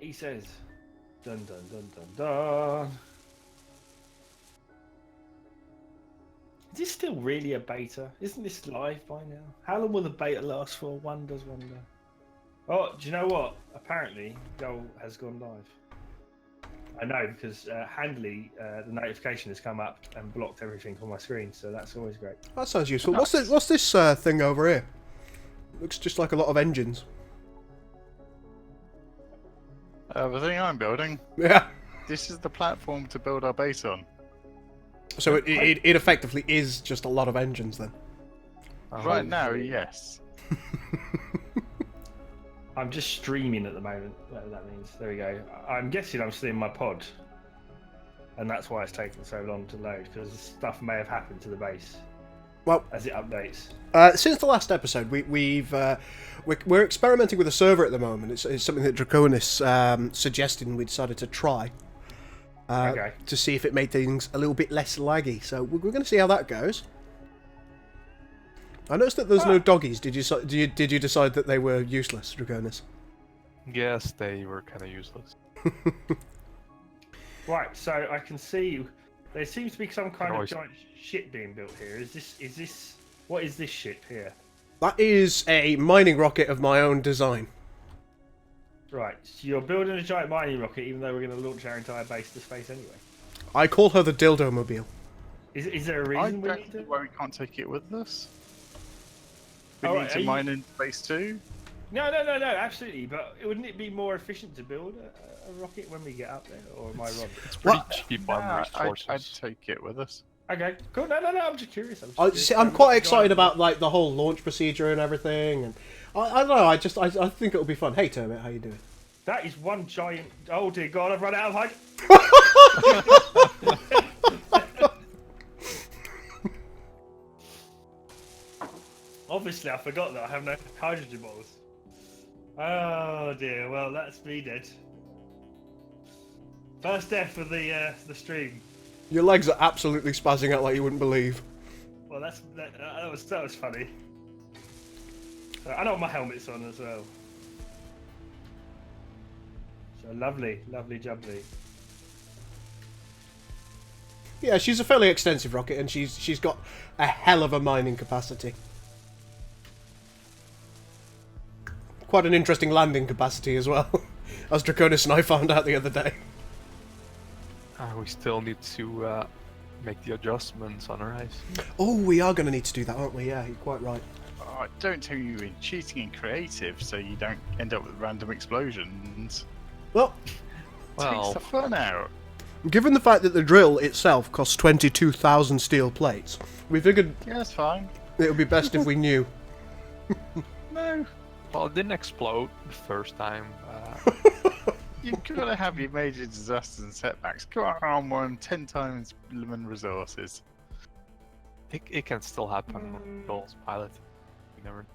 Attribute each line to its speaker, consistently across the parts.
Speaker 1: He says, dun dun dun dun dun. Is this still really a beta? Isn't this live by now? How long will the beta last for? One does wonder. Oh, do you know what? Apparently, Gul has gone live. I know because handily the notification has come up and blocked everything on my screen, so that's always great.
Speaker 2: That sounds useful. What's this thing over here? Looks just like a lot of engines.
Speaker 3: The thing I'm building.
Speaker 2: Yeah.
Speaker 3: This is the platform to build our base on.
Speaker 2: So it effectively is just a lot of engines then.
Speaker 3: Right now, yes.
Speaker 1: I'm just streaming at the moment, whatever that means. There we go. I'm guessing I'm still in my pod. And that's why it's taken so long to load, because stuff may have happened to the base.
Speaker 2: Well,
Speaker 1: as it updates.
Speaker 2: Since the last episode, we're experimenting with a server at the moment. It's something that Draconis suggested and we decided to try. To see if it made things a little bit less laggy. So we're going to see how that goes. I noticed that there's no doggies. Did you decide that they were useless, Draconis?
Speaker 4: Yes, they were kind of useless.
Speaker 1: Right, so I can see there seems to be some kind of giant ship being built here. Is this what is this ship here?
Speaker 2: That is a mining rocket of my own design.
Speaker 1: Right, so you're building a giant mining rocket, even though we're going to launch our entire base to space anyway.
Speaker 2: I call her the Dildo Mobile.
Speaker 1: Is there a reason
Speaker 3: I don't know why we can't take it with us. We need to mine in base 2.
Speaker 1: No, absolutely. But wouldn't it be more efficient to build a rocket when we get up there, or am I wrong?
Speaker 4: It's pretty cheap on resources.
Speaker 3: I'd take it with us.
Speaker 1: Okay, cool. No, I'm just curious.
Speaker 2: I'm quite excited about like the whole launch procedure and everything, and I don't know. I think it'll be fun. Hey, Termit, how you doing?
Speaker 1: That is one giant. Oh dear God, I've run out of height. Obviously, I forgot that I have no hydrogen bottles. Oh dear. Well, that's me dead. First death of the stream.
Speaker 2: Your legs are absolutely spazzing out like you wouldn't believe.
Speaker 1: Well, that was funny. I know my helmet's on as well. So lovely jubbly.
Speaker 2: Yeah, she's a fairly extensive rocket, and she's got a hell of a mining capacity. Quite an interesting landing capacity as well, as Draconis and I found out the other day.
Speaker 4: We still need to make the adjustments on our ice.
Speaker 2: Oh, we are going to need to do that, aren't we? Yeah, you're quite right.
Speaker 3: Oh, don't tell me you're cheating in creative, so you don't end up with random explosions.
Speaker 2: Well,
Speaker 3: takes the fun out.
Speaker 2: Given the fact that the drill itself costs 22,000 steel plates, we figured
Speaker 3: yeah, that's fine.
Speaker 2: It would be best if we knew.
Speaker 3: No.
Speaker 4: Well, it didn't explode the first time.
Speaker 3: You've got to have your major disasters and setbacks. Go on, one 10 times lemon resources.
Speaker 4: It can still happen on Gul's pilot. You never.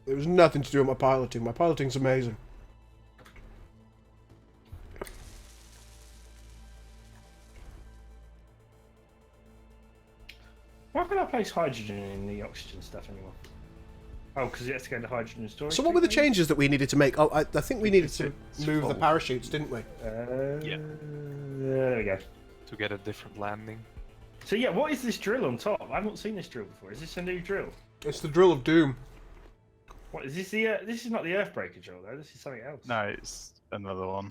Speaker 2: There was nothing to do with my piloting. My piloting's amazing.
Speaker 1: Why can't I place hydrogen in the oxygen stuff anymore? Oh, because it has to go into hydrogen storage.
Speaker 2: So what were the changes that we needed to make? Oh, I think we needed to move the parachutes, didn't we?
Speaker 4: Yeah.
Speaker 1: There we go.
Speaker 4: To get a different landing.
Speaker 1: So yeah, what is this drill on top? I haven't seen this drill before. Is this a new drill?
Speaker 2: It's the drill of doom.
Speaker 1: What is this? This is not the Earthbreaker drill though. This is something else.
Speaker 3: No, it's another one.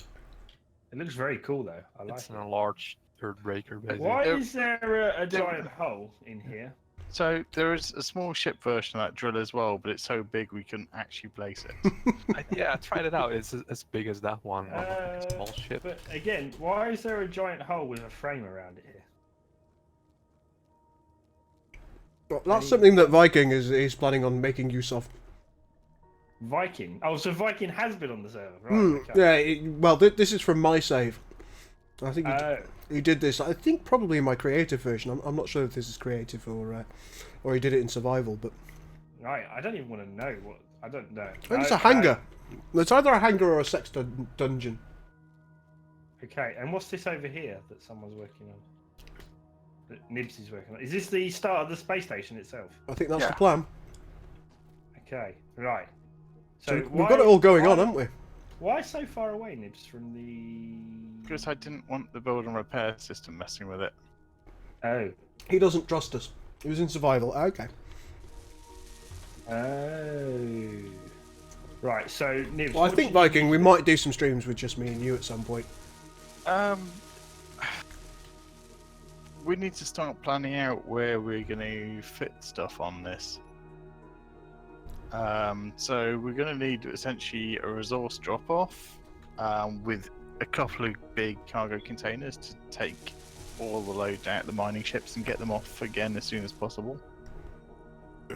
Speaker 1: It looks very cool though. I like it.
Speaker 4: It's an enlarged Earthbreaker, basically.
Speaker 1: Why is there a giant hole in here?
Speaker 3: So there is a small ship version of that drill as well, but it's so big we couldn't actually place it.
Speaker 4: I tried it out. It's as big as that one on a small ship.
Speaker 1: But again, why is there a giant hole with a frame around it here?
Speaker 2: Well, that's something that Viking is planning on making use of.
Speaker 1: Viking? Oh, so Viking has been on the server, right?
Speaker 2: Okay. Yeah, well, this is from my save. I think he did this, I think probably in my creative version. I'm not sure if this is creative or he did it in survival, but...
Speaker 1: Right, I don't even want to know what... I don't know.
Speaker 2: I think it's a hangar. It's either a hangar or a sex dungeon.
Speaker 1: Okay, and what's this over here that someone's working on? Nibs is working on. Is this the start of the space station itself?
Speaker 2: I think that's the plan.
Speaker 1: Okay, right.
Speaker 2: So we've got it all going on, haven't we?
Speaker 1: Why so far away, Nibs, from the...
Speaker 3: Because I didn't want the build and repair system messing with it.
Speaker 1: Oh.
Speaker 2: He doesn't trust us. He was in survival. Okay.
Speaker 1: Oh. Right, so Nibs...
Speaker 2: Well, I think, Viking, we might do some streams with just me and you at some point.
Speaker 3: We need to start planning out where we're going to fit stuff on this. So we're going to need essentially a resource drop-off with a couple of big cargo containers to take all the load out the mining ships and get them off again as soon as possible.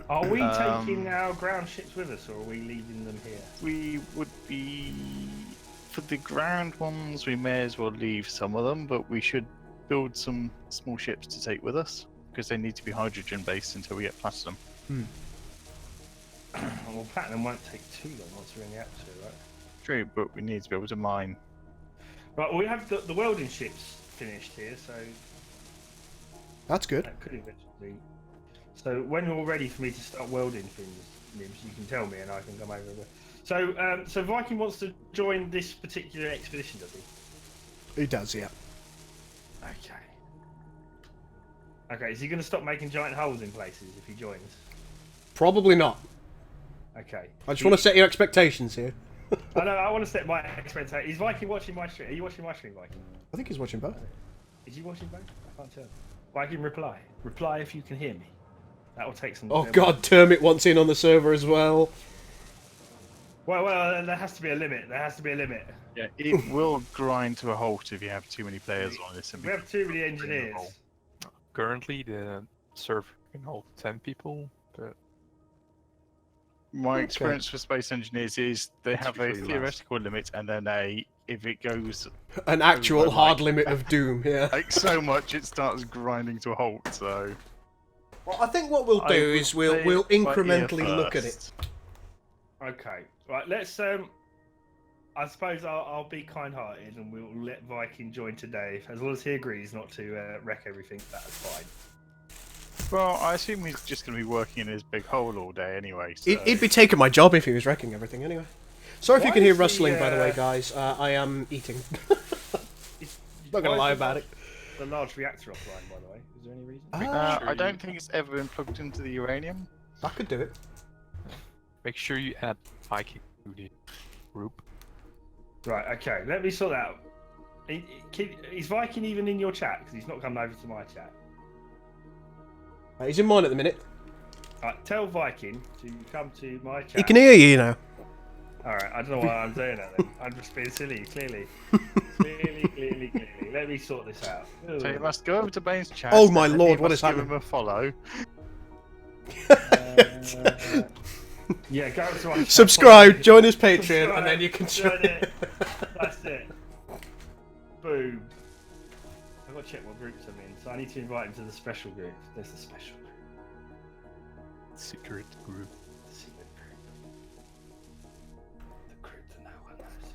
Speaker 1: Are we taking our ground ships with us, or are we leaving them here?
Speaker 3: We would be... For the ground ones, we may as well leave some of them, but we should build some small ships to take with us, because they need to be hydrogen-based until we get platinum.
Speaker 1: Well, platinum won't take too long once we're in the atmosphere, right?
Speaker 3: True, but we need to be able to mine.
Speaker 1: Right, well, we have the welding ships finished here, so...
Speaker 2: That's good.
Speaker 1: That could eventually... So when you're ready for me to start welding things, Nibs, you can tell me and I can come over there. So, so Viking wants to join this particular expedition, does he?
Speaker 2: He does, yeah.
Speaker 1: Okay. Okay, is he going to stop making giant holes in places if he joins?
Speaker 2: Probably not.
Speaker 1: Okay.
Speaker 2: I just want to set your expectations here.
Speaker 1: I know, I want to set my expectations. Is Viking watching my stream? Are you watching my stream, Viking?
Speaker 2: I think he's watching both.
Speaker 1: Is he watching both? I can't tell. Viking, reply. Reply if you can hear me. That will take some...
Speaker 2: Oh god, Termit wants in on the server as well.
Speaker 1: Well, there has to be a limit. There has to be a limit.
Speaker 3: Yeah, it will grind to a halt if you have too many players on this.
Speaker 1: We have too many engineers.
Speaker 4: Currently, the server can hold 10 people, but...
Speaker 3: My experience with space engineers is they have a
Speaker 4: usually
Speaker 3: theoretical limit and then if it goes...
Speaker 2: An actual
Speaker 3: over,
Speaker 2: hard limit of doom, yeah.
Speaker 3: Like so much, it starts grinding to a halt, so...
Speaker 2: Well, I think what we'll do is we'll incrementally look at it.
Speaker 1: Okay, right. Let's. I suppose I'll be kind-hearted and we'll let Viking join today, as long as he agrees not to wreck everything. That's fine.
Speaker 3: Well, I assume he's just going to be working in his big hole all day anyway. So...
Speaker 2: He'd be taking my job if he was wrecking everything anyway. Sorry if you can hear rustling, by the way, guys. I am eating. Not gonna lie about it.
Speaker 1: The large reactor offline, by the way. Is there any reason?
Speaker 3: I don't think it's ever been plugged into the uranium.
Speaker 2: I could do it.
Speaker 4: Make sure you add Viking to the group.
Speaker 1: Right, okay. Let me sort that out. Is Viking even in your chat? Because he's not coming over to my chat.
Speaker 2: He's in mine at the minute.
Speaker 1: Right, tell Viking to come to my chat.
Speaker 2: He can hear you, you know.
Speaker 1: Alright, I don't know why I'm doing that then. I'm just being silly, clearly. Clearly. Let me sort this out.
Speaker 3: So you must go over to Bane's chat.
Speaker 2: Oh my lord, what is
Speaker 3: give
Speaker 2: happening?
Speaker 3: him a follow.
Speaker 1: Yeah, go to my
Speaker 2: Subscribe, join his Patreon, and then you can join
Speaker 1: it. That's it. Boom. I've got to check what groups I'm in, so I need to invite him to the special group. There's the special group.
Speaker 4: Secret group.
Speaker 1: Secret group. The group that no one knows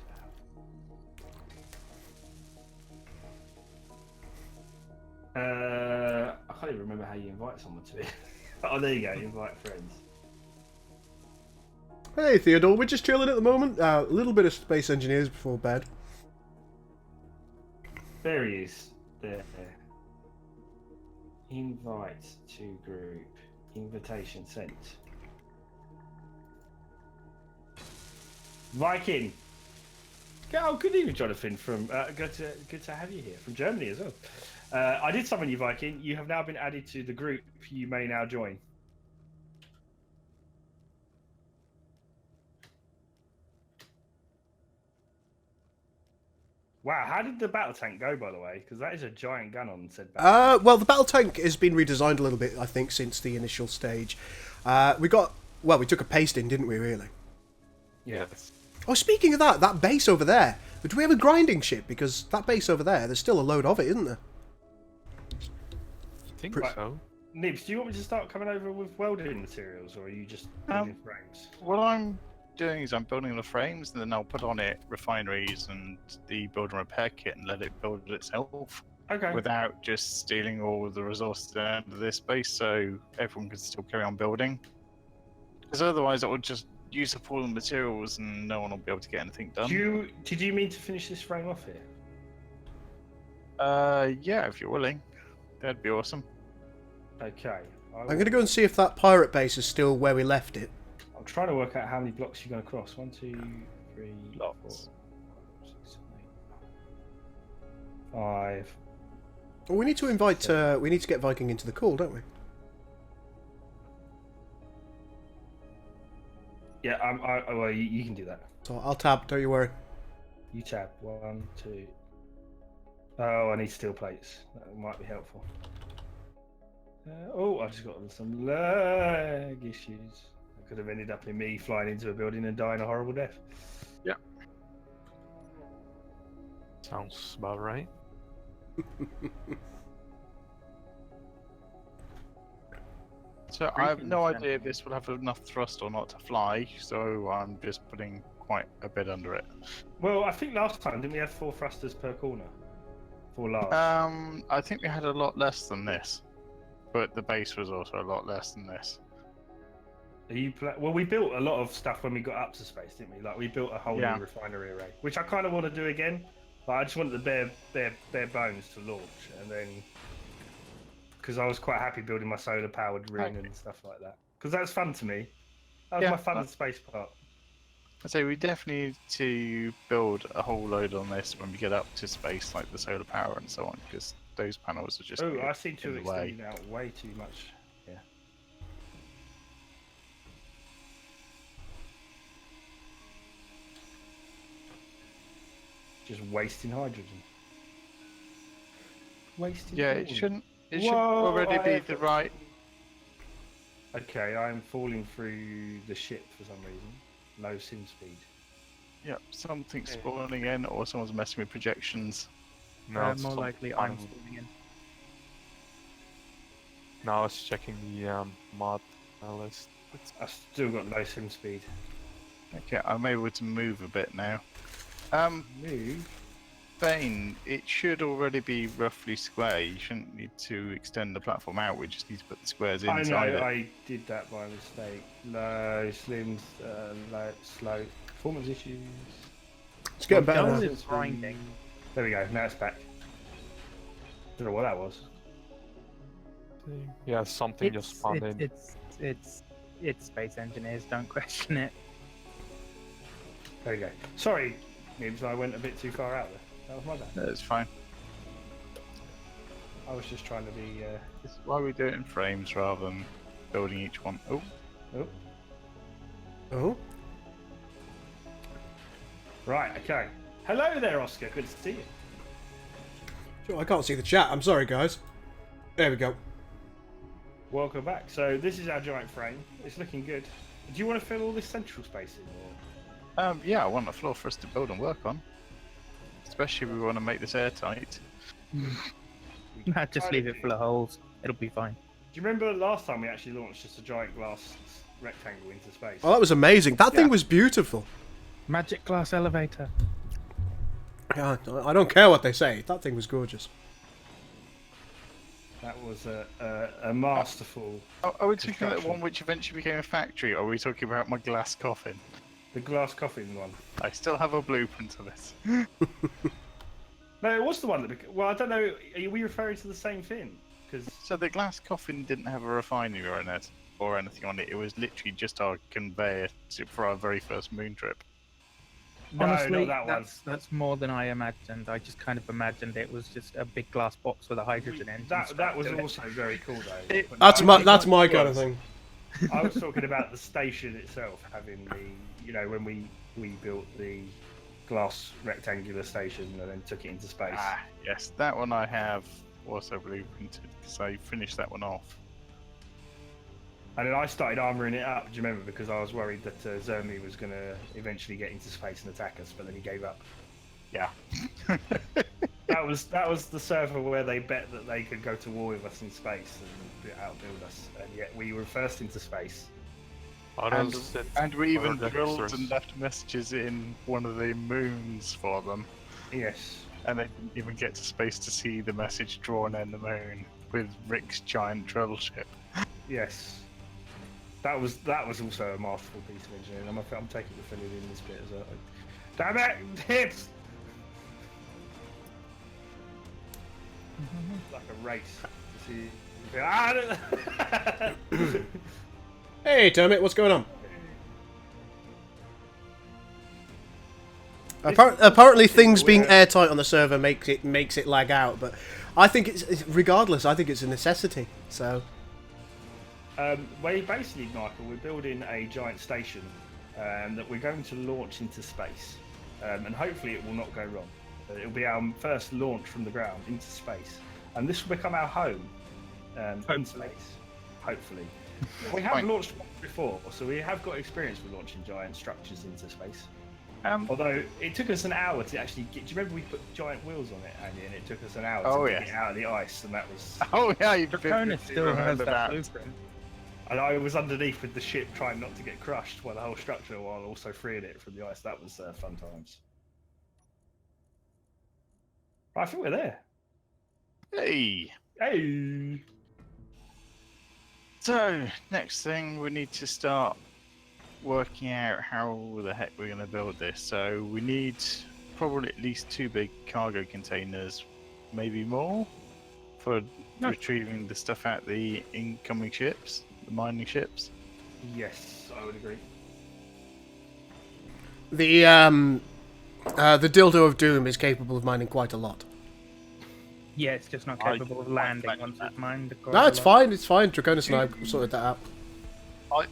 Speaker 1: about. I can't even remember how you invite someone to it. Oh, there you go, invite friends.
Speaker 2: Hey Theodore, we're just chilling at the moment. A little bit of Space Engineers before bed.
Speaker 1: There he is. There. Invite to group. Invitation sent. Viking. Oh, good evening, Jonathan. From good to have you here from Germany as well. I did summon you, Viking. You have now been added to the group. You may now join. Wow, how did the battle tank go, by the way? Because that is a giant gun on said battle.
Speaker 2: Well, the battle tank has been redesigned a little bit, I think, since the initial stage. We took a paste in, didn't we, really?
Speaker 1: Yes.
Speaker 2: Oh, speaking of that base over there, do we have a grinding ship? Because that base over there, there's still a load of it, isn't there?
Speaker 4: I think so.
Speaker 1: Nibs, do you want me to start coming over with welding materials, or are you just building frames?
Speaker 3: What I'm doing is I'm building the frames, and then I'll put on it refineries and the build and repair kit and let it build itself.
Speaker 1: Okay.
Speaker 3: without just stealing all of the resources out of this base, so everyone can still carry on building. Because otherwise, it would just use up all the materials, and no one will be able to get anything done.
Speaker 1: Did you mean to finish this frame off here?
Speaker 3: Yeah, if you're willing, that'd be awesome.
Speaker 1: Okay.
Speaker 2: I'm going to go and see if that pirate base is still where we left it.
Speaker 1: I'm trying to work out how many blocks you're going to cross. 1, 2, 3, 4, 5, 6, 7, 8, 5.
Speaker 2: Well, we need to invite. We need to get Viking into the call, don't we?
Speaker 1: Yeah, well, you can do that.
Speaker 2: So I'll tab. Don't you worry.
Speaker 1: You tab. 1, 2. Oh, I need steel plates. That might be helpful. Oh, I've just got some lag issues. That could have ended up in me flying into a building and dying a horrible death.
Speaker 4: Yeah. Sounds about right.
Speaker 3: So I have no idea if this will have enough thrust or not to fly, so I'm just putting quite a bit under it.
Speaker 1: Well, I think last time, didn't we have 4 thrusters per corner? 4 large.
Speaker 3: I think we had a lot less than this, but the base was also a lot less than this.
Speaker 1: Well, we built a lot of stuff when we got up to space, didn't we? Like, we built a whole new refinery array, which I kind of want to do again, but I just wanted the bare bones to launch, and then... Because I was quite happy building my solar-powered ring and stuff like that. Because that's fun to me. That was my fun space part.
Speaker 3: I'd say we definitely need to build a whole load on this when we get up to space, like the solar power and so on, because those panels are just.
Speaker 1: Oh, I seem to have extended out way too much. Yeah. Just wasting hydrogen. Wasting.
Speaker 3: Yeah, it shouldn't. It should already be the right.
Speaker 1: Okay, I'm falling through the ship for some reason. Low sim speed.
Speaker 3: Yep, something's spawning in, or someone's messing with projections.
Speaker 4: No,
Speaker 5: more likely I'm spawning in.
Speaker 4: Now I was checking the mod list.
Speaker 1: I've still got low sim speed.
Speaker 3: Okay, I'm able to move a bit now.
Speaker 1: Move?
Speaker 3: Bane, it should already be roughly square. You shouldn't need to extend the platform out. We just need to put the squares inside
Speaker 1: I know,
Speaker 3: it.
Speaker 1: I did that by mistake. Low, slims, low, slow. Performance issues.
Speaker 2: It's getting better now.
Speaker 5: It's grinding.
Speaker 1: There we go, now it's back. Don't know what that was.
Speaker 4: Yeah, something just spawned in.
Speaker 5: It's space engineers, don't question it.
Speaker 1: There we go. Sorry, Nibs, I went a bit too far out there. That was my bad.
Speaker 3: That's fine.
Speaker 1: I was just trying to be...
Speaker 3: This is why we do it in frames rather than building each one. Oh.
Speaker 1: Oh.
Speaker 2: Oh.
Speaker 1: Right, okay. Hello there, Oscar. Good to see you.
Speaker 2: Sure, I can't see the chat. I'm sorry, guys. There we go.
Speaker 1: Welcome back. So this is our giant frame. It's looking good. Do you want to fill all this central space in? Or...
Speaker 3: Yeah, I want a floor for us to build and work on. Especially if we want to make this airtight.
Speaker 5: Nah, just leave it full of holes. It'll be fine.
Speaker 1: Do you remember last time we actually launched just a giant glass rectangle into space?
Speaker 2: Oh, that was amazing. That thing was beautiful.
Speaker 5: Magic glass elevator.
Speaker 2: Yeah, I don't care what they say. That thing was gorgeous.
Speaker 1: That was a masterful...
Speaker 3: Are we talking about the one which eventually became a factory, or are we talking about my glass coffin?
Speaker 1: The glass coffin one.
Speaker 3: I still have a blueprint of this.
Speaker 1: No, it was the one that... Well, I don't know. Are we referring to the same thing? Because
Speaker 3: So the glass coffin didn't have a refinery or anything on it. It was literally just our conveyor for our very first moon trip.
Speaker 1: No,
Speaker 5: Honestly,
Speaker 1: not that one.
Speaker 5: that's more than I imagined. I just kind of imagined it was just a big glass box with a hydrogen engine.
Speaker 1: That was also very cool, though.
Speaker 2: That's my kind of thing.
Speaker 1: I was talking about the station itself having the, you know, when we built the glass rectangular station and then took it into space.
Speaker 3: Ah, yes, that one I have also blueprinted because I finished that one off.
Speaker 1: And then I started armouring it up, do you remember? Because I was worried that Zermi was going to eventually get into space and attack us, but then he gave up.
Speaker 3: Yeah.
Speaker 1: That was the server where they bet that they could go to war with us in space and outbuild us, and yet we were first into space.
Speaker 3: And we even drilled and left messages in one of the moons for them.
Speaker 1: Yes.
Speaker 3: And they didn't even get to space to see the message drawn in the moon with Rick's giant drill ship.
Speaker 1: Yes. That was also a masterful piece of engineering. I'm taking the filling in this bit as well. Damn it! Hits! Like a race. See.
Speaker 2: Hey, Dermot, what's going on? Apparently, things being airtight on the server makes it lag out, but I think regardless. I think it's a necessity. So,
Speaker 1: we basically, Michael, we're building a giant station that we're going to launch into space, and hopefully it will not go wrong. It'll be our first launch from the ground into space, and this will become our home in space. Hopefully, we have launched before, so we have got experience with launching giant structures into space. Although it took us an hour to actually get. Do you remember we put giant wheels on it, Andy? And it took us an hour to get it out of the ice, and that was.
Speaker 3: Oh yeah, you
Speaker 5: Draconis still has that blueprint.
Speaker 1: And I was underneath with the ship, trying not to get crushed by the whole structure, while also freeing it from the ice. That was fun times. I think we're there.
Speaker 3: Hey.
Speaker 1: Hey.
Speaker 3: So next thing, we need to start working out how the heck we're going to build this. So we need probably at least 2 big cargo containers, maybe more, for retrieving the stuff out the incoming ships, the mining ships.
Speaker 1: Yes, I would agree.
Speaker 2: the dildo of doom is capable of mining quite a lot.
Speaker 5: Yeah, it's just not capable of landing once it's mined.
Speaker 2: No, it's fine. It's fine. Draconis and I sorted that out.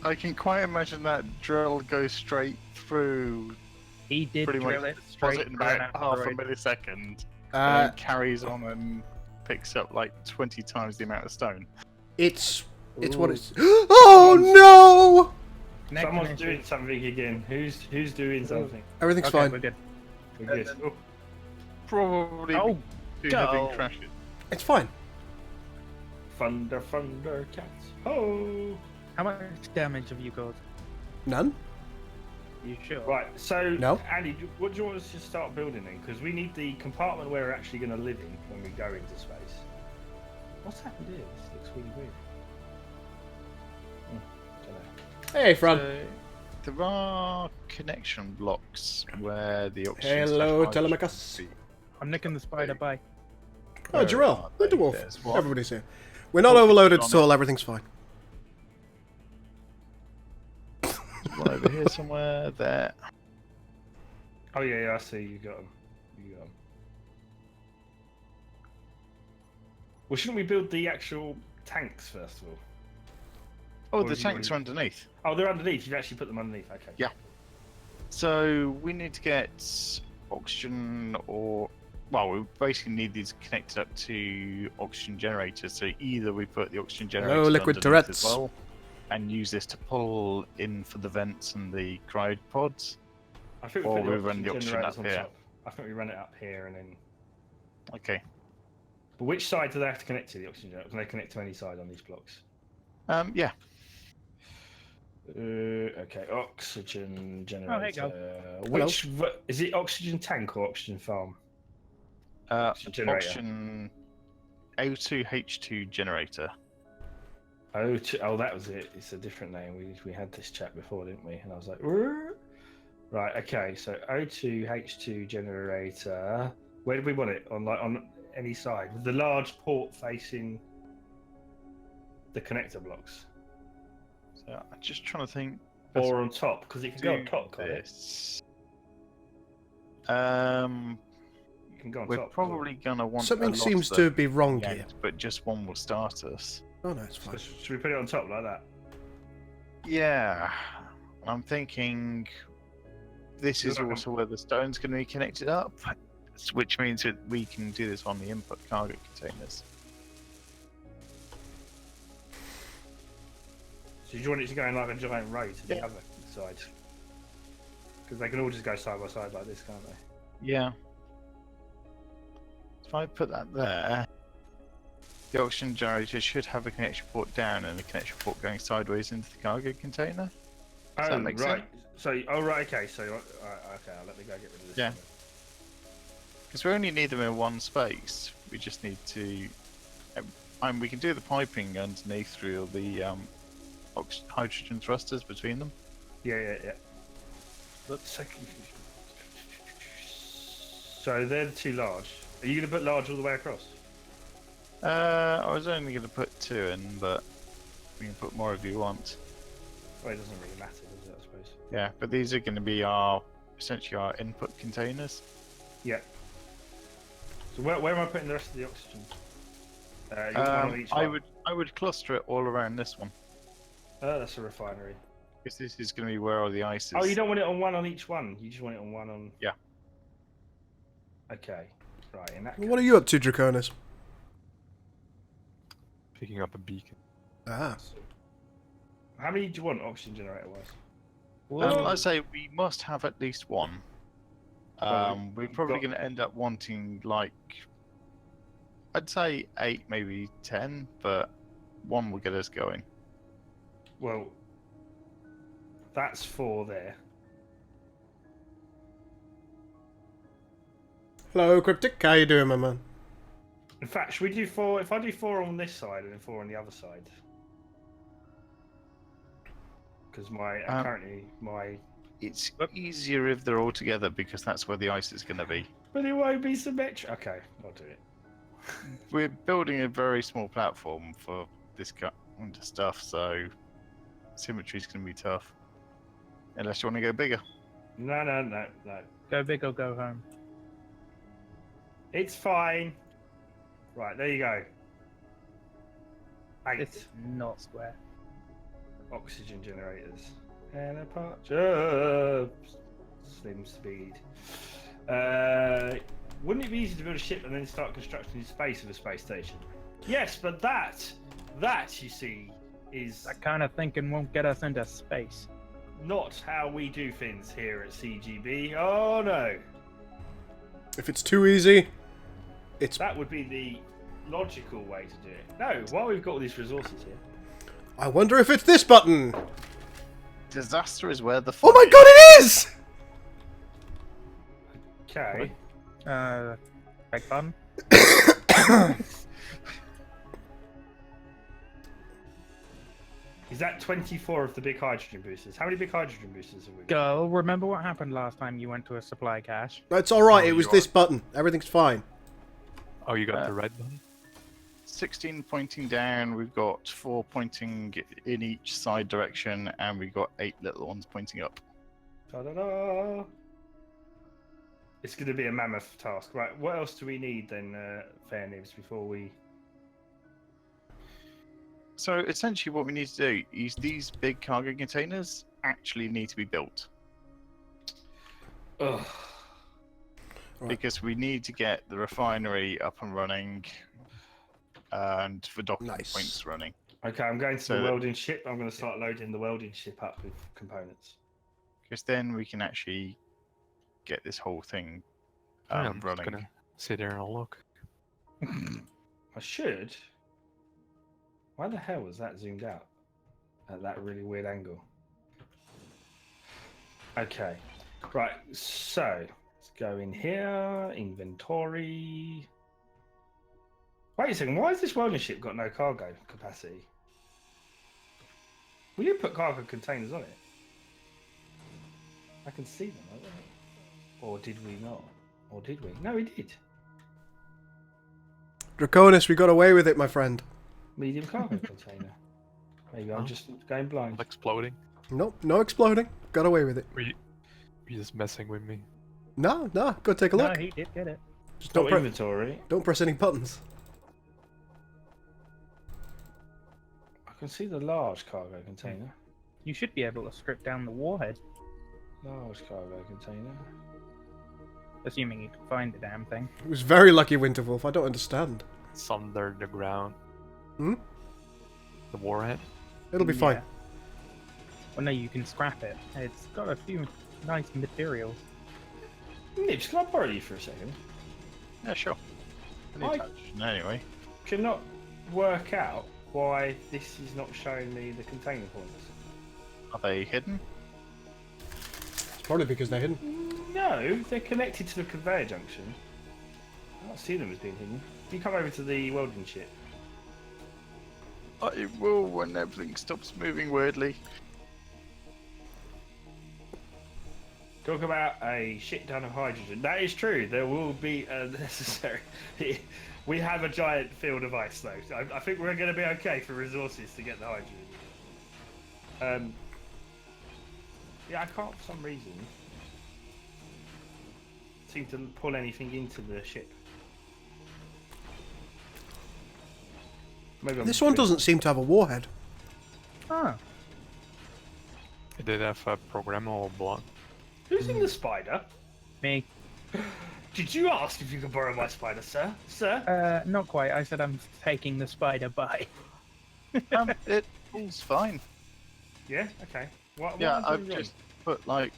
Speaker 3: I can quite imagine that drill goes straight through.
Speaker 5: He did
Speaker 3: pretty
Speaker 5: drill
Speaker 3: much
Speaker 5: it
Speaker 3: deposit
Speaker 5: straight
Speaker 3: in
Speaker 5: through an
Speaker 3: about half a
Speaker 5: asteroid.
Speaker 3: millisecond, and then carries on and picks up like 20 times the amount of stone.
Speaker 2: It's what it's. Oh no!
Speaker 1: Someone's doing something again. Who's doing something?
Speaker 2: Everything's
Speaker 5: Okay,
Speaker 2: fine.
Speaker 5: we're good.
Speaker 1: We're good. Oh,
Speaker 3: Probably two heavy crashes.
Speaker 2: It's fine.
Speaker 1: thunder, cats. Oh.
Speaker 5: How much damage have you got?
Speaker 2: None.
Speaker 5: You sure?
Speaker 1: Right, so
Speaker 2: No.
Speaker 1: Andy, what do you want us to start building then? Because we need the compartment where we're actually going to live in when we go into space. What's happened here? This looks really weird. Dunno.
Speaker 2: Hey, Fran.
Speaker 3: So, there are connection blocks where the oxygen.
Speaker 2: Hello,
Speaker 3: /
Speaker 2: Telemachus.
Speaker 5: I'm nicking the spider. Bye.
Speaker 2: Oh, Jarrell, the dwarf.
Speaker 3: There's one.
Speaker 2: Everybody's here. We're not overloaded at all. Everything's fine.
Speaker 3: One over here somewhere. There.
Speaker 1: Oh yeah, I see. You got them. You got them. Well, shouldn't we build the actual tanks first of all?
Speaker 3: Oh,
Speaker 1: Or
Speaker 3: the
Speaker 1: have you
Speaker 3: tanks are
Speaker 1: already-
Speaker 3: underneath.
Speaker 1: Oh, they're underneath. You've actually put them underneath. Okay.
Speaker 3: Yeah. So we need to get oxygen, or well, we basically need these connected up to oxygen generators. So either we put the oxygen generators
Speaker 2: liquid
Speaker 3: underneath
Speaker 2: turrets.
Speaker 3: as well, and use this to pull in for the vents and the cryopods.
Speaker 1: I think
Speaker 3: Or
Speaker 1: we put
Speaker 3: we run the oxygen
Speaker 1: generators
Speaker 3: up
Speaker 1: on
Speaker 3: here.
Speaker 1: top. I think we run it up here and then.
Speaker 3: Okay.
Speaker 1: But which side do they have to connect to the oxygen generator? Can they connect to any side on these blocks?
Speaker 3: Yeah.
Speaker 1: Okay, oxygen generator.
Speaker 5: Oh, there you
Speaker 1: Which is it? Oxygen tank or oxygen farm? Oxygen generator.
Speaker 3: Oxygen O2H2 generator.
Speaker 1: Oh, that was it. It's a different name. We had this chat before, didn't we? And I was like, "Rrr." Right, okay. So O2H2 generator. Where do we want it? On any side, with the large port facing the connector blocks,
Speaker 3: So I'm just trying to think.
Speaker 1: or on top because it can go on
Speaker 3: do
Speaker 1: top. Can't it?
Speaker 3: this.
Speaker 1: You can go on
Speaker 3: We're
Speaker 1: top.
Speaker 3: probably gonna want
Speaker 2: Something
Speaker 3: a lot
Speaker 2: seems
Speaker 3: of
Speaker 2: to
Speaker 3: them
Speaker 2: be wrong
Speaker 3: at the
Speaker 2: here.
Speaker 3: end, but just one will start us.
Speaker 2: Oh no, it's
Speaker 1: So
Speaker 2: fine.
Speaker 1: should we put it on top like that?
Speaker 3: Yeah, I'm thinking this is
Speaker 1: You're not
Speaker 3: also where the stone's going to be connected up, which means that we can do this on the input cargo containers.
Speaker 1: So do you want it to go in like a giant row to the
Speaker 3: Yeah.
Speaker 1: other side? Because they can all just go side by side like this, can't they?
Speaker 3: Yeah. If I put that there, the oxygen generator should have a connection port down and a connection port going sideways into the cargo container. Does that make
Speaker 1: right.
Speaker 3: sense?
Speaker 1: So, right, okay. So, okay, I'll let me go get rid of this.
Speaker 3: Yeah.
Speaker 1: one
Speaker 3: Because we only need them in one space. We just need to... and we can do the piping underneath through all the hydrogen thrusters between them.
Speaker 1: Yeah. So they're too large. Are you going to put large all the way across?
Speaker 3: I was only going to put 2 in, but we can put more if you want.
Speaker 1: Well, it doesn't really matter, does it, I suppose?
Speaker 3: Yeah, but these are going to be essentially our input containers.
Speaker 1: Yeah. So where am I putting the rest of the oxygen? You want one on each one?
Speaker 3: I would cluster it all around this one.
Speaker 1: That's a refinery.
Speaker 3: Because this is going to be where all the ice is.
Speaker 1: Oh, you don't want it on one on each one. You just want it on one on.
Speaker 3: Yeah.
Speaker 1: Okay. Right. In that.
Speaker 2: What are you up to, Draconis?
Speaker 4: Picking up a beacon.
Speaker 2: Ah.
Speaker 1: How many do you want oxygen generator wise?
Speaker 3: I'd say we must have at least one. We're probably going to end up wanting like, I'd say 8, maybe 10, but 1 will get us going.
Speaker 1: Well, that's 4 there.
Speaker 2: Hello, Cryptic. How you doing, my man?
Speaker 1: In fact, should we do 4? If I do 4 on this side and then 4 on the other side, because currently my.
Speaker 3: It's easier if they're all together because that's where the ice is going to be.
Speaker 1: But it won't be symmetric. Okay, I'll do it.
Speaker 3: We're building a very small platform for this kind of stuff, so symmetry is going to be tough. Unless you want to go bigger.
Speaker 1: No.
Speaker 5: Go big or go home.
Speaker 1: It's fine. Right, there you go. 8
Speaker 5: It's not square.
Speaker 1: oxygen generators. And a patch. Slim speed. Wouldn't it be easy to build a ship and then start constructing in space of a space station? Yes, but that you see is
Speaker 5: That kind of thinking won't get us into space.
Speaker 1: not how we do things here at CGB. Oh no.
Speaker 2: If it's too easy, it's...
Speaker 1: That would be the logical way to do it. No, while we've got all these resources here.
Speaker 2: I wonder if it's this button!
Speaker 3: Disaster is where the
Speaker 2: Oh
Speaker 3: fun
Speaker 2: my
Speaker 3: is.
Speaker 2: god, it is!
Speaker 1: Okay.
Speaker 5: Right button.
Speaker 1: Is that 24 of the big hydrogen boosters? How many big hydrogen boosters have we got?
Speaker 5: Girl, remember what happened last time you went to a supply cache?
Speaker 2: It's alright,
Speaker 4: Oh,
Speaker 2: it was
Speaker 4: you
Speaker 2: this button. Everything's fine.
Speaker 4: Oh, you got the red button?
Speaker 3: 16 pointing down, we've got 4 pointing in each side direction, and we've got 8 little ones pointing up.
Speaker 1: Ta-da-da! It's going to be a mammoth task. Right, what else do we need then, Fair Nibs, before we...
Speaker 3: So essentially what we need to do is these big cargo containers actually need to be built.
Speaker 1: Ugh.
Speaker 2: Right.
Speaker 3: Because we need to get the refinery up and running and for docking
Speaker 2: Nice.
Speaker 3: points running.
Speaker 1: Okay, I'm going to
Speaker 3: So
Speaker 1: the
Speaker 3: that-
Speaker 1: welding ship. I'm going to start loading the welding ship up with components.
Speaker 3: Because then we can actually get this whole thing
Speaker 4: I'm just
Speaker 3: running.
Speaker 4: gonna sit there and look.
Speaker 1: I should. Why the hell was that zoomed out at that really weird angle? Okay, right. So let's go in here. Inventory. Wait a second. Why has this welding ship got no cargo capacity? Will you put cargo containers on it? I can see them. I don't know. Or did we not? Or did we? No, we did.
Speaker 2: Draconis, we got away with it, my friend.
Speaker 1: Medium cargo container. Maybe I'm
Speaker 4: Oh.
Speaker 1: just going blind.
Speaker 4: Exploding.
Speaker 2: Nope, no exploding. Got away with it.
Speaker 4: Were you just messing with me?
Speaker 2: No, go take a
Speaker 5: No,
Speaker 2: look.
Speaker 5: he did get it.
Speaker 2: Just
Speaker 1: Not inventory.
Speaker 2: don't press any buttons.
Speaker 1: I can see the large cargo container.
Speaker 5: You should be able to strip down the warhead,
Speaker 1: Large cargo container.
Speaker 5: assuming you can find the damn thing.
Speaker 2: It was very lucky, Winterwolf. I don't understand.
Speaker 4: It's under the ground.
Speaker 2: Hmm?
Speaker 4: The warhead?
Speaker 2: It'll be fine.
Speaker 5: Yeah. Well, no, you can scrap it. It's got a few nice materials.
Speaker 1: Nibs, can I borrow you for a second?
Speaker 3: Yeah, sure.
Speaker 1: I-
Speaker 3: Anyway,
Speaker 1: Cannot work out why this is not showing me the container points.
Speaker 3: are they hidden?
Speaker 2: It's probably because they're hidden.
Speaker 1: No, they're connected to the conveyor junction. I don't see them as being hidden. You come over to the welding ship.
Speaker 3: I will when everything stops moving weirdly.
Speaker 1: Talk about a shit ton of hydrogen. That is true. There will be necessary. We have a giant field of ice, though. So I think we're going to be okay for resources to get the hydrogen. Yeah, I can't for some reason seem to pull anything into the ship. Maybe
Speaker 2: This one doesn't seem to have a warhead.
Speaker 5: Ah,
Speaker 4: It did have a programmable block.
Speaker 1: Who's in the spider?
Speaker 5: me.
Speaker 1: Did you ask if you could borrow my spider, sir? Sir?
Speaker 5: Not quite. I said I'm taking the spider by.
Speaker 3: It all's fine.
Speaker 1: Yeah. Okay. What
Speaker 3: Yeah,
Speaker 1: am I
Speaker 3: I've
Speaker 1: doing wrong?
Speaker 3: just put like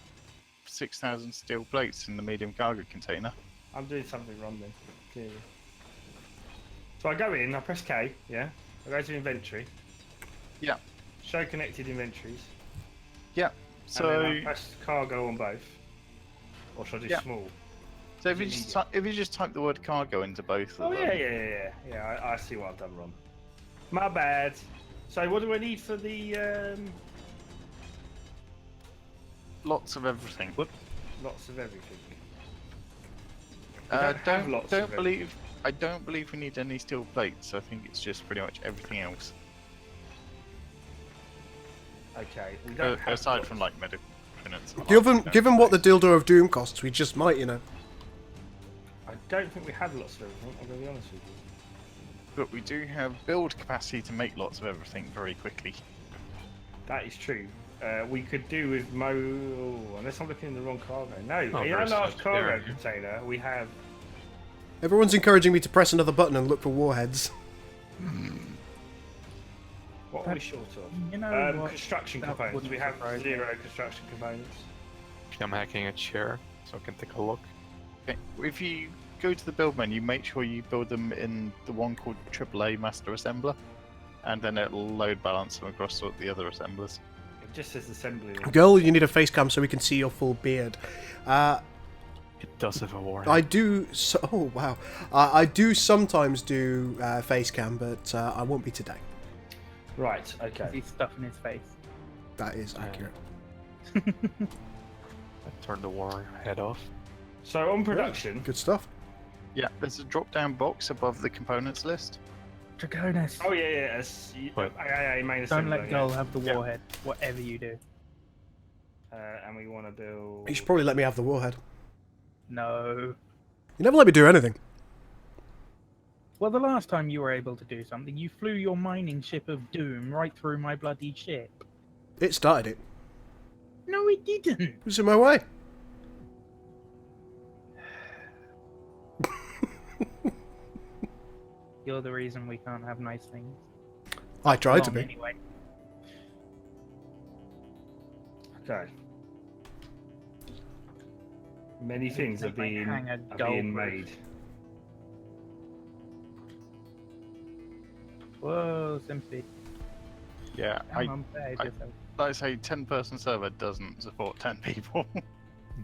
Speaker 3: 6,000 steel plates in the medium cargo container.
Speaker 1: I'm doing something wrong then. Clearly. So I go in. I press K. Yeah. I go to inventory.
Speaker 3: Yeah.
Speaker 1: Show connected inventories.
Speaker 3: Yeah.
Speaker 1: And then I
Speaker 3: So,
Speaker 1: press cargo on both. Or should I do
Speaker 3: Yeah.
Speaker 1: small?
Speaker 3: so if you just type the word cargo into both
Speaker 1: Oh
Speaker 3: of
Speaker 1: yeah,
Speaker 3: them.
Speaker 1: yeah. I see what I've done wrong. My bad. So what do I need for the
Speaker 3: Lots of everything.
Speaker 1: lots of everything?
Speaker 3: I don't believe we need any steel plates. I think it's just pretty much everything else.
Speaker 1: Okay, we don't have
Speaker 3: Aside
Speaker 1: lots.
Speaker 3: from like medical units. and
Speaker 2: Given what the dildo of doom costs, we just might, you know.
Speaker 1: I don't think we have lots of everything. I'm gonna be honest with you.
Speaker 3: But we do have build capacity to make lots of everything very quickly.
Speaker 1: That is true. We could do with unless I'm looking in the wrong cargo. No,
Speaker 4: Oh,
Speaker 1: in our
Speaker 4: there's
Speaker 1: large
Speaker 4: a-
Speaker 1: cargo
Speaker 4: there.
Speaker 1: container, we have.
Speaker 2: Everyone's encouraging me to press another button and look for warheads.
Speaker 1: What are we short of?
Speaker 5: You know what?
Speaker 1: Construction
Speaker 5: That
Speaker 1: components.
Speaker 5: wouldn't
Speaker 1: We have
Speaker 5: surprise me.
Speaker 1: 0 construction components.
Speaker 4: I'm hacking a chair, so I can take a look.
Speaker 3: Okay. If you go to the build menu, make sure you build them in the one called AAA Master Assembler, and then it'll load balance them across all the other assemblers.
Speaker 1: It just says assembly.
Speaker 2: Girl, you need a face cam so we can see your full beard.
Speaker 4: It does have a warhead.
Speaker 2: I do. Oh wow, I do sometimes do face cam, but I won't be today.
Speaker 1: Right. Okay.
Speaker 5: He's stuffing his face.
Speaker 2: That is accurate.
Speaker 4: I turned the warhead off.
Speaker 1: So on production.
Speaker 2: Good stuff.
Speaker 3: Yeah, there's a drop-down box above the components list.
Speaker 5: Draconis.
Speaker 1: Oh yeah.
Speaker 4: What?
Speaker 1: Main
Speaker 5: Don't
Speaker 1: assembler.
Speaker 5: let Gull have the warhead, whatever you do.
Speaker 1: And we want to build.
Speaker 2: You should probably let me have the warhead.
Speaker 5: No.
Speaker 2: You never let me do anything.
Speaker 5: Well, the last time you were able to do something, you flew your mining ship of doom right through my bloody ship.
Speaker 2: It started it.
Speaker 5: No, it didn't.
Speaker 2: It was in my way.
Speaker 5: You're the reason we can't have nice things.
Speaker 2: I tried to
Speaker 5: Long
Speaker 2: be.
Speaker 5: Anyway.
Speaker 1: Okay. Many things are
Speaker 5: They might hang a
Speaker 1: being
Speaker 5: gold
Speaker 1: made.
Speaker 5: roof. Whoa, Simpy.
Speaker 3: Yeah,
Speaker 5: Come on, behave
Speaker 3: I-
Speaker 5: yourself.
Speaker 3: like I say, 10-person server doesn't support 10 people.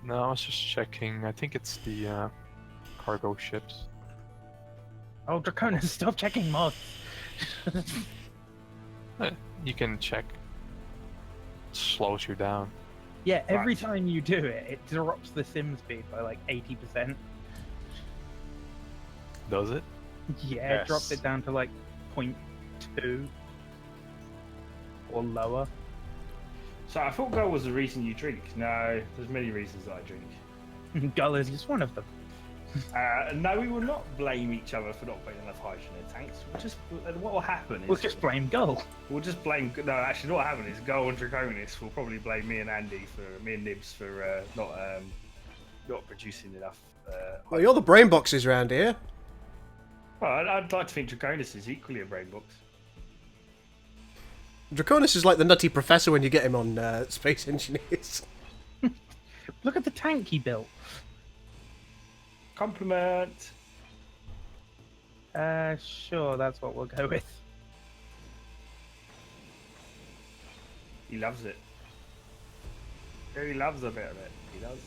Speaker 4: No, I was just checking. I think it's the cargo ships.
Speaker 5: Oh, Draconis, stop checking mods.
Speaker 4: You can check. It slows you down.
Speaker 5: Yeah, every
Speaker 1: Right.
Speaker 5: time you do it, it drops the sim speed by like 80%.
Speaker 4: Does it?
Speaker 5: Yeah, it drops
Speaker 3: Yes.
Speaker 5: it down to like 0.2 or lower.
Speaker 1: So I thought gold was the reason you drink. No, there's many reasons that I drink.
Speaker 5: Gull is just one of them.
Speaker 1: No, we will not blame each other for not putting enough hydrogen in tanks. What will happen is
Speaker 5: We'll just blame Gull.
Speaker 1: we'll just blame. No, actually, what will happen is Gull and Draconis will probably blame me and Nibs for not producing enough.
Speaker 2: Well, you're the brain boxes around here.
Speaker 1: Well, I'd like to think Draconis is equally a brain box.
Speaker 2: Draconis is like the nutty professor when you get him on Space Engineers.
Speaker 5: Look at the tank he built.
Speaker 1: Compliment.
Speaker 5: Sure, that's what we'll go with.
Speaker 1: He loves it. He loves a bit of it. He does.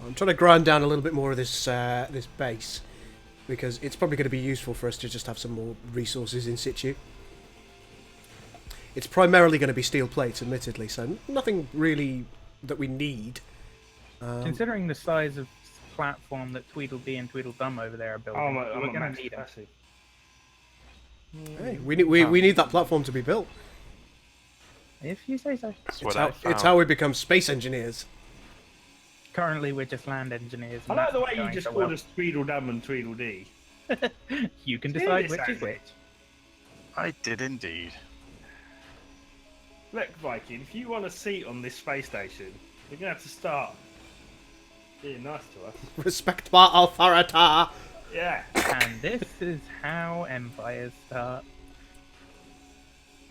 Speaker 2: I'm trying to grind down a little bit more of this this base. because it's probably going to be useful for us to just have some more resources in situ. It's primarily going to be steel plates, admittedly, so nothing really that we need.
Speaker 5: Considering the size of platform that Tweedledee and Tweedledum over there are building, we're going to need them.
Speaker 2: Hey, we need that platform to be built.
Speaker 5: If you say so.
Speaker 2: It's how we become space engineers.
Speaker 5: Currently, we're just land engineers.
Speaker 1: I like the way you just called us Tweedledum and Tweedledee.
Speaker 5: You can decide which is which.
Speaker 3: I did indeed.
Speaker 1: Look, Viking, if you want a seat on this space station, you're going to have to start being nice to us.
Speaker 2: Respect my authority.
Speaker 1: Yeah.
Speaker 5: And this is how empires start.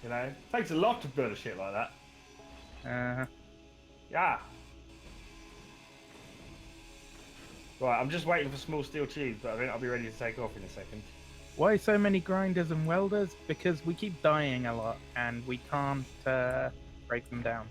Speaker 1: You know, it takes a lot to build a shit like that. Yeah. Right, I'm just waiting for small steel tubes, but I think I'll be ready to take off in a second.
Speaker 5: Why so many grinders and welders? Because we keep dying a lot, and we can't break them down.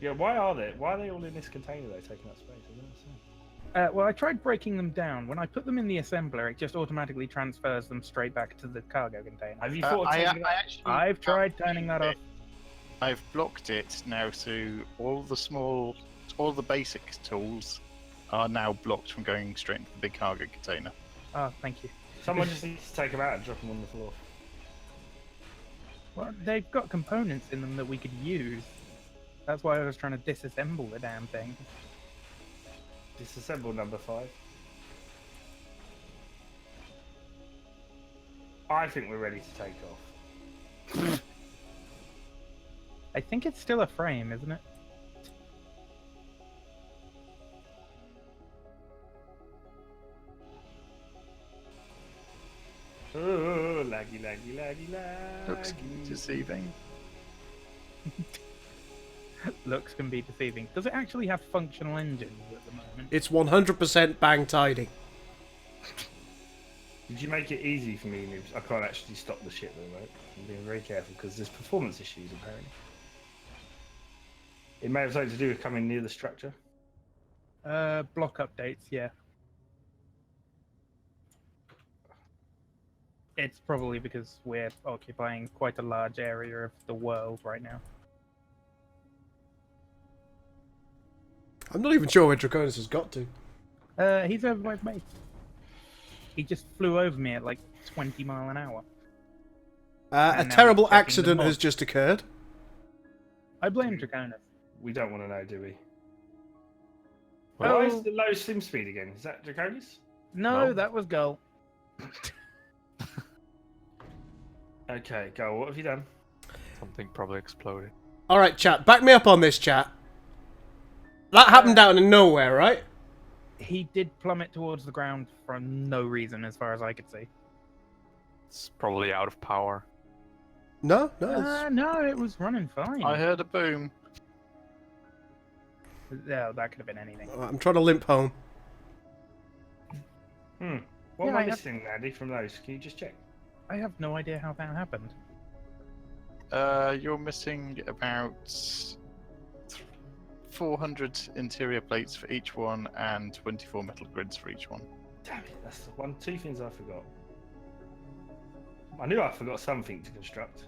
Speaker 1: Yeah, why are they all in this container though, taking up space? I don't understand.
Speaker 5: Well, I tried breaking them down. When I put them in the assembler, it just automatically transfers them straight back to the cargo container.
Speaker 1: Have you thought of taking
Speaker 5: I've tried turning that off.
Speaker 3: I've blocked it now, so all the basic tools are now blocked from going straight into the big cargo container.
Speaker 5: Oh, thank you.
Speaker 1: Someone just needs to take them out and drop them on the floor.
Speaker 5: Well, they've got components in them that we could use. That's why I was trying to disassemble the damn thing.
Speaker 1: Disassemble number 5. I think we're ready to take off.
Speaker 5: I think it's still a frame, isn't it?
Speaker 1: Oh, laggy, laggy, laggy, laggy.
Speaker 3: Looks deceiving.
Speaker 5: Looks can be deceiving. Does it actually have functional engines at the moment?
Speaker 2: It's 100% bang tidy.
Speaker 1: Did you make it easy for me, noobs? I can't actually stop the shit though, right? I'm being very careful because there's performance issues apparently. It may have something to do with coming near the structure.
Speaker 5: Block updates, yeah. It's probably because we're occupying quite a large area of the world right now.
Speaker 2: I'm not even sure where Draconis has got to.
Speaker 5: He's over by me. He just flew over me at like 20 miles an hour.
Speaker 2: A terrible accident has just occurred.
Speaker 5: I blame Draconis.
Speaker 1: We don't want to know, do we?
Speaker 5: Well,
Speaker 1: why is the low sim speed again? Is that Draconis?
Speaker 5: No, that was Gul.
Speaker 1: Okay, Gul, what have you done?
Speaker 4: Something probably exploded.
Speaker 2: Alright, chat, back me up on this, chat. That happened out of nowhere, right?
Speaker 5: He did plummet towards the ground for no reason, as far as I could see.
Speaker 4: It's probably out of power.
Speaker 2: No.
Speaker 5: No, it was running fine.
Speaker 3: I heard a boom.
Speaker 5: Yeah, that could have been anything.
Speaker 2: I'm trying to limp home.
Speaker 1: What am I missing, Andy, from those? Can you just check?
Speaker 5: I have no idea how that happened.
Speaker 3: You're missing about 400 interior plates for each one and 24 metal grids for each one.
Speaker 1: Damn it, that's the two things I forgot. I knew I forgot something to construct.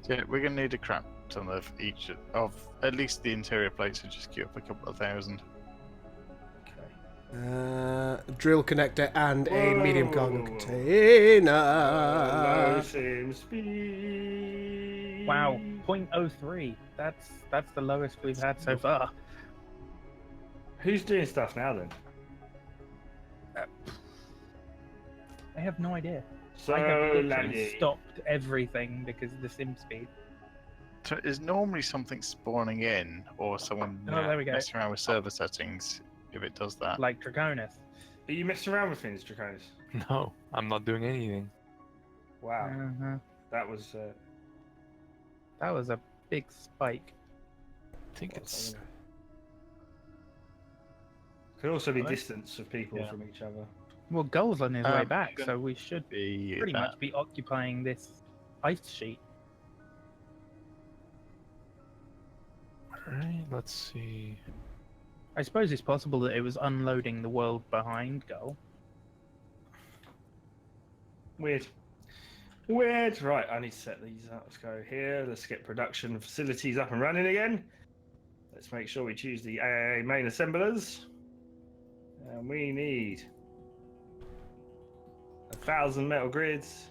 Speaker 3: Yeah, we're going to need a crap ton of each of at least the interior plates to just queue up a couple of thousand.
Speaker 2: Drill connector and a medium cargo container.
Speaker 1: Low sim speed.
Speaker 5: Wow, 0.03. That's the lowest we've had so far.
Speaker 1: Who's doing stuff now then?
Speaker 5: I have no idea.
Speaker 1: So
Speaker 5: I have literally
Speaker 1: laggy.
Speaker 5: stopped everything because of the sim speed.
Speaker 3: So is normally something spawning in or someone
Speaker 5: there we go.
Speaker 3: messing around with server settings if it does that?
Speaker 5: Like Draconis.
Speaker 1: Are you messing around with things, Draconis?
Speaker 4: No, I'm not doing anything.
Speaker 1: Wow.
Speaker 5: Uh-huh.
Speaker 1: That was...
Speaker 5: That was a big spike.
Speaker 4: I think it's...
Speaker 1: Could also be distance of people from each other.
Speaker 5: Well, Gul's on his way back, so we should
Speaker 3: be
Speaker 5: pretty much be occupying this ice sheet.
Speaker 4: Alright, let's see.
Speaker 5: I suppose it's possible that it was unloading the world behind Gul.
Speaker 1: Weird. Weird. Right, I need to set these up. Let's go here. Let's get production facilities up and running again. Let's make sure we choose the AAA main assemblers. And we need 1,000 metal grids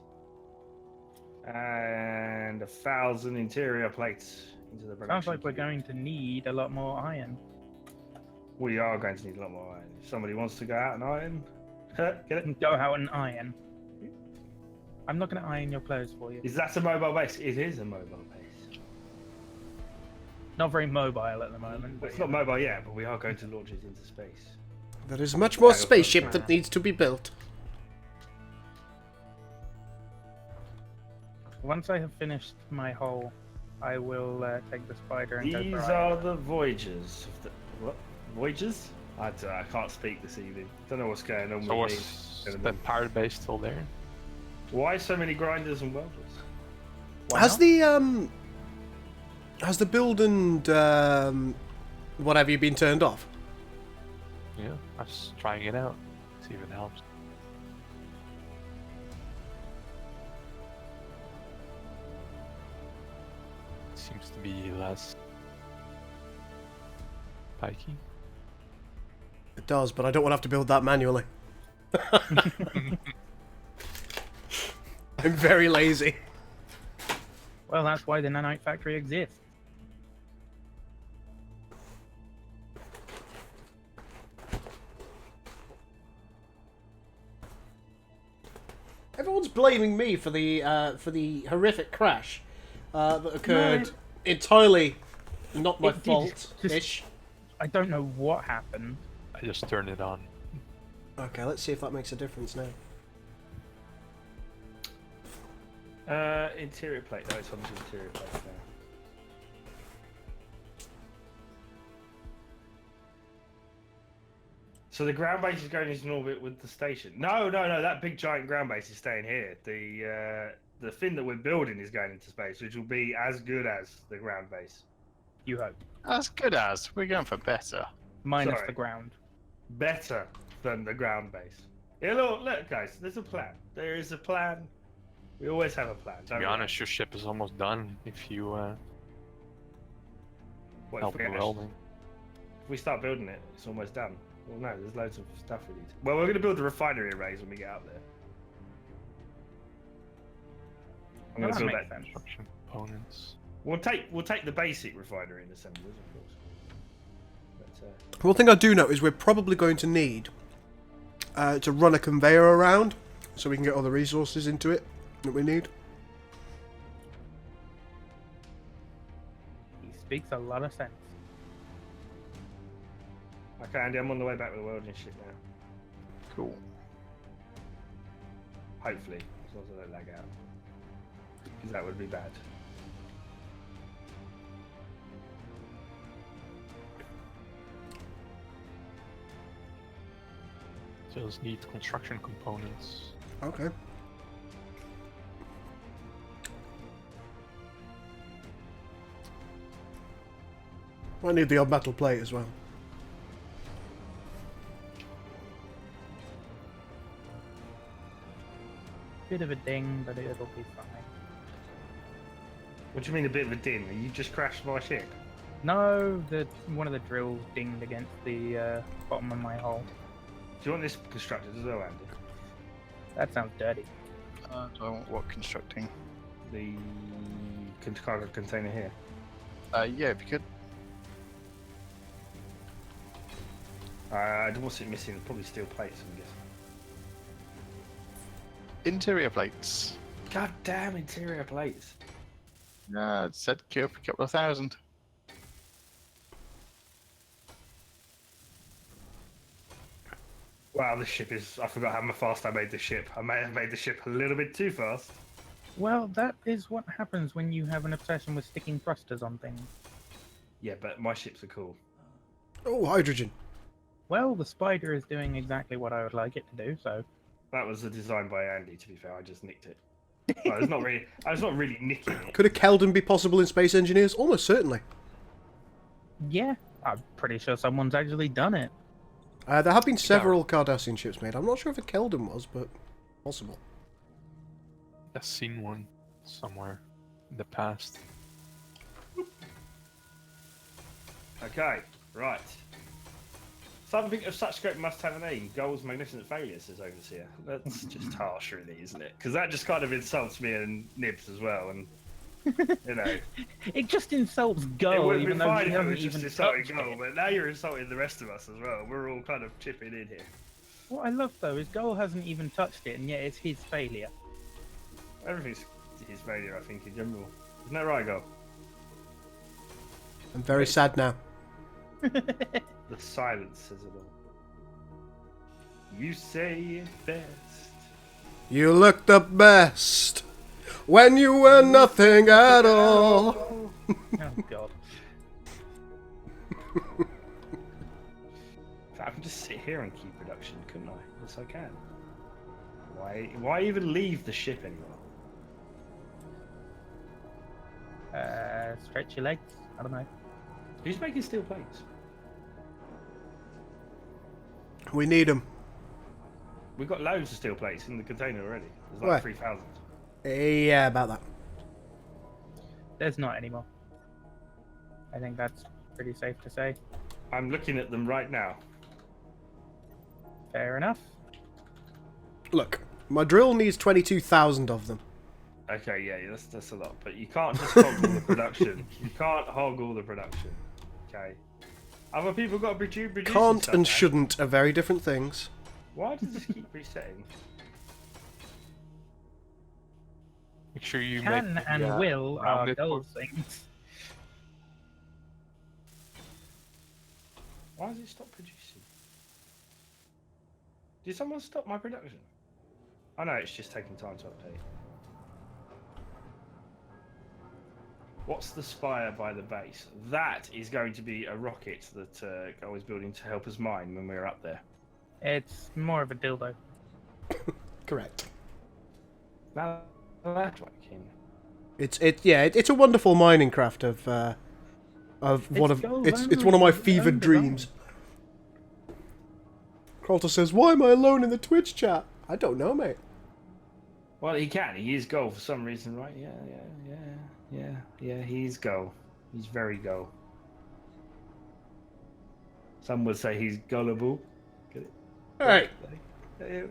Speaker 1: and 1,000 interior plates into the production.
Speaker 5: Sounds like we're going to need a lot more iron.
Speaker 1: We are going to need a lot more iron. If somebody wants to go out and iron, get it?
Speaker 5: Go out and iron. I'm not going to iron your clothes for you.
Speaker 1: Is that a mobile base? It is a mobile base.
Speaker 5: Not very mobile at the moment.
Speaker 1: It's not mobile yet, but we are going to launch it into space.
Speaker 2: There is much more spaceship that needs to be built.
Speaker 5: Once I have finished my hull, I will take the spider and go
Speaker 1: These
Speaker 5: for
Speaker 1: are
Speaker 5: iron.
Speaker 1: the Voyagers. What? Voyagers? I can't speak this evening. Don't know what's going on
Speaker 4: So
Speaker 1: with
Speaker 4: was
Speaker 1: me.
Speaker 4: the pirate base still there?
Speaker 1: Why so many grinders and welders?
Speaker 5: Why
Speaker 2: Has
Speaker 5: not?
Speaker 2: the build and whatever you been turned off?
Speaker 4: Yeah, I was trying it out. See if it helps. Seems to be less pikey.
Speaker 2: It does, but I don't want to have to build that manually. I'm very lazy.
Speaker 5: Well, that's why the nanite factory exists.
Speaker 2: Everyone's blaming me for the horrific crash that occurred
Speaker 5: No.
Speaker 2: entirely not my
Speaker 5: It did.
Speaker 2: fault-ish.
Speaker 5: I don't know what happened.
Speaker 4: I just turned it on.
Speaker 2: Okay, let's see if that makes a difference now.
Speaker 1: Interior plate. No, it's on the interior plate now. So the ground base is going into orbit with the station. No. That big giant ground base is staying here. The thing that we're building is going into space, which will be as good as the ground base.
Speaker 5: You hope.
Speaker 3: As good as. We're going for better.
Speaker 5: Minus
Speaker 1: Sorry.
Speaker 5: the ground.
Speaker 1: Better than the ground base. Yeah, look, guys. There's a plan. There is a plan. We always have a plan.
Speaker 4: To be honest, your ship is almost done if you help with welding.
Speaker 1: If we start building it, it's almost done. Well, no, there's loads of stuff we need. Well, we're going to build the refinery arrays when we get up there. I'm
Speaker 5: Well,
Speaker 1: going to
Speaker 5: that
Speaker 1: build
Speaker 5: makes
Speaker 1: that.
Speaker 5: sense.
Speaker 4: Construction components.
Speaker 1: We'll take the basic refinery and assemblers, of course. But,
Speaker 2: One thing I do know is we're probably going to need to run a conveyor around so we can get all the resources into it that we need.
Speaker 5: He speaks a lot of sense.
Speaker 1: okay, Andy, I'm on the way back with the welding ship now.
Speaker 3: Cool.
Speaker 1: Hopefully, as long as I don't lag out. Because that would be bad.
Speaker 4: Just need construction components.
Speaker 2: Okay. I need the odd metal plate as well.
Speaker 5: Bit of a ding, but it'll be fine.
Speaker 1: What do you mean a bit of a din? You just crashed my ship?
Speaker 5: No, one of the drills dinged against the bottom of my hull.
Speaker 1: Do you want this constructed as well, Andy?
Speaker 5: That sounds dirty.
Speaker 3: Do I want what constructing?
Speaker 1: The cargo container here.
Speaker 3: Yeah, if you could.
Speaker 1: What's it missing? Probably steel plates, I'm guessing.
Speaker 3: Interior plates.
Speaker 1: God damn interior plates.
Speaker 3: Yeah, it said queue up a couple of thousand.
Speaker 1: Wow, this ship is... I forgot how fast I made the ship. I may have made the ship a little bit too fast.
Speaker 5: Well, that is what happens when you have an obsession with sticking thrusters on things.
Speaker 1: Yeah, but my ships are cool.
Speaker 2: Oh, hydrogen.
Speaker 5: Well, the spider is doing exactly what I would like it to do, so...
Speaker 1: That was a design by Andy, to be fair. I just nicked it. Well, it's not really... I was not really nicking it.
Speaker 2: Could a Keldon be possible in Space Engineers? Almost certainly.
Speaker 5: Yeah, I'm pretty sure someone's actually done it.
Speaker 2: There have been several Cardassian ships made. I'm not sure if a Keldon was, but possible.
Speaker 4: seen one somewhere in the past.
Speaker 1: Okay, right. Something of such great must have a name. Gul's magnificent failure, says Overseer. That's just harsh, really, isn't it? Because that just kind of insults me and Nibs as well, and you know.
Speaker 5: It just insults
Speaker 1: It
Speaker 5: Gul,
Speaker 1: would be
Speaker 5: even though
Speaker 1: fine
Speaker 5: he
Speaker 1: if it
Speaker 5: hasn't
Speaker 1: was just
Speaker 5: even
Speaker 1: insulting
Speaker 5: touched
Speaker 1: Gul,
Speaker 5: it.
Speaker 1: but now you're insulting the rest of us as well. We're all kind of chipping in here.
Speaker 5: What I love though is Gul hasn't even touched it, and yet it's his failure.
Speaker 1: Everything's his failure, I think, in general. Isn't that right, Gul?
Speaker 2: I'm very sad now.
Speaker 1: The silence says it all. You say it best.
Speaker 2: You look the best when you were nothing at all.
Speaker 5: Oh god.
Speaker 1: I can just sit here and keep production, couldn't I? Yes, I can. Why even leave the ship anymore?
Speaker 5: Stretch your legs. I don't know.
Speaker 1: Who's making steel plates?
Speaker 2: We need them.
Speaker 1: We've got loads of steel plates in the container already. There's like
Speaker 2: Where?
Speaker 1: 3,000.
Speaker 2: Yeah, about that.
Speaker 5: There's not anymore. I think that's pretty safe to say.
Speaker 1: I'm looking at them right now.
Speaker 5: Fair enough.
Speaker 2: Look, my drill needs 22,000 of them.
Speaker 1: Okay, yeah, that's a lot. But you can't just hog all the production. You can't hog all the production. Okay. Other people got to produce
Speaker 2: Can't
Speaker 1: stuff,
Speaker 2: and
Speaker 1: man.
Speaker 2: shouldn't are very different things.
Speaker 1: Why does this keep resetting?
Speaker 4: Make sure you
Speaker 5: Can
Speaker 4: make
Speaker 5: and
Speaker 4: the,
Speaker 5: will are
Speaker 4: rounded
Speaker 5: Gul
Speaker 4: part.
Speaker 5: things.
Speaker 1: Why does it stop producing? Did someone stop my production? I know it's just taking time to update. What's the spire by the base? That is going to be a rocket that Gul is building to help us mine when we're up there.
Speaker 5: It's more of a dildo.
Speaker 2: Correct.
Speaker 1: Now that's working.
Speaker 2: It's a wonderful mining craft of one of
Speaker 5: Gul's
Speaker 2: it's one of my
Speaker 5: own
Speaker 2: fevered
Speaker 5: design.
Speaker 2: dreams. Crawlter says, "Why am I alone in the Twitch chat?" I don't know, mate.
Speaker 1: Well, he can. He is Gul for some reason, right? Yeah. He's Gul. He's very Gul. Some would say he's gullible. Get it?
Speaker 2: Hey,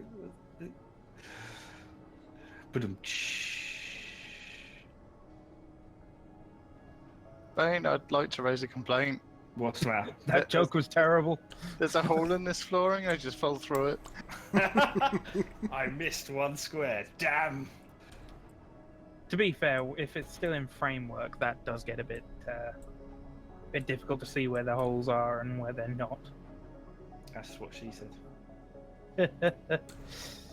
Speaker 3: Bane, I'd like to raise a complaint.
Speaker 1: What's that?
Speaker 5: That joke was terrible.
Speaker 3: There's a hole in this flooring, I just fell through it.
Speaker 1: I missed one square. Damn.
Speaker 5: To be fair, if it's still in framework, that does get a bit difficult to see where the holes are and where they're not.
Speaker 1: That's what she said.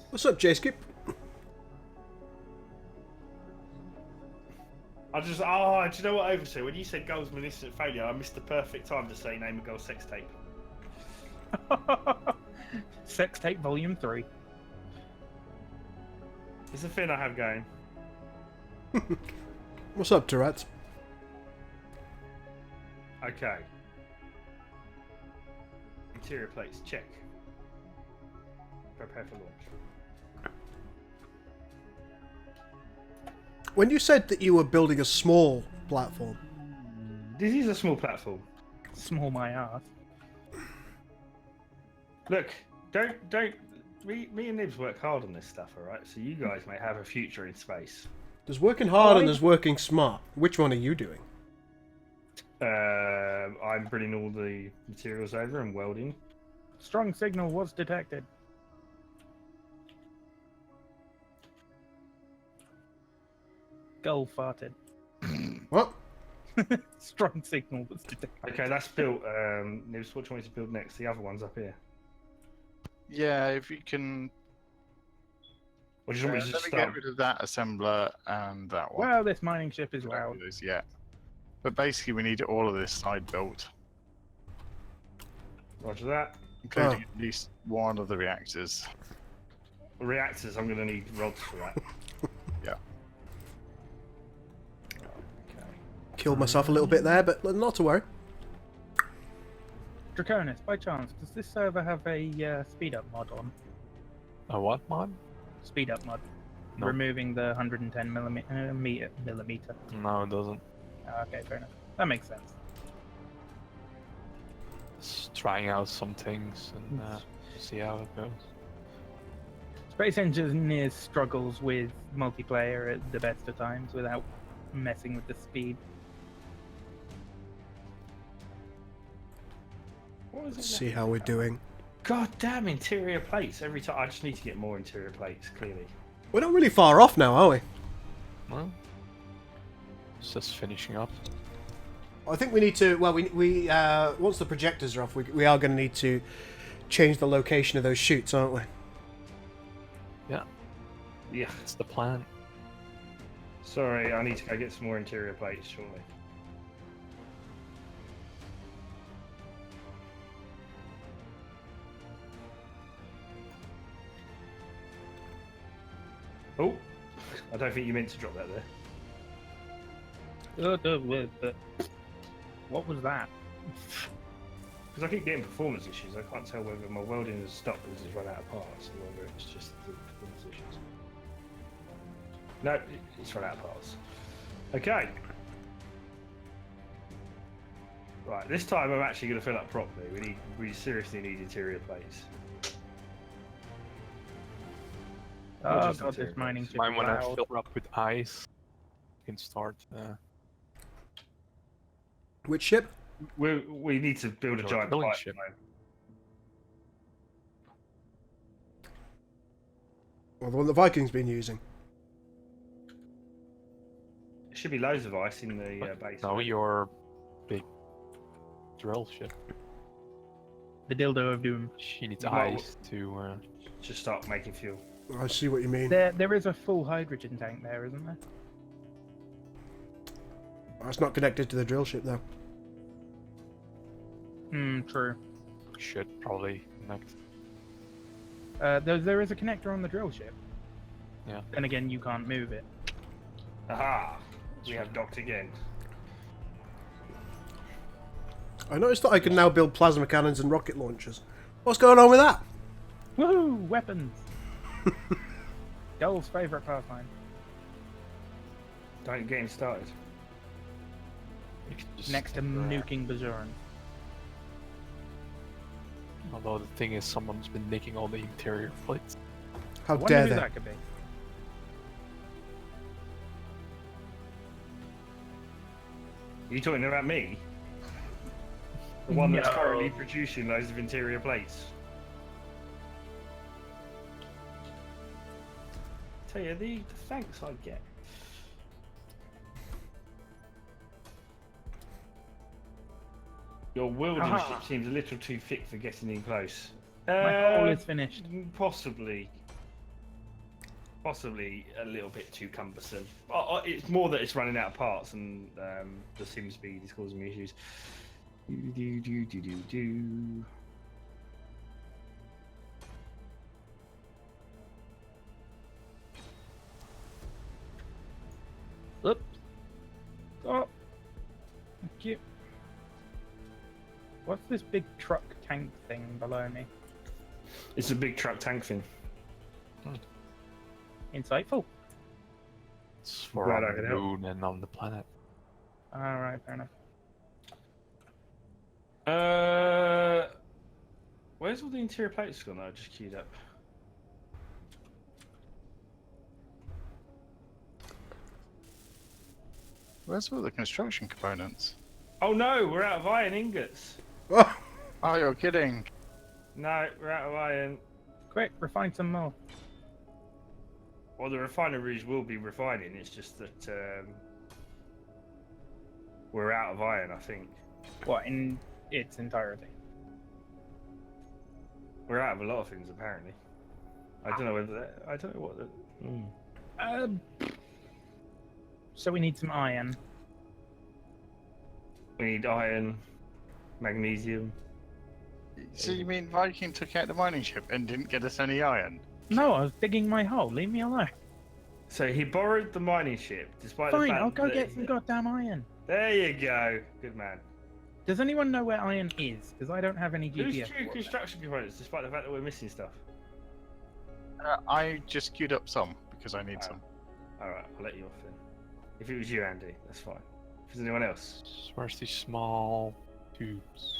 Speaker 2: what's up, J-Skip?
Speaker 1: Do you know what, Overseer? When you said Gul's magnificent failure, I missed the perfect time to say name a Gul sex tape.
Speaker 5: Sex Tape Volume 3.
Speaker 1: It's a thing I have going.
Speaker 2: What's up, Tourette's?
Speaker 1: Okay. Interior plates, check. Prepare for launch.
Speaker 2: When you said that you were building a small platform,
Speaker 1: This is a small platform.
Speaker 5: Small my ass.
Speaker 1: Look, don't. Me and Nibs work hard on this stuff, alright? So you guys may have a future in space.
Speaker 2: there's working hard and there's working smart. Which one are you doing?
Speaker 1: I'm bringing all the materials over and welding.
Speaker 5: Strong signal was detected. Gul farted.
Speaker 2: What?
Speaker 5: Strong signal was detected.
Speaker 1: Okay, that's built. Nibs, what do you want me to build next? The other one's up here.
Speaker 3: Yeah, if you can.
Speaker 1: Or do you want me to
Speaker 3: Let
Speaker 1: just
Speaker 3: me
Speaker 1: start?
Speaker 3: get rid of that assembler and that one.
Speaker 5: Wow, this mining ship is
Speaker 3: Don't
Speaker 5: loud.
Speaker 3: do those yet. But basically, we need all of this side built,
Speaker 1: Roger that.
Speaker 3: including at least one of the reactors.
Speaker 1: Reactors, I'm going to need rods for that.
Speaker 3: Yeah.
Speaker 1: Okay.
Speaker 2: Killed myself a little bit there, but not to worry.
Speaker 5: Draconis, by chance, does this server have a speed up mod on?
Speaker 4: A what mod?
Speaker 5: Speed up mod.
Speaker 4: No.
Speaker 5: removing the 110 millimeter.
Speaker 4: No, it doesn't.
Speaker 5: Oh, okay, fair enough. That makes sense.
Speaker 4: Just trying out some things and see how it goes.
Speaker 5: Space Engineers struggles with multiplayer at the best of times without messing with the speed.
Speaker 1: What was it?
Speaker 2: See how we're doing.
Speaker 1: God damn interior plates. Every time I just need to get more interior plates, clearly.
Speaker 2: We're not really far off now, are we?
Speaker 4: Well, it's just finishing up.
Speaker 2: I think we need to. Well, we once the projectors are off, we are going to need to change the location of those chutes, aren't we?
Speaker 4: Yeah.
Speaker 1: Yeah.
Speaker 4: That's the plan.
Speaker 1: Sorry, I need to go get some more interior plates shortly. Oh, I don't think you meant to drop that there.
Speaker 5: What was that?
Speaker 1: Because I keep getting performance issues. I can't tell whether my welding has stopped because it's run out of parts or whether it's just the performance issues. No, it's run out of parts. Okay. Right, this time I'm actually going to fill up properly. We seriously need interior plates.
Speaker 5: Oh
Speaker 1: just
Speaker 5: god, this
Speaker 1: interior
Speaker 5: mining
Speaker 1: plates.
Speaker 5: ship.
Speaker 4: Might want to
Speaker 5: Wow.
Speaker 4: fill up with ice. You can start.
Speaker 2: Which ship?
Speaker 1: We need to build a giant
Speaker 4: drilling
Speaker 1: pipe.
Speaker 4: ship.
Speaker 2: Well, the one the Vikings been using.
Speaker 1: There should be loads of ice in the base.
Speaker 4: No, your big drill ship.
Speaker 5: The dildo of doom.
Speaker 4: She needs
Speaker 1: Well,
Speaker 4: ice to.
Speaker 1: Just start making fuel.
Speaker 2: I see what you mean.
Speaker 5: There is a full hydrogen tank there, isn't there?
Speaker 2: It's not connected to the drill ship though.
Speaker 5: True.
Speaker 4: Should probably connect.
Speaker 5: There is a connector on the drill ship.
Speaker 4: Yeah.
Speaker 5: And again, you can't move it.
Speaker 1: Aha! We have docked again.
Speaker 2: I noticed that I can now build plasma cannons and rocket launchers. What's going on with that?
Speaker 5: Woohoo! Weapons! Gul's favourite pastime.
Speaker 1: Don't get him started.
Speaker 4: You can just
Speaker 5: Next to
Speaker 4: stick around.
Speaker 5: nuking Bajoran.
Speaker 4: Although the thing is, someone's been nicking all the interior plates.
Speaker 2: How
Speaker 5: I wonder
Speaker 2: dare
Speaker 5: who
Speaker 2: they?
Speaker 5: that could be.
Speaker 1: Are you talking about me? The one that's
Speaker 5: No.
Speaker 1: currently producing loads of interior plates? Tell you, the thanks I get. Your welding
Speaker 5: Aha.
Speaker 1: ship seems a little too thick for getting in close.
Speaker 5: My hole is finished.
Speaker 1: Possibly. Possibly a little bit too cumbersome. It's more that it's running out of parts and the sim speed is causing me issues. Do.
Speaker 5: Oops. Oh. Thank you. What's this big truck tank thing below me?
Speaker 1: It's a big truck tank thing.
Speaker 5: Insightful.
Speaker 4: It's for
Speaker 1: Glad
Speaker 4: on
Speaker 1: I could
Speaker 4: the
Speaker 1: help.
Speaker 4: moon and on the planet.
Speaker 5: Alright, fair enough.
Speaker 1: Where's all the interior plates gone? I just queued up.
Speaker 3: Where's all the construction components?
Speaker 1: Oh no, we're out of iron ingots.
Speaker 2: Oh,
Speaker 3: Oh, you're kidding.
Speaker 1: No, we're out of iron.
Speaker 5: Quick, refine some more.
Speaker 1: Well, the refineries will be refining. It's just that we're out of iron, I think.
Speaker 5: What, in its entirety?
Speaker 1: We're out of a lot of things, apparently. I don't know whether that, I don't know what the...
Speaker 5: So we need some iron.
Speaker 1: We need iron, magnesium.
Speaker 3: So you mean Viking took out the mining ship and didn't get us any iron?
Speaker 5: No, I was digging my hole. Leave me alone.
Speaker 1: So he borrowed the mining ship, despite the
Speaker 5: Fine,
Speaker 1: fact
Speaker 5: I'll go
Speaker 1: that-
Speaker 5: get some goddamn iron.
Speaker 1: There you go. Good man.
Speaker 5: Does anyone know where iron is? Because I don't have any
Speaker 1: Who's
Speaker 5: GPS.
Speaker 1: true
Speaker 5: for it.
Speaker 1: construction components, despite the fact that we're missing stuff?
Speaker 3: I just queued up some because I need some.
Speaker 1: Alright, I'll let you off then. If it was you, Andy, that's fine. If there's anyone else.
Speaker 4: Where's these small tubes?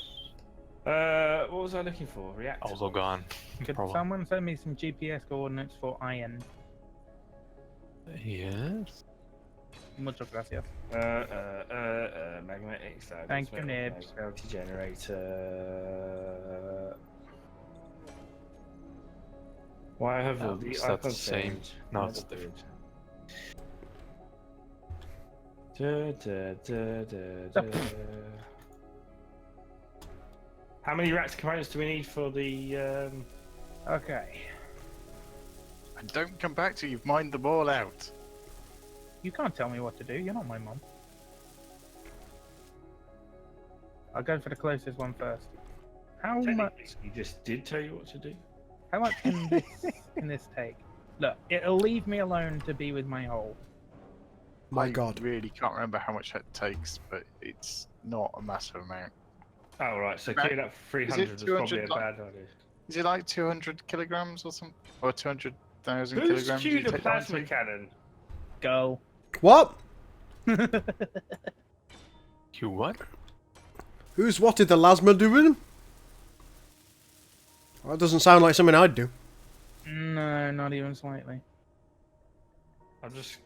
Speaker 1: What was I looking for? Reactor.
Speaker 4: Also gone.
Speaker 5: Could
Speaker 4: Problem.
Speaker 5: someone send me some GPS coordinates for iron?
Speaker 4: Yes.
Speaker 5: Muchas gracias.
Speaker 1: Magnetic side.
Speaker 5: Thank you, Nibs.
Speaker 1: Gravity generator. Why have all the
Speaker 4: Is that the
Speaker 1: icons
Speaker 4: same?
Speaker 1: changed?
Speaker 4: No, it's different.
Speaker 1: How many reactor components do we need for the?
Speaker 5: Okay.
Speaker 3: And don't come back till you've mined them all out.
Speaker 5: You can't tell me what to do. You're not my mom. I'll go for the closest one first. How much?
Speaker 1: You just did tell you what to do.
Speaker 5: How much can this take? Look, it'll leave me alone to be with my hole.
Speaker 2: My
Speaker 3: I
Speaker 2: God.
Speaker 3: really can't remember how much that takes, but it's not a massive amount.
Speaker 1: Oh right, so
Speaker 3: About-
Speaker 1: queuing up 300
Speaker 3: is
Speaker 1: is
Speaker 3: it
Speaker 1: probably a
Speaker 3: 200
Speaker 1: bad idea.
Speaker 3: Is it like 200 kilograms or something? Or 200,000
Speaker 1: Who's
Speaker 3: kilograms?
Speaker 1: queued
Speaker 3: you
Speaker 1: a
Speaker 3: take down
Speaker 1: plasma
Speaker 3: to?
Speaker 1: cannon?
Speaker 5: Go.
Speaker 2: What?
Speaker 4: You what?
Speaker 2: Who's what did the lasma doing? That doesn't sound like something I'd do.
Speaker 5: No, not even slightly.
Speaker 1: I'll just.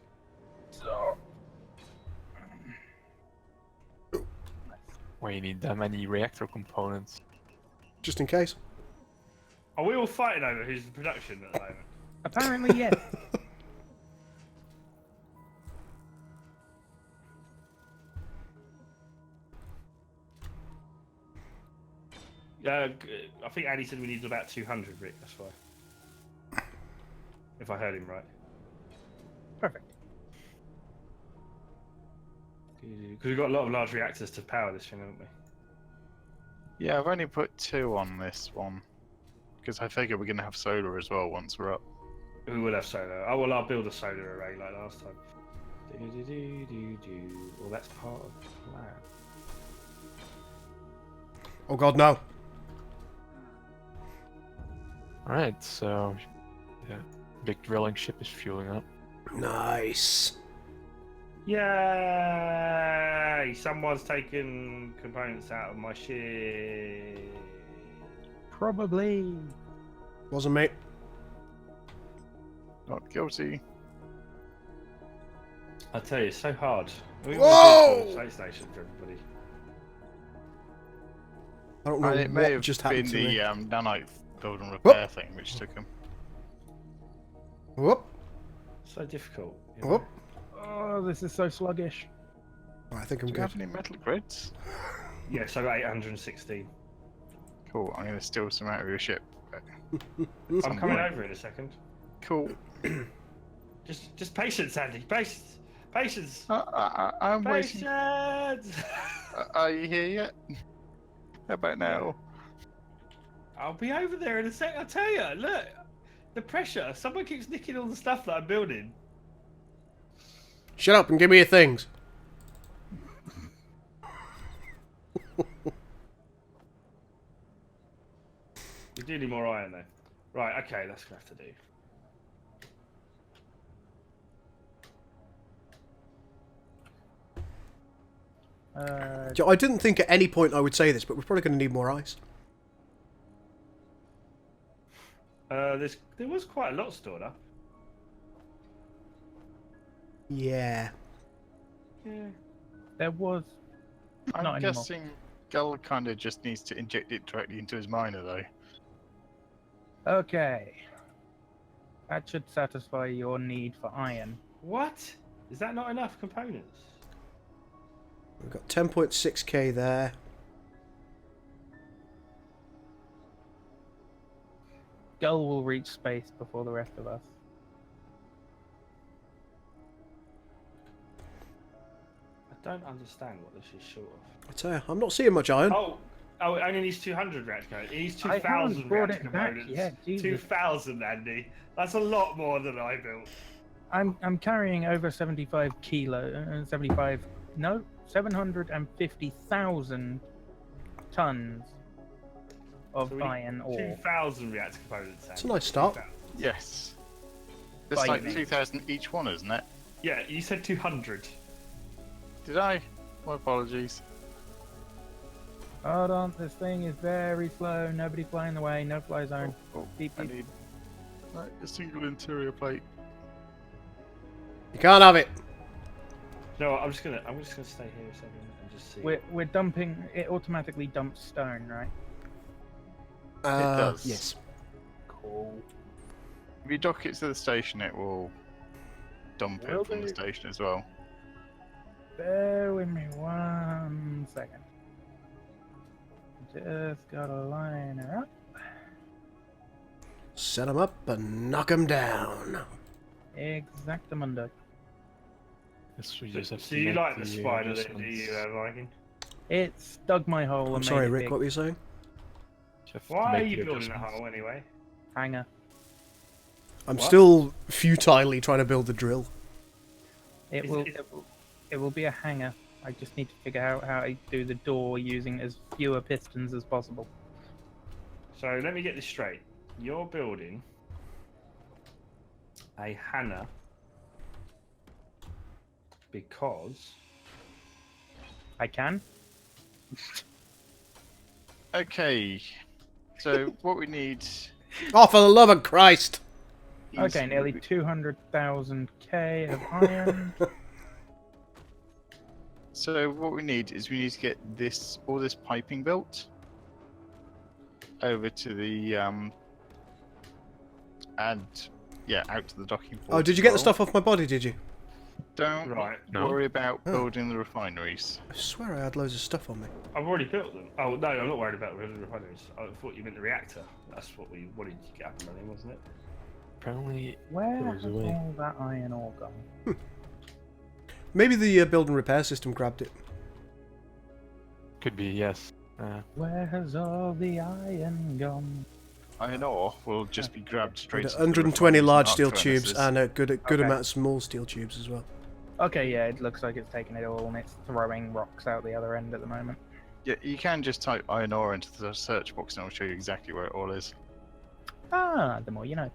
Speaker 4: Why you need that many reactor components?
Speaker 2: Just in case.
Speaker 1: Are we all fighting over who's the production at the moment?
Speaker 5: Apparently, yes.
Speaker 1: I think Andy said we needed about 200, Rick. That's why. If I heard him right.
Speaker 5: Perfect.
Speaker 1: Because we've got a lot of large reactors to power this thing, haven't we?
Speaker 3: Yeah, I've only put 2 on this one. Because I figure we're going to have solar as well once we're up.
Speaker 1: We will have solar. Oh, well, I'll build a solar array like last time. Well, that's part of the plan.
Speaker 2: Oh God, no.
Speaker 4: Alright, so the big drilling ship is fueling up.
Speaker 2: Nice.
Speaker 1: Yay! Someone's taken components out of my ship.
Speaker 5: Probably.
Speaker 2: Wasn't me.
Speaker 3: Not guilty.
Speaker 1: I tell you, it's so hard. We
Speaker 2: Whoa!
Speaker 1: want to do a space station for everybody.
Speaker 2: I don't know
Speaker 3: And it may
Speaker 2: what
Speaker 3: have
Speaker 2: just
Speaker 3: been
Speaker 2: happened to
Speaker 3: the
Speaker 2: me.
Speaker 3: nanite build and repair thing which took him.
Speaker 2: Whoop.
Speaker 1: So difficult. you know?
Speaker 2: Whoop.
Speaker 5: Oh, this is so sluggish.
Speaker 2: I think I'm
Speaker 3: Do you
Speaker 2: good.
Speaker 3: have any metal grids?
Speaker 1: Yeah, so I got 816.
Speaker 3: Cool, I'm going to steal some out of your ship.
Speaker 1: I'm coming over in a second.
Speaker 3: Cool.
Speaker 1: Just patience, Andy. Patience. Patience.
Speaker 3: I'm waiting.
Speaker 1: Patience.
Speaker 3: Are you here yet? How about now?
Speaker 1: I'll be over there in a sec. I'll tell you. Look, the pressure. Someone keeps nicking all the stuff that I'm building.
Speaker 2: Shut up and give me your things.
Speaker 1: We do need more iron though. Right. Okay, that's gonna have to do.
Speaker 2: I didn't think at any point I would say this, but we're probably going to need more ice.
Speaker 1: There was quite a lot stored up.
Speaker 2: Yeah.
Speaker 1: Yeah.
Speaker 5: There was.
Speaker 3: I'm
Speaker 5: Not anymore.
Speaker 3: guessing Gul kind of just needs to inject it directly into his miner though.
Speaker 5: Okay. That should satisfy your need for iron.
Speaker 1: What? Is that not enough components?
Speaker 2: We've got 10.6k there.
Speaker 5: Gull will reach space before the rest of us.
Speaker 1: I don't understand what this is short of.
Speaker 2: I tell you, I'm not seeing much iron.
Speaker 1: Oh, it only needs 200 reactor components. It needs
Speaker 5: I haven't
Speaker 1: 2,000
Speaker 5: brought
Speaker 1: reactor
Speaker 5: it back
Speaker 1: components.
Speaker 5: yet, Jesus.
Speaker 1: 2,000, Andy. That's a lot more than I built.
Speaker 5: I'm carrying over 75 kilo, 750,000 tons of
Speaker 1: So we need
Speaker 5: iron ore.
Speaker 1: 2,000 reactor components.
Speaker 2: It's a nice start.
Speaker 1: 2,000.
Speaker 3: Yes. It's like
Speaker 5: Bite me.
Speaker 3: 2,000 each one, isn't it?
Speaker 1: Yeah, you said 200.
Speaker 3: Did I? My apologies.
Speaker 5: Hold on, this thing is very slow. Nobody fly in the way. No fly zone.
Speaker 3: Oh,
Speaker 5: Beep,
Speaker 3: I
Speaker 5: beep.
Speaker 3: need like a single interior plate.
Speaker 2: You can't have it.
Speaker 1: No, I'm just gonna stay here a second and just see.
Speaker 5: We're dumping. It automatically dumps stone, right?
Speaker 3: does.
Speaker 2: Yes.
Speaker 5: Cool.
Speaker 3: If you dock it to the station, it will dump
Speaker 5: Will
Speaker 3: it from the
Speaker 5: do.
Speaker 3: station as well.
Speaker 5: Bear with me 1 second. Just gotta line her up.
Speaker 2: Set them up and knock them down.
Speaker 5: Exactamundo.
Speaker 4: Yes, we just have
Speaker 1: So
Speaker 4: to
Speaker 1: you
Speaker 4: make
Speaker 1: like the spider then, do
Speaker 4: adjustments.
Speaker 1: you, Viking?
Speaker 5: It's dug my hole
Speaker 2: I'm
Speaker 5: and
Speaker 2: sorry,
Speaker 5: made it
Speaker 2: Rick.
Speaker 5: big.
Speaker 2: What were you saying?
Speaker 4: You have to
Speaker 1: Why are
Speaker 4: make
Speaker 1: you
Speaker 4: the
Speaker 1: building a
Speaker 4: adjustments.
Speaker 1: hole anyway?
Speaker 5: Hanger.
Speaker 2: I'm
Speaker 1: What?
Speaker 2: still futilely trying to build the drill.
Speaker 5: It
Speaker 1: Is
Speaker 5: will.
Speaker 1: it-
Speaker 5: It will be a hanger. I just need to figure out how to do the door using as fewer pistons as possible.
Speaker 1: So let me get this straight. You're building a Hannah because
Speaker 5: I can.
Speaker 3: Okay, so what we need.
Speaker 2: Oh, for the love of Christ!
Speaker 3: is
Speaker 5: Okay, nearly 200,000 K of iron.
Speaker 3: So what we need is we need to get all this piping built over to the and yeah, out to the docking port.
Speaker 2: Oh, did you
Speaker 3: as
Speaker 2: get the
Speaker 3: well.
Speaker 2: stuff off my body, did you?
Speaker 3: Don't
Speaker 1: right.
Speaker 4: No.
Speaker 3: worry about
Speaker 2: Oh.
Speaker 3: building the refineries.
Speaker 2: I swear I had loads of stuff on me.
Speaker 1: I've already built them. Oh no, I'm not worried about the refineries. I thought you meant the reactor. That's what we wanted to get up and running, wasn't it?
Speaker 4: Apparently,
Speaker 5: Where
Speaker 4: Goes
Speaker 5: has
Speaker 4: away.
Speaker 5: all that iron ore gone?
Speaker 2: Maybe the build and repair system grabbed it.
Speaker 4: could be yes.
Speaker 5: Where has all the iron gone?
Speaker 3: Iron ore will just be grabbed straight.
Speaker 2: With
Speaker 3: to the
Speaker 2: 120
Speaker 3: refineries
Speaker 2: large
Speaker 3: and
Speaker 2: steel
Speaker 3: arc
Speaker 2: tubes
Speaker 3: furnaces.
Speaker 2: and a good
Speaker 5: Okay.
Speaker 2: amount of small steel tubes as well.
Speaker 5: Okay, yeah, it looks like it's taking it all and it's throwing rocks out the other end at the moment.
Speaker 3: Yeah, you can just type iron ore into the search box and it'll show you exactly where it all is.
Speaker 5: Ah, the more you know.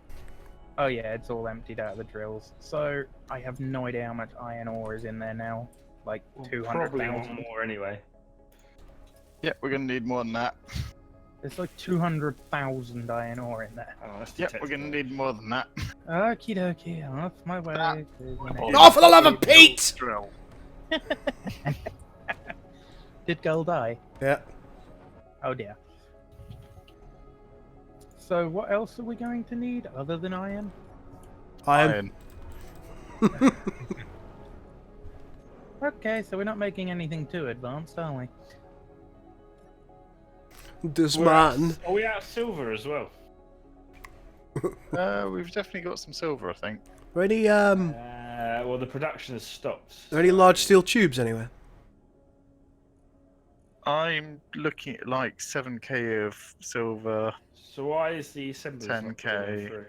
Speaker 5: Oh yeah, it's all emptied out of the drills. So I have no idea how much iron ore is in there now. Like
Speaker 1: Probably
Speaker 5: 200,000.
Speaker 1: one more anyway.
Speaker 3: Yeah, we're gonna need more than that.
Speaker 5: There's like 200,000 iron ore in there.
Speaker 1: Oh, that's
Speaker 3: Yeah, we're gonna need more than that.
Speaker 5: Okie dokie, I'm off my way.
Speaker 3: Ah.
Speaker 5: to the
Speaker 3: Oh,
Speaker 5: next-
Speaker 2: Oh, for the love of Pete!
Speaker 3: Drill.
Speaker 5: Did Gul die?
Speaker 2: Yeah.
Speaker 5: Oh dear. So what else are we going to need other than iron?
Speaker 2: Iron.
Speaker 5: Okay, so we're not making anything too advanced, are we?
Speaker 2: This
Speaker 1: We're out-
Speaker 2: man.
Speaker 1: Are we out of silver as well?
Speaker 3: We've definitely got some silver, I think.
Speaker 2: Are any
Speaker 1: Well, the production has stopped.
Speaker 2: are any large steel tubes anywhere?
Speaker 3: I'm looking at like 7k of silver.
Speaker 1: So why is the assembly
Speaker 3: 10K.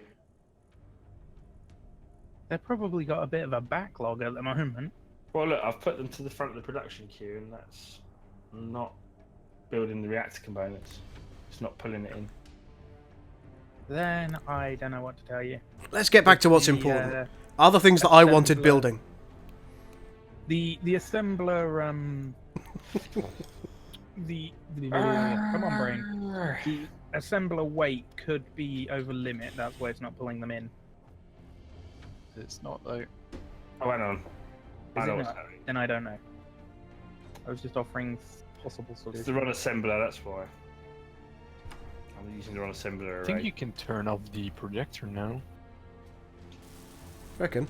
Speaker 5: They've probably got a bit of a backlog at the moment.
Speaker 1: Well, look, I've put them to the front of the production queue, and that's not building the reactor components. It's not pulling it in.
Speaker 5: Then I don't know what to tell you.
Speaker 2: Let's get back to what's
Speaker 5: The,
Speaker 2: important. Other things that I wanted
Speaker 5: assembler.
Speaker 2: building.
Speaker 5: The assembler come on brain. The assembler weight could be over limit. That's why it's not pulling them in.
Speaker 3: It's not though.
Speaker 1: Oh, hang on. I
Speaker 5: Is
Speaker 1: know
Speaker 5: it
Speaker 1: what's
Speaker 5: not?
Speaker 1: happening.
Speaker 5: Then I don't know. I was just offering possible
Speaker 1: It's
Speaker 5: solutions.
Speaker 1: the wrong assembler, that's why. I'm using the wrong assembler
Speaker 4: I
Speaker 1: array.
Speaker 4: think you can turn off the projector now.
Speaker 2: Reckon.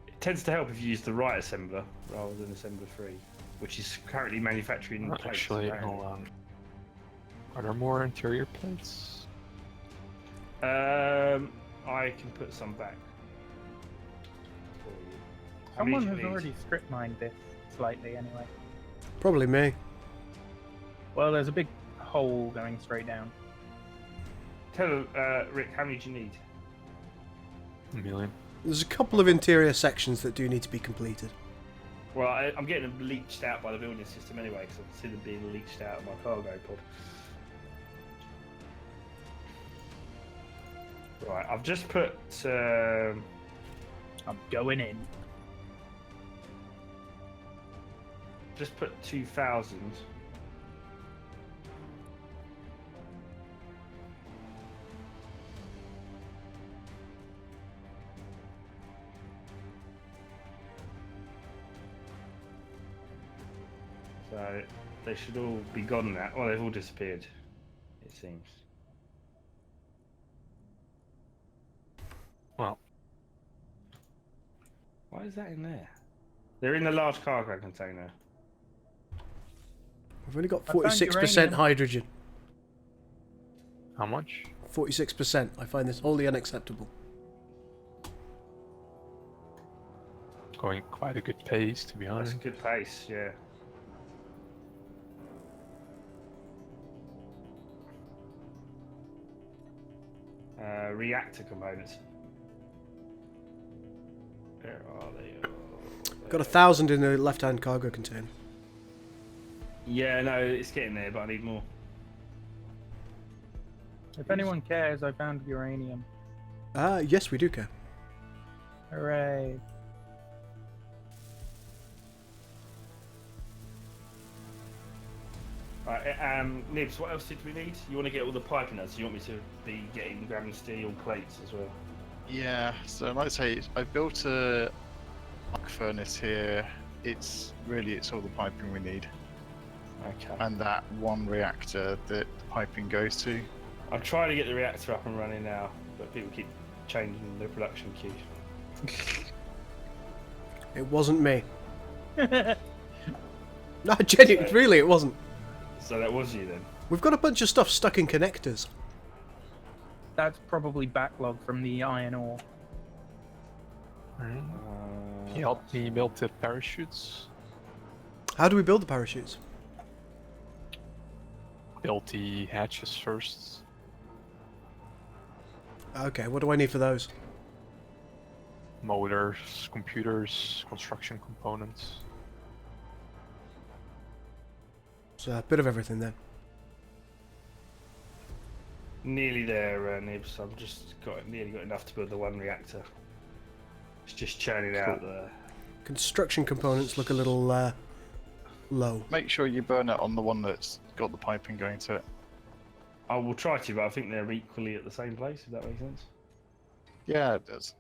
Speaker 1: It tends to help if you use the right assembler rather than assembler 3, which is currently manufacturing plates.
Speaker 4: Actually,
Speaker 1: apparently.
Speaker 4: hold on. Are there more interior plates?
Speaker 1: I can put some back. For you. How many
Speaker 5: Someone
Speaker 1: do you
Speaker 5: has
Speaker 1: need?
Speaker 5: already strip mined this slightly anyway.
Speaker 2: Probably me.
Speaker 5: Well, there's a big hole going straight down.
Speaker 1: Tell Rick, how many do you need?
Speaker 4: A million.
Speaker 2: There's a couple of interior sections that do need to be completed.
Speaker 1: Well, I'm getting them leached out by the building system anyway, because I can see them being leached out of my cargo pod. Right, I've just put.
Speaker 5: I'm going in.
Speaker 1: Just put 2,000. So they should all be gone now. Well, they've all disappeared, it seems.
Speaker 4: Well,
Speaker 1: why is that in there? They're in the large cargo container.
Speaker 2: We've only got
Speaker 5: I found
Speaker 2: 46%
Speaker 5: uranium.
Speaker 2: hydrogen.
Speaker 4: how much?
Speaker 2: 46%. I find this wholly unacceptable.
Speaker 4: Going quite a good pace, to be
Speaker 1: That's
Speaker 4: honest.
Speaker 1: a good pace, yeah. Reactor components. Where are they?
Speaker 2: Got 1,000 in the left-hand cargo container.
Speaker 1: Yeah, no, it's getting there, but I need more.
Speaker 5: If anyone cares, I found uranium.
Speaker 2: Yes, we do care.
Speaker 5: Hooray.
Speaker 1: Right, Nibs, what else did we need? You want to get all the piping out, so you want me to be grabbing steel plates as well?
Speaker 3: Yeah, so like I say, I built a arc furnace here. It's all the piping we need,
Speaker 1: Okay.
Speaker 3: and that one reactor that the piping goes to.
Speaker 1: I'm trying to get the reactor up and running now, but people keep changing the production queue.
Speaker 2: It wasn't me. No, genuinely, really, it wasn't.
Speaker 1: So that was you then?
Speaker 2: We've got a bunch of stuff stuck in connectors.
Speaker 5: That's probably backlog from the iron ore.
Speaker 4: Alright. Can you help me build the parachutes?
Speaker 2: How do we build the parachutes?
Speaker 4: Build the hatches first.
Speaker 2: Okay, what do I need for those?
Speaker 4: Motors, computers, construction components.
Speaker 2: So a bit of everything then.
Speaker 1: Nearly there, Nibs. I've just nearly got enough to build the one reactor. It's just churning out the...
Speaker 2: Construction components look a little low.
Speaker 3: Make sure you burn it on the one that's got the piping going to it.
Speaker 1: I will try to, but I think they're equally at the same place, if that makes sense.
Speaker 3: Yeah, it does.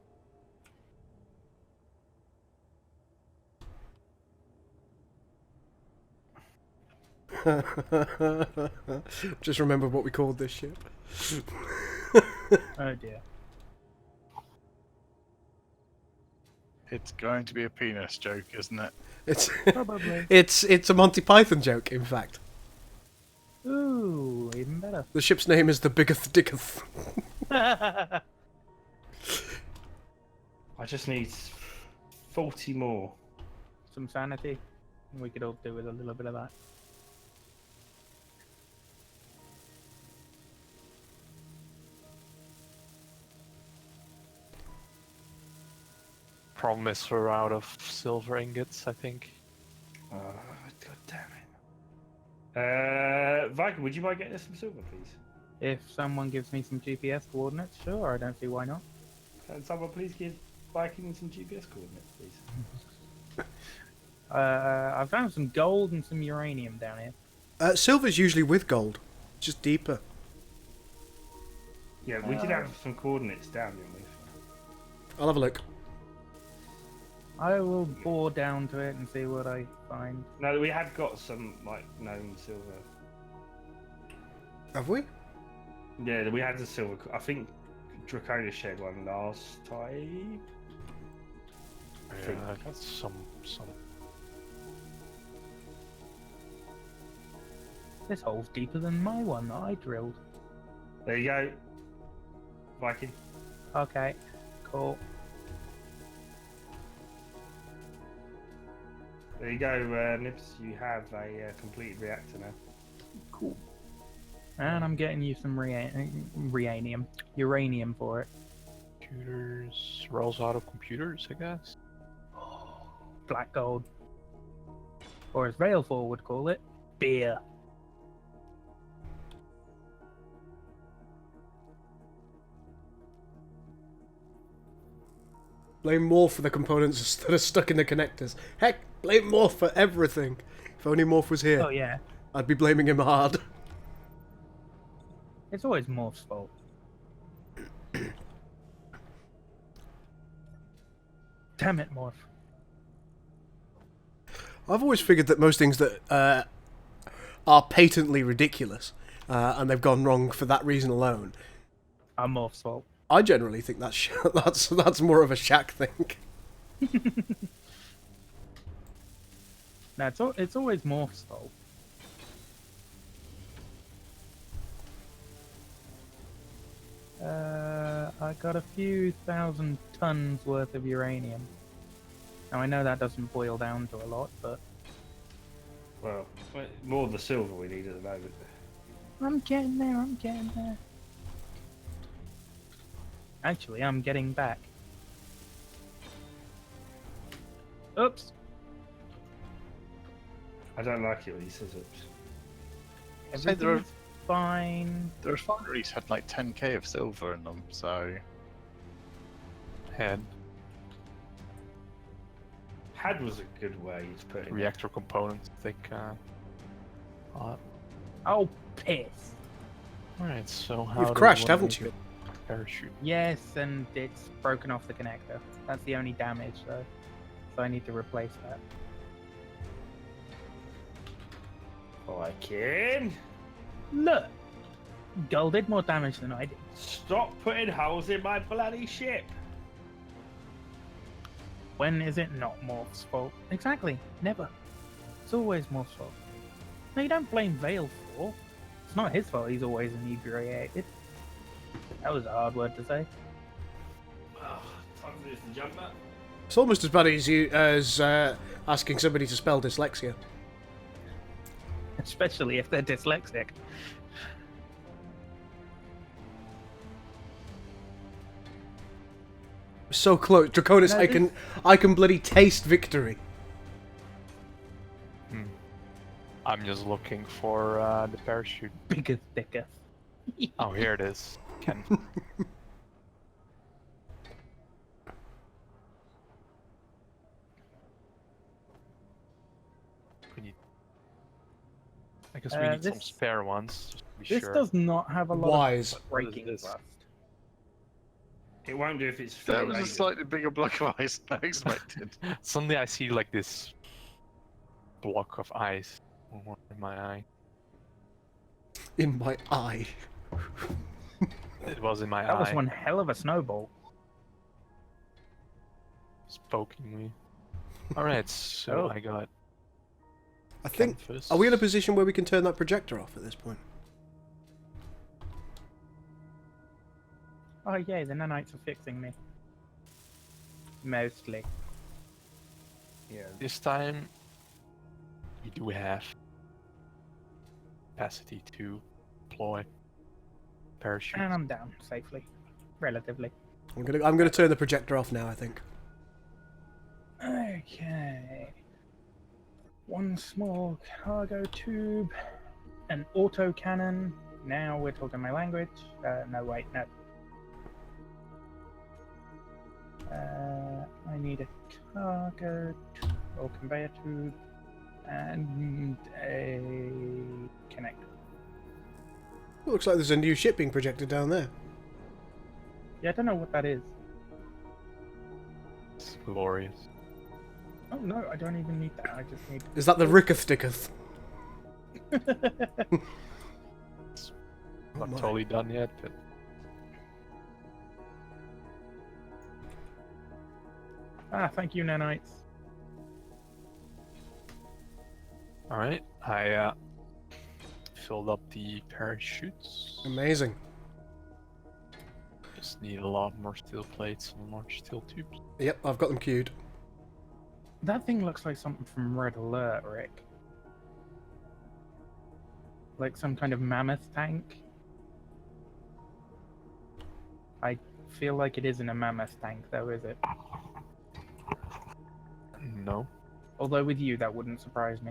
Speaker 2: Just remember what we called this ship.
Speaker 5: Oh dear.
Speaker 3: It's going to be a penis joke, isn't it?
Speaker 2: It's
Speaker 5: Probably.
Speaker 2: it's a Monty Python joke, in fact.
Speaker 5: Ooh, even better.
Speaker 2: The ship's name is the Biggeth Dicketh.
Speaker 1: I just need 40 more.
Speaker 5: Some sanity. We could all do with a little bit of that.
Speaker 4: Problem is we're out of silver ingots, I think.
Speaker 1: Oh, God damn it. Viking, would you mind getting us some silver, please?
Speaker 5: If someone gives me some GPS coordinates, sure, I don't see why not.
Speaker 1: Can someone please give Viking some GPS coordinates, please?
Speaker 5: I found some gold and some uranium down here.
Speaker 2: Silver's usually with gold, just deeper.
Speaker 1: Yeah, we did have some coordinates down, didn't we?
Speaker 2: I'll have a look.
Speaker 5: I will bore down to it and see what I find.
Speaker 1: No, we have got some, like, known silver.
Speaker 2: Have we?
Speaker 1: Yeah, we had the silver. I think Draconis shared one last time.
Speaker 4: Yeah, I got some.
Speaker 5: This hole's deeper than my one that I drilled.
Speaker 1: There you go, Viking.
Speaker 5: Okay, cool.
Speaker 1: There you go, Nibs. You have a completed reactor now.
Speaker 5: Cool. And I'm getting you some uranium for it.
Speaker 4: Computers. We're also out of computers, I guess.
Speaker 5: Black gold. Or as Railfall would call it, beer.
Speaker 2: Blame Morph for the components that are stuck in the connectors. Heck, blame Morph for everything. If only Morph was here,
Speaker 5: Oh yeah,
Speaker 2: I'd be blaming him hard.
Speaker 5: it's always Morph's fault. Damn it, Morph.
Speaker 2: I've always figured that most things that are patently ridiculous, and they've gone wrong for that reason alone,
Speaker 5: Are Morph's fault.
Speaker 2: I generally think that's more of a Shaq thing.
Speaker 5: No, it's always Morph's fault. I got a few thousand tons worth of uranium. Now I know that doesn't boil down to a lot, but
Speaker 1: Well, more the silver we need at the moment.
Speaker 5: I'm getting there. I'm getting there. Actually, I'm getting back. Oops.
Speaker 1: I don't like it when he says oops.
Speaker 3: Say there are-
Speaker 5: Everything's fine.
Speaker 3: The refineries had like 10k of silver in them, so
Speaker 4: And
Speaker 1: Had was a good way to put it.
Speaker 4: reactor components, I think.
Speaker 5: Oh, piss.
Speaker 4: Alright, so how
Speaker 2: You've
Speaker 4: do we
Speaker 2: crashed,
Speaker 4: wanna
Speaker 2: haven't
Speaker 4: make
Speaker 2: you?
Speaker 4: a Parachute.
Speaker 5: Yes, and it's broken off the connector. That's the only damage, though. So I need to replace that.
Speaker 1: I can.
Speaker 5: Look! Gul did more damage than I did.
Speaker 1: Stop putting holes in my bloody ship.
Speaker 5: When is it not Morph's fault? Exactly. Never. It's always Morph's fault. No, you don't blame Vale for. It's not his fault he's always inebriated. That was a hard word to say.
Speaker 1: Time for this to jump up.
Speaker 2: It's almost as bad as asking somebody to spell dyslexia.
Speaker 5: Especially if they're dyslexic.
Speaker 2: So close, Draconis.
Speaker 5: No,
Speaker 2: I can bloody taste victory.
Speaker 4: I'm just looking for the parachute.
Speaker 5: Bigger, thicker.
Speaker 4: Oh, here it is. Can we... I guess we need some
Speaker 5: this-
Speaker 4: spare ones, just to be
Speaker 5: This
Speaker 4: sure.
Speaker 5: does not have a lot
Speaker 2: Wise.
Speaker 5: of breaking
Speaker 4: this?
Speaker 5: rust.
Speaker 1: It won't do if it's
Speaker 3: that
Speaker 1: fully
Speaker 3: was a
Speaker 1: loaded.
Speaker 3: slightly bigger block of ice than I expected.
Speaker 4: Suddenly I see like this block of ice in my eye.
Speaker 2: In my eye.
Speaker 4: It was in my
Speaker 5: That
Speaker 4: eye.
Speaker 5: was one hell of a snowball.
Speaker 4: It's poking me. Alright, so
Speaker 5: Oh.
Speaker 4: I got
Speaker 2: I think.
Speaker 4: canvas.
Speaker 2: Are we in a position where we can turn that projector off at this point?
Speaker 5: Oh yay, the nanites are fixing me. Mostly.
Speaker 1: Yeah.
Speaker 4: This time we do have capacity to deploy parachute.
Speaker 5: And I'm down safely. Relatively.
Speaker 2: I'm gonna turn the projector off now. I think.
Speaker 5: Okay. One small cargo tube. An auto cannon. Now we're talking my language. No, wait, no. I need a cargo or conveyor tube and a connector.
Speaker 2: Looks like there's a new ship being projected down there.
Speaker 5: Yeah, I don't know what that is.
Speaker 4: It's glorious.
Speaker 5: Oh no, I don't even need that. I just need.
Speaker 2: Is that the Ricketh Dicketh?
Speaker 4: Not
Speaker 2: my.
Speaker 4: totally done yet, but
Speaker 5: Thank you, nanites.
Speaker 4: alright. I filled up the parachutes.
Speaker 2: Amazing.
Speaker 4: Just need a lot more steel plates and more steel tubes.
Speaker 2: Yep, I've got them queued.
Speaker 5: That thing looks like something from Red Alert, Rick. Like some kind of mammoth tank. I feel like it isn't a mammoth tank, though, is it?
Speaker 4: No.
Speaker 5: Although with you, that wouldn't surprise me.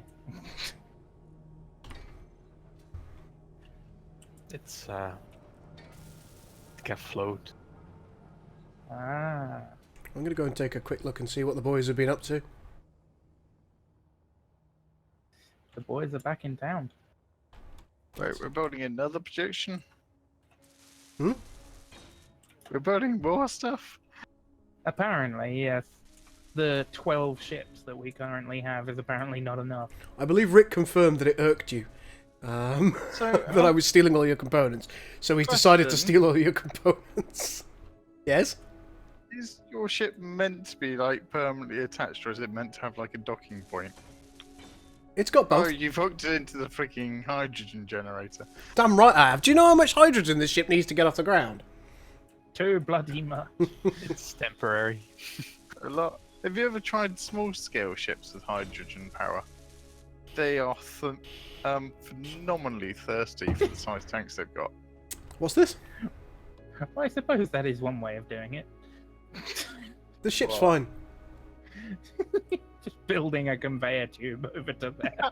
Speaker 4: It's it can float.
Speaker 5: Ah.
Speaker 2: I'm going to go and take a quick look and see what the boys have been up to.
Speaker 5: The boys are back in town.
Speaker 3: Wait, we're building another projection?
Speaker 2: Hmm?
Speaker 3: We're building more stuff?
Speaker 5: Apparently, yes. The 12 ships that we currently have is apparently not enough.
Speaker 2: I believe Rick confirmed that it irked you. That I was stealing all your components. So he's decided to steal all your components. Yes?
Speaker 3: Is your ship meant to be like permanently attached, or is it meant to have like a docking point?
Speaker 2: It's got both.
Speaker 3: Oh, you've hooked it into the freaking hydrogen generator.
Speaker 2: Damn right I have. Do you know how much hydrogen this ship needs to get off the ground?
Speaker 5: Too bloody much.
Speaker 4: It's temporary.
Speaker 3: A lot. Have you ever tried small-scale ships with hydrogen power? They are phenomenally thirsty for the size tanks they've got.
Speaker 2: What's this?
Speaker 5: Well, I suppose that is one way of doing it.
Speaker 2: This ship's fine.
Speaker 5: Just building a conveyor tube over to there.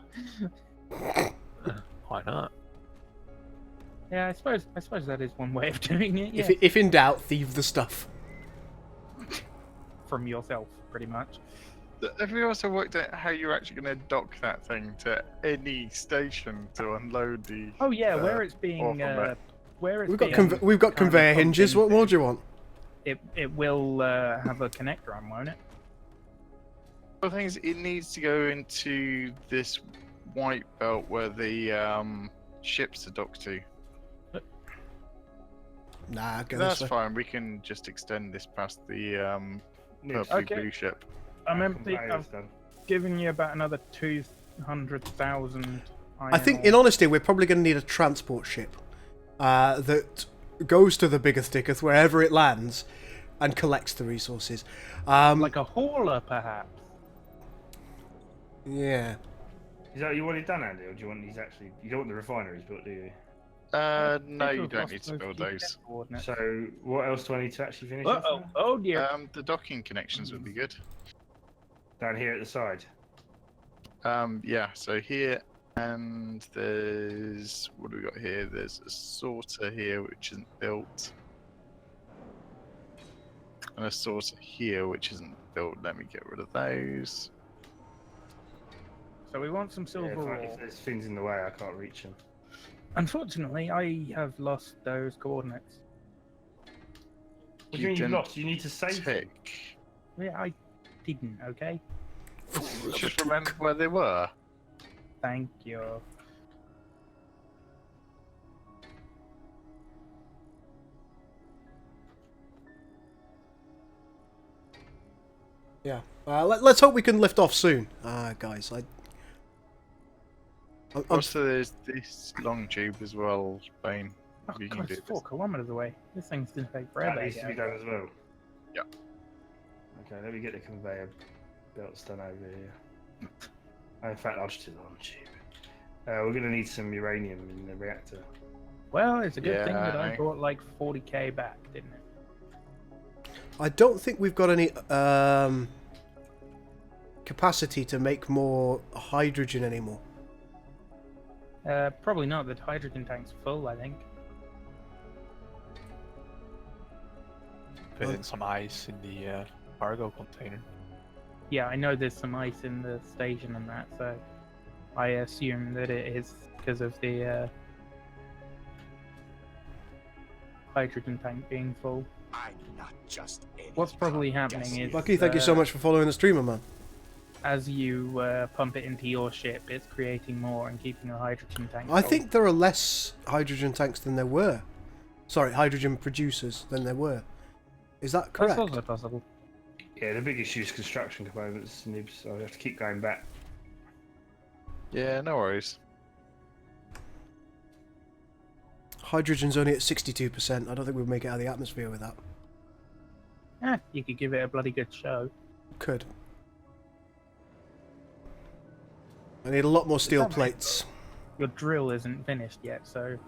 Speaker 4: Why not?
Speaker 5: Yeah, I suppose that is one way of doing it. Yeah.
Speaker 2: If in doubt, thieve the stuff.
Speaker 5: From yourself, pretty much.
Speaker 3: Have you also worked out how you're actually going to dock that thing to any station to unload the?
Speaker 5: Oh yeah, where it's being, where it's
Speaker 2: We've got conveyor hinges. What more do you want?
Speaker 5: It will have a connector on, won't it?
Speaker 3: The thing is, it needs to go into this white belt where the ships are docked to.
Speaker 2: Nah, go
Speaker 3: That's
Speaker 2: this way.
Speaker 3: fine. We can just extend this past the purple blue ship.
Speaker 5: I've given you about another 200,000.
Speaker 2: I think, in honesty, we're probably going to need a transport ship that goes to the bigger sticketh wherever it lands and collects the resources.
Speaker 5: Like a hauler, perhaps.
Speaker 2: Yeah.
Speaker 1: Is that what you wanted done, Andy, or do you want these actually? You don't want the refineries built, do you?
Speaker 3: No, you don't need to build those.
Speaker 1: So, what else do I need to actually finish?
Speaker 5: Oh dear.
Speaker 3: The docking connections would be good.
Speaker 1: Down here at the side.
Speaker 3: Yeah. So here, and there's what do we got here? There's a sorter here which isn't built, and a sorter here which isn't built. Let me get rid of those.
Speaker 5: So we want some silver ore.
Speaker 1: If there's things in the way, I can't reach them.
Speaker 5: Unfortunately, I have lost those coordinates.
Speaker 1: What do you mean you've lost? You need to save them.
Speaker 5: Yeah, I didn't, okay?
Speaker 3: Just remember where they were.
Speaker 5: Thank you.
Speaker 2: Yeah. Let's hope we can lift off soon, guys.
Speaker 3: Also, there's this long tube as well, Bane.
Speaker 5: Oh god, it's 4 kilometers away. This thing's gonna take forever.
Speaker 1: That needs to be done as well.
Speaker 3: Yeah.
Speaker 1: Okay, let me get the conveyor belts done over here. In fact, I'll just do the long tube. We're gonna need some uranium in the reactor.
Speaker 5: Well, it's a good thing that I brought like 40k back, didn't it?
Speaker 2: I don't think we've got any capacity to make more hydrogen anymore.
Speaker 5: Probably not. The hydrogen tank's full, I think.
Speaker 4: Put in some ice in the cargo container.
Speaker 5: Yeah, I know there's some ice in the station and that, so I assume that it is because of the hydrogen tank being full.
Speaker 6: I'm not just
Speaker 5: What's probably happening is...
Speaker 2: Lucky, thank you so much for following the streamer, man.
Speaker 5: As you pump it into your ship, it's creating more and keeping a hydrogen tank
Speaker 2: I
Speaker 5: full.
Speaker 2: think there are less hydrogen tanks than there were. Sorry, hydrogen producers than there were. Is that correct?
Speaker 5: That's also possible.
Speaker 1: Yeah, the big issue is construction components, nibs, so I have to keep going back.
Speaker 3: Yeah, no worries.
Speaker 2: Hydrogen's only at 62%. I don't think we'll make it out of the atmosphere with that.
Speaker 5: You could give it a bloody good show.
Speaker 2: Could. I need a lot more steel plates.
Speaker 5: Your drill isn't finished yet, so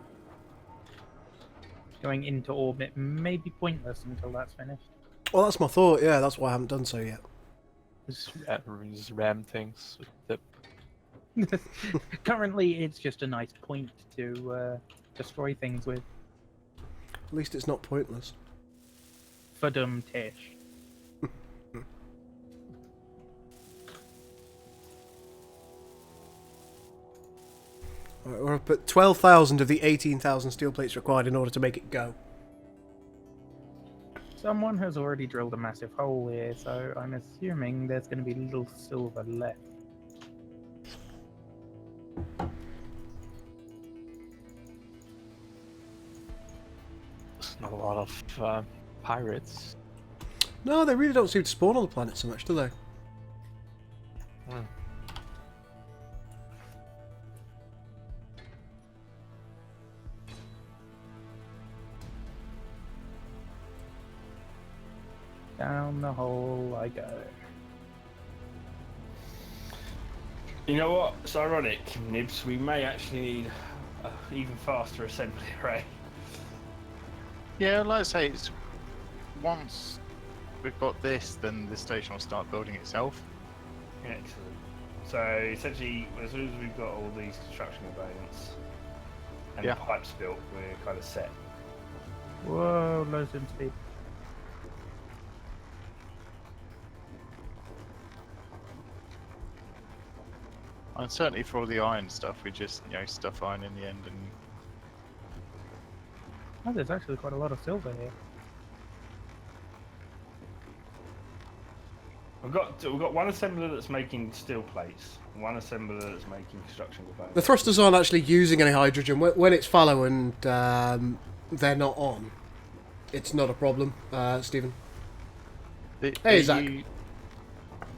Speaker 5: going into orbit may be pointless until that's finished.
Speaker 2: Well, that's my thought, yeah, that's why I haven't done so yet.
Speaker 4: Just ram things with the...
Speaker 5: Currently, it's just a nice point to destroy things with.
Speaker 2: At least it's not pointless.
Speaker 5: Fudum tish.
Speaker 2: We're up at 12,000 of the 18,000 steel plates required in order to make it go.
Speaker 5: Someone has already drilled a massive hole here, so I'm assuming there's going to be little silver left.
Speaker 4: There's not a lot of pirates.
Speaker 2: No, they really don't seem to spawn on the planet so much, do they?
Speaker 4: Hmm.
Speaker 5: Down the hole I go.
Speaker 1: You know what? It's ironic, Nibs. We may actually need an even faster assembly array.
Speaker 3: Yeah, like I say, it's once we've got this, then the station will start building itself.
Speaker 1: Excellent. So essentially, as soon as we've got all these construction components and
Speaker 3: Yeah.
Speaker 1: the pipes built, we're kind of set.
Speaker 5: Whoa, low sim speed.
Speaker 3: And certainly for all the iron stuff, we just, stuff iron in the end and...
Speaker 5: Oh, there's actually quite a lot of silver here.
Speaker 1: We've got one assembler that's making steel plates, one assembler that's making construction components.
Speaker 2: The thrusters aren't actually using any hydrogen. When it's fallow and they're not on, it's not a problem, Stephen. Hey, Zach.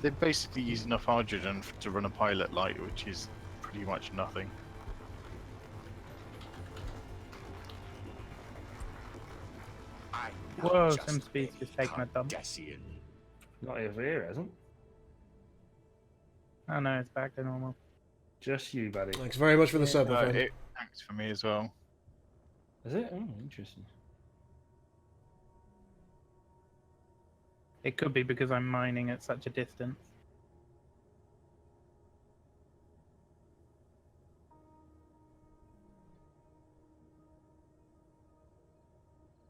Speaker 3: They basically use enough hydrogen to run a pilot light, which is pretty much nothing.
Speaker 5: Whoa, sim speed's just taking a dump.
Speaker 1: Not over here, hasn't?
Speaker 5: Oh no, it's back to normal.
Speaker 1: Just you, buddy.
Speaker 2: Thanks very much for the sub, my friend.
Speaker 3: It acts for me as well.
Speaker 1: Is it? Oh, interesting.
Speaker 5: It could be because I'm mining at such a distance.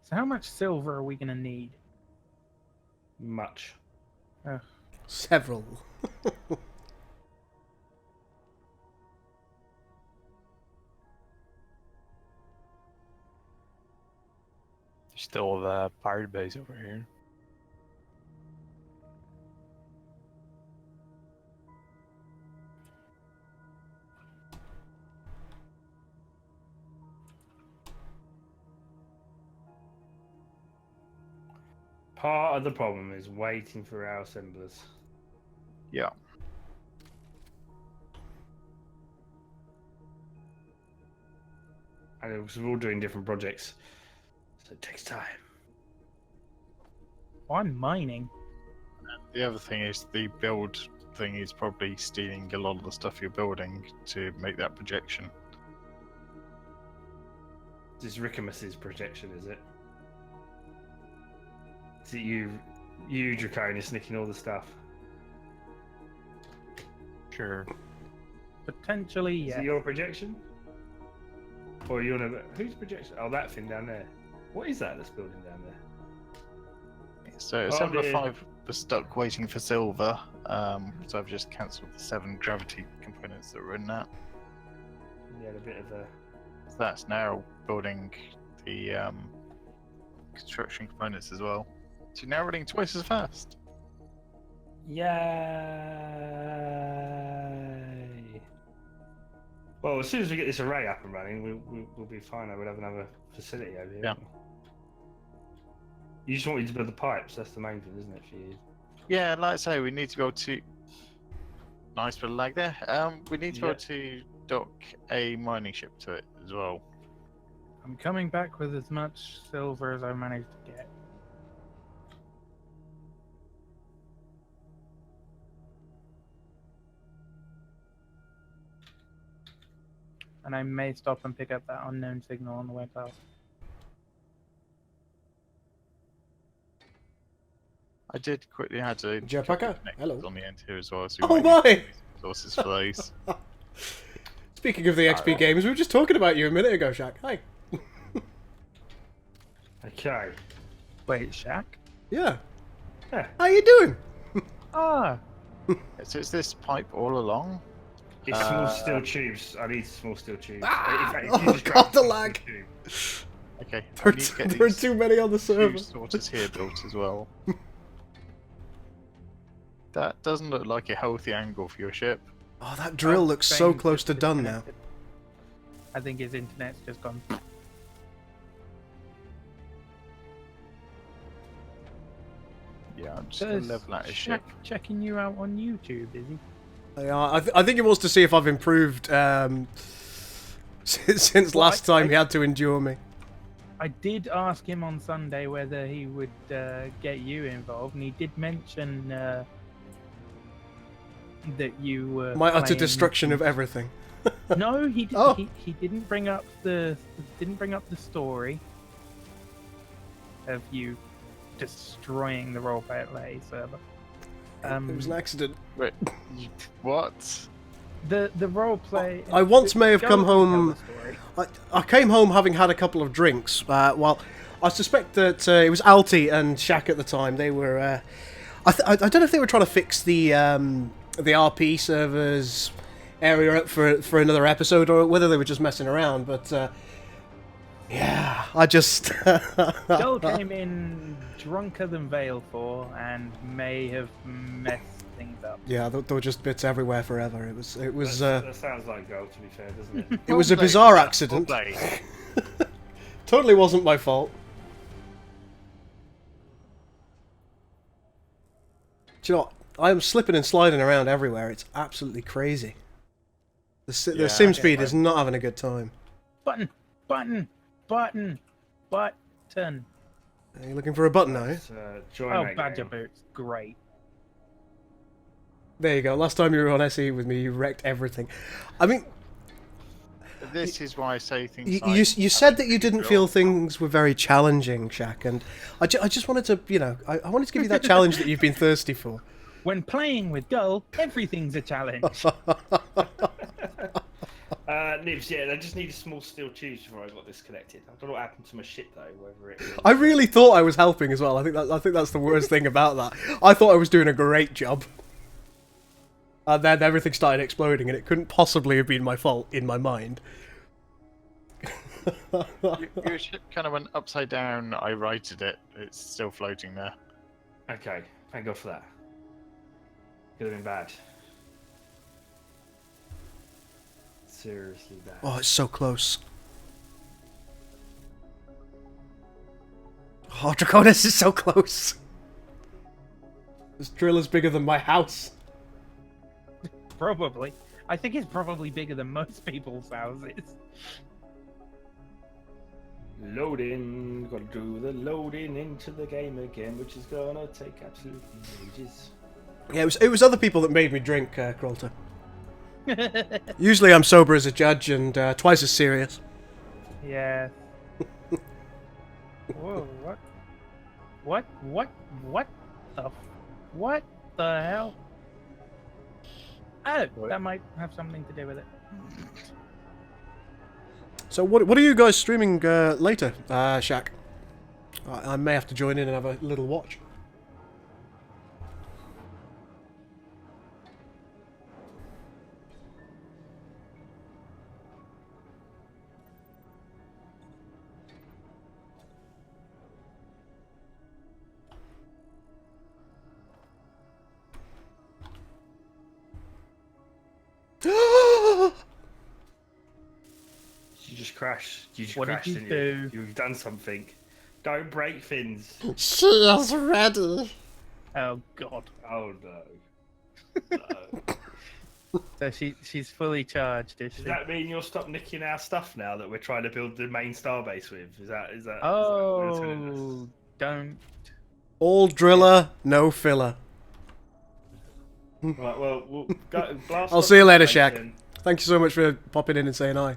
Speaker 5: So how much silver are we going to need?
Speaker 1: Much.
Speaker 2: Several.
Speaker 4: There's still a pirate base over here.
Speaker 1: Part of the problem is waiting for our assemblers.
Speaker 3: Yeah.
Speaker 1: And we're all doing different projects, so it takes time.
Speaker 5: Oh, I'm mining.
Speaker 3: The other thing is the build thing is probably stealing a lot of the stuff you're building to make that projection.
Speaker 1: This is Rickamus's projection, is it? Is it you Draconis, nicking all the stuff?
Speaker 4: Sure.
Speaker 5: Potentially,
Speaker 1: Is
Speaker 5: yeah.
Speaker 1: it your projection? Or you want to... Whose projection? Oh, that thing down there. What is that that's building down there?
Speaker 3: So
Speaker 1: Oh,
Speaker 3: Assembler
Speaker 1: dear.
Speaker 3: 5 was stuck waiting for silver, so I've just cancelled the 7 gravity components that were in that.
Speaker 1: You had a bit of a...
Speaker 3: So that's now building the construction components as well. So you're now running twice as fast.
Speaker 1: Yay! Well, as soon as we get this array up and running, we'll be fine. I will have another facility over here.
Speaker 3: Yeah.
Speaker 1: You just want me to build the pipes. That's the main thing, isn't it, for you?
Speaker 3: Yeah, like I say, we need to be able to... Nice bit of lag there. We need to be able to dock a mining ship to it as well.
Speaker 5: I'm coming back with as much silver as I managed to get. And I may stop and pick up that unknown signal on the way past.
Speaker 2: Oh
Speaker 3: I did quickly had to
Speaker 2: Jetpacker,
Speaker 3: connect
Speaker 2: hello.
Speaker 3: on the end here as well. So
Speaker 2: Oh my!
Speaker 3: Resources for those.
Speaker 2: Speaking of the XP games, we were just talking about you a minute ago, Shaq. Hi.
Speaker 1: Okay.
Speaker 5: Wait, Shaq?
Speaker 2: Yeah.
Speaker 1: Yeah.
Speaker 2: How you doing?
Speaker 5: Ah!
Speaker 3: So it's this pipe all along.
Speaker 1: It's small steel tubes. I need small steel tubes.
Speaker 2: Ah!
Speaker 1: In fact, if
Speaker 2: Oh,
Speaker 1: you just
Speaker 2: God,
Speaker 1: grab
Speaker 2: the
Speaker 1: small
Speaker 2: lag.
Speaker 1: steel tube-
Speaker 3: Okay,
Speaker 2: There,
Speaker 3: I need to get
Speaker 2: there are
Speaker 3: these
Speaker 2: too many on the server.
Speaker 3: tube sorters here built as well. That doesn't look like a healthy angle for your ship.
Speaker 2: Oh, that drill looks so
Speaker 5: Bane's
Speaker 2: close
Speaker 5: just
Speaker 2: to done now.
Speaker 5: disconnected. I think his internet's just gone.
Speaker 3: Yeah, I'm just gonna level out his ship.
Speaker 5: Checking you out on YouTube, is he?
Speaker 2: Yeah, I think he wants to see if I've improved since last time he had to endure me.
Speaker 5: I did ask him on Sunday whether he would get you involved, and he did mention that you were
Speaker 2: My utter
Speaker 5: playing-
Speaker 2: destruction of everything.
Speaker 5: No, he didn't.
Speaker 2: Oh.
Speaker 5: He didn't bring up the story of you destroying the roleplay server.
Speaker 2: It was an accident.
Speaker 3: Wait, what?
Speaker 5: The roleplay.
Speaker 2: I once may have
Speaker 5: Go
Speaker 2: come
Speaker 5: and tell
Speaker 2: home.
Speaker 5: the story.
Speaker 2: I came home having had a couple of drinks. Well, I suspect that it was Alti and Shaq at the time. They were. I don't know if they were trying to fix the RP servers area up for another episode, or whether they were just messing around. But yeah, I just.
Speaker 5: Joel came in drunker than Vale 4 and may have messed things up.
Speaker 2: Yeah, there were just bits everywhere forever. It was.
Speaker 1: That sounds like gold, to be fair, doesn't it?
Speaker 2: It was a
Speaker 3: Well
Speaker 2: bizarre
Speaker 3: played.
Speaker 2: accident.
Speaker 3: Well played.
Speaker 2: Totally wasn't my fault. Do you know what? I am slipping and sliding around everywhere. It's absolutely crazy. The
Speaker 3: Yeah,
Speaker 2: sim
Speaker 3: I
Speaker 2: speed
Speaker 3: get
Speaker 2: is not having a good time.
Speaker 5: Button.
Speaker 2: Are you looking for a button now?
Speaker 1: Join
Speaker 5: Oh,
Speaker 1: that
Speaker 5: Badger
Speaker 1: game.
Speaker 5: Boots, great.
Speaker 2: There you go. Last time you were on SE with me, you wrecked everything. I mean,
Speaker 3: This is why I say things
Speaker 2: you,
Speaker 3: like...
Speaker 2: you said that you didn't feel things were very challenging, Shaq, and I just wanted to, I wanted to give you that challenge that you've been thirsty for.
Speaker 5: When playing with Gull, everything's a challenge.
Speaker 1: Nibs, yeah, I just need a small steel tubes before I got disconnected. I don't know what happened to my shit though, whether it was...
Speaker 2: I really thought I was helping as well. I think that's the worst thing about that. I thought I was doing a great job. And then everything started exploding, and it couldn't possibly have been my fault in my mind.
Speaker 3: Your ship kind of went upside down. I righted it. It's still floating there.
Speaker 1: Okay, thank God for that. Could have been bad. Seriously bad.
Speaker 2: Oh, it's so close. Oh, Draconis is so close. This drill is bigger than my house.
Speaker 5: Probably. I think it's probably bigger than most people's houses.
Speaker 1: Loading, gotta do the loading into the game again, which is gonna take absolutely ages.
Speaker 2: Yeah, it was other people that made me drink, Krolter. Usually I'm sober as a judge and twice as serious.
Speaker 5: Yeah. Whoa, what? What the hell? Oh, that might have something to do with it.
Speaker 2: So what are you guys streaming later, Shaq? I may have to join in and have a little watch.
Speaker 1: You just crashed. You just
Speaker 5: What did
Speaker 1: crashed,
Speaker 5: you
Speaker 1: didn't
Speaker 5: do?
Speaker 1: you? You've done something. Don't break things.
Speaker 2: She is ready.
Speaker 5: Oh god.
Speaker 1: Oh no. No.
Speaker 5: So she's fully charged, is she?
Speaker 1: Does that mean you'll stop nicking our stuff now that we're trying to build the main starbase with? Is that what it's telling us?
Speaker 5: Oh, don't.
Speaker 2: All driller, no filler.
Speaker 1: Right, well, we'll go, blast
Speaker 2: I'll
Speaker 1: off
Speaker 2: see you
Speaker 1: the
Speaker 2: later,
Speaker 1: station.
Speaker 2: Shaq. Thank you so much for popping in and saying hi.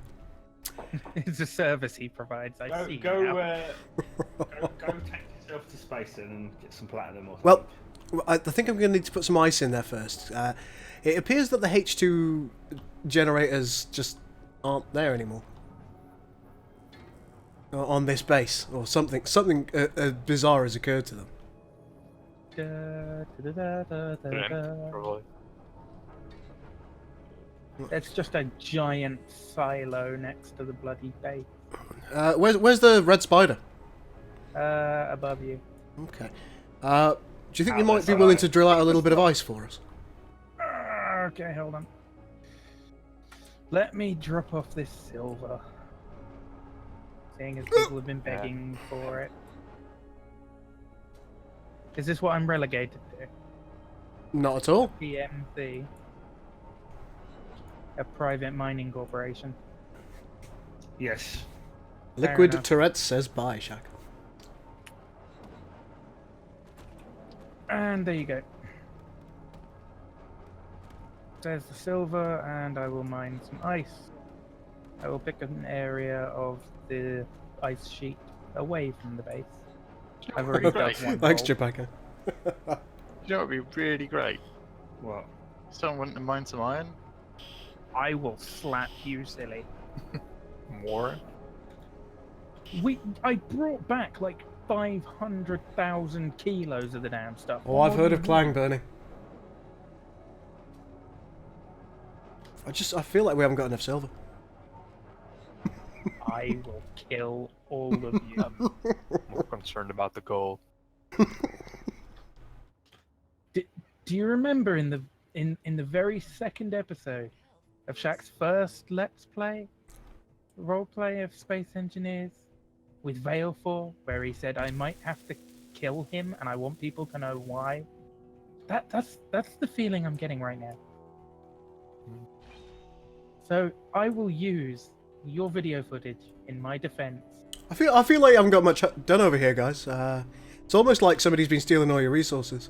Speaker 5: It's a service he provides. I see.
Speaker 1: Go,
Speaker 5: now.
Speaker 1: go take yourself to space then and get some platinum or something.
Speaker 2: Well, I think I'm going to need to put some ice in there first. It appears that the H2 generators just aren't there anymore. On this base, or something bizarre has occurred to them.
Speaker 4: Probably.
Speaker 5: It's just a giant silo next to the bloody base.
Speaker 2: Where's the red spider?
Speaker 5: Above you.
Speaker 2: Okay. Do you think you might be willing to drill out a little bit of ice for us?
Speaker 5: Okay, hold on. Let me drop off this silver. Seeing as people have been begging for it. Is this what I'm relegated to?
Speaker 2: Not at all.
Speaker 5: PMC. A private mining corporation.
Speaker 1: Yes.
Speaker 2: Liquid Tourette's says bye, Shaq.
Speaker 5: And there you go. There's the silver, and I will mine some ice. I will pick an area of the ice sheet away from the base. I've already dug one.
Speaker 2: Thanks,
Speaker 5: hole.
Speaker 2: Chewbacca.
Speaker 3: You know what would be really great?
Speaker 1: What?
Speaker 3: Someone wanting to mine some iron?
Speaker 5: I will slap you, silly.
Speaker 4: More?
Speaker 5: I brought back like 500,000 kilos of the damn stuff.
Speaker 2: Oh, I've heard of Clang burning. I feel like we haven't got enough silver.
Speaker 5: I will kill all of you.
Speaker 4: I'm more concerned about the gold.
Speaker 5: Do you remember in the very second episode of Shaq's first Let's Play, roleplay of Space Engineers, with Veil 4, where he said I might have to kill him and I want people to know why? That's the feeling I'm getting right now. So I will use your video footage in my defense.
Speaker 2: I feel like I haven't got much done over here, guys. It's almost like somebody's been stealing all your resources.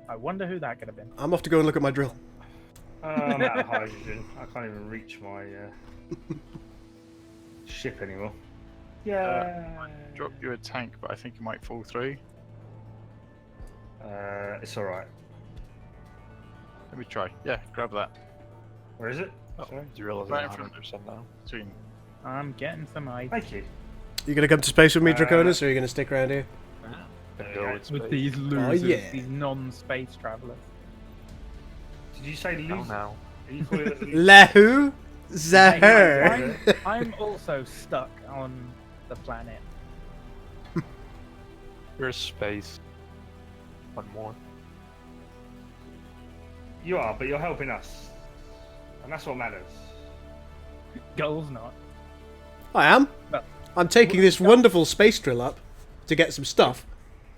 Speaker 5: I wonder who that could have been.
Speaker 2: I'm off to go and look at my drill.
Speaker 1: I'm out of hydrogen. I can't even reach my ship anymore. Yeah.
Speaker 3: Drop you a tank, but I think it might fall through.
Speaker 1: It's alright.
Speaker 3: Let me try. Yeah, grab that.
Speaker 1: Where is it?
Speaker 4: Oh,
Speaker 1: Sorry.
Speaker 4: drill is
Speaker 3: Right
Speaker 4: at
Speaker 3: in front.
Speaker 4: 100% now.
Speaker 3: Between.
Speaker 5: I'm getting some ice.
Speaker 1: Thank you.
Speaker 2: You gonna come to space with me, Draconis, or are you gonna stick around here?
Speaker 4: Can go with
Speaker 5: With
Speaker 4: space.
Speaker 5: these losers,
Speaker 2: yeah.
Speaker 5: these non-space travelers.
Speaker 1: Did you say
Speaker 4: Now,
Speaker 1: lose?
Speaker 4: now.
Speaker 1: Are you calling it lose?
Speaker 2: Lehu Zahir.
Speaker 5: I'm also stuck on the planet.
Speaker 4: Where's space? One more.
Speaker 1: You are, but you're helping us. And that's what matters.
Speaker 5: Gul's not.
Speaker 2: I am.
Speaker 5: Well,
Speaker 2: I'm taking this wonderful space drill up to get some stuff,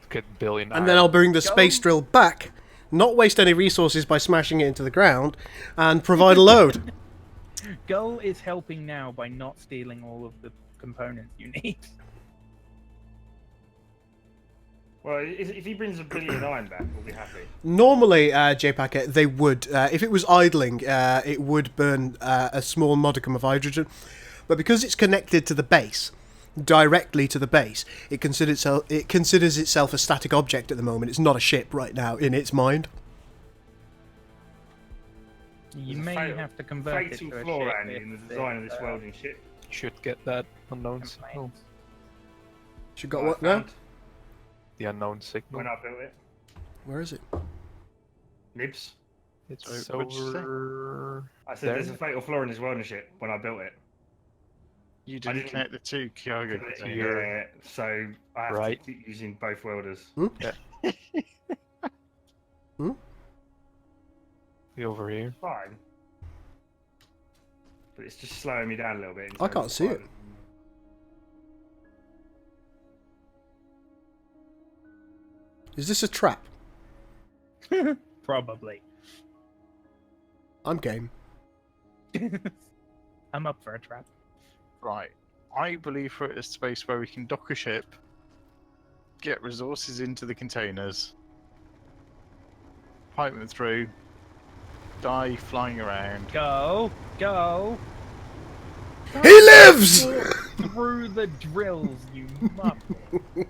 Speaker 4: Get billion.
Speaker 2: and then I'll bring the space drill back, not waste any resources by smashing it into the ground, and provide a load.
Speaker 5: Gul is helping now by not stealing all of the components you need.
Speaker 1: Well, if he brings 1 billion iron back, we'll be happy.
Speaker 2: Normally, J-Packet, they would, if it was idling, it would burn a small modicum of hydrogen. But because it's connected to the base, directly to the base, it considers itself a static object at the moment. It's not a ship right now in its mind.
Speaker 5: You
Speaker 1: There's a
Speaker 5: may
Speaker 1: fatal-
Speaker 5: have to convert it
Speaker 1: Fatal
Speaker 5: to a
Speaker 1: flaw,
Speaker 5: ship
Speaker 1: Andy,
Speaker 5: if
Speaker 1: in the design of this
Speaker 5: it,
Speaker 1: welding ship.
Speaker 4: You should get that unknown signal.
Speaker 5: complains.
Speaker 2: She got
Speaker 1: I
Speaker 2: what now?
Speaker 1: found
Speaker 4: The unknown signal.
Speaker 1: when I built it.
Speaker 2: Where is it?
Speaker 1: Nibs.
Speaker 4: It's
Speaker 3: Sorry, what'd you say?
Speaker 4: over.
Speaker 1: I said there's a fatal flaw in this welding ship when I built it.
Speaker 3: You didn't
Speaker 1: didn't-
Speaker 3: connect the two cargo
Speaker 1: Yeah,
Speaker 3: containers.
Speaker 1: so I have
Speaker 4: Right.
Speaker 1: to keep using both welders.
Speaker 4: Be over here.
Speaker 1: Fine. But it's just slowing me down a little bit. in
Speaker 2: I
Speaker 1: terms
Speaker 2: can't
Speaker 1: of
Speaker 2: see it.
Speaker 1: time.
Speaker 2: Is this a trap?
Speaker 5: Probably.
Speaker 2: I'm game.
Speaker 5: I'm up for a trap.
Speaker 3: Right. I believe we're at a space where we can dock a ship, get resources into the containers, pipe them through, die flying around.
Speaker 5: Go!
Speaker 2: He lives!
Speaker 5: Through the drills, you muppet.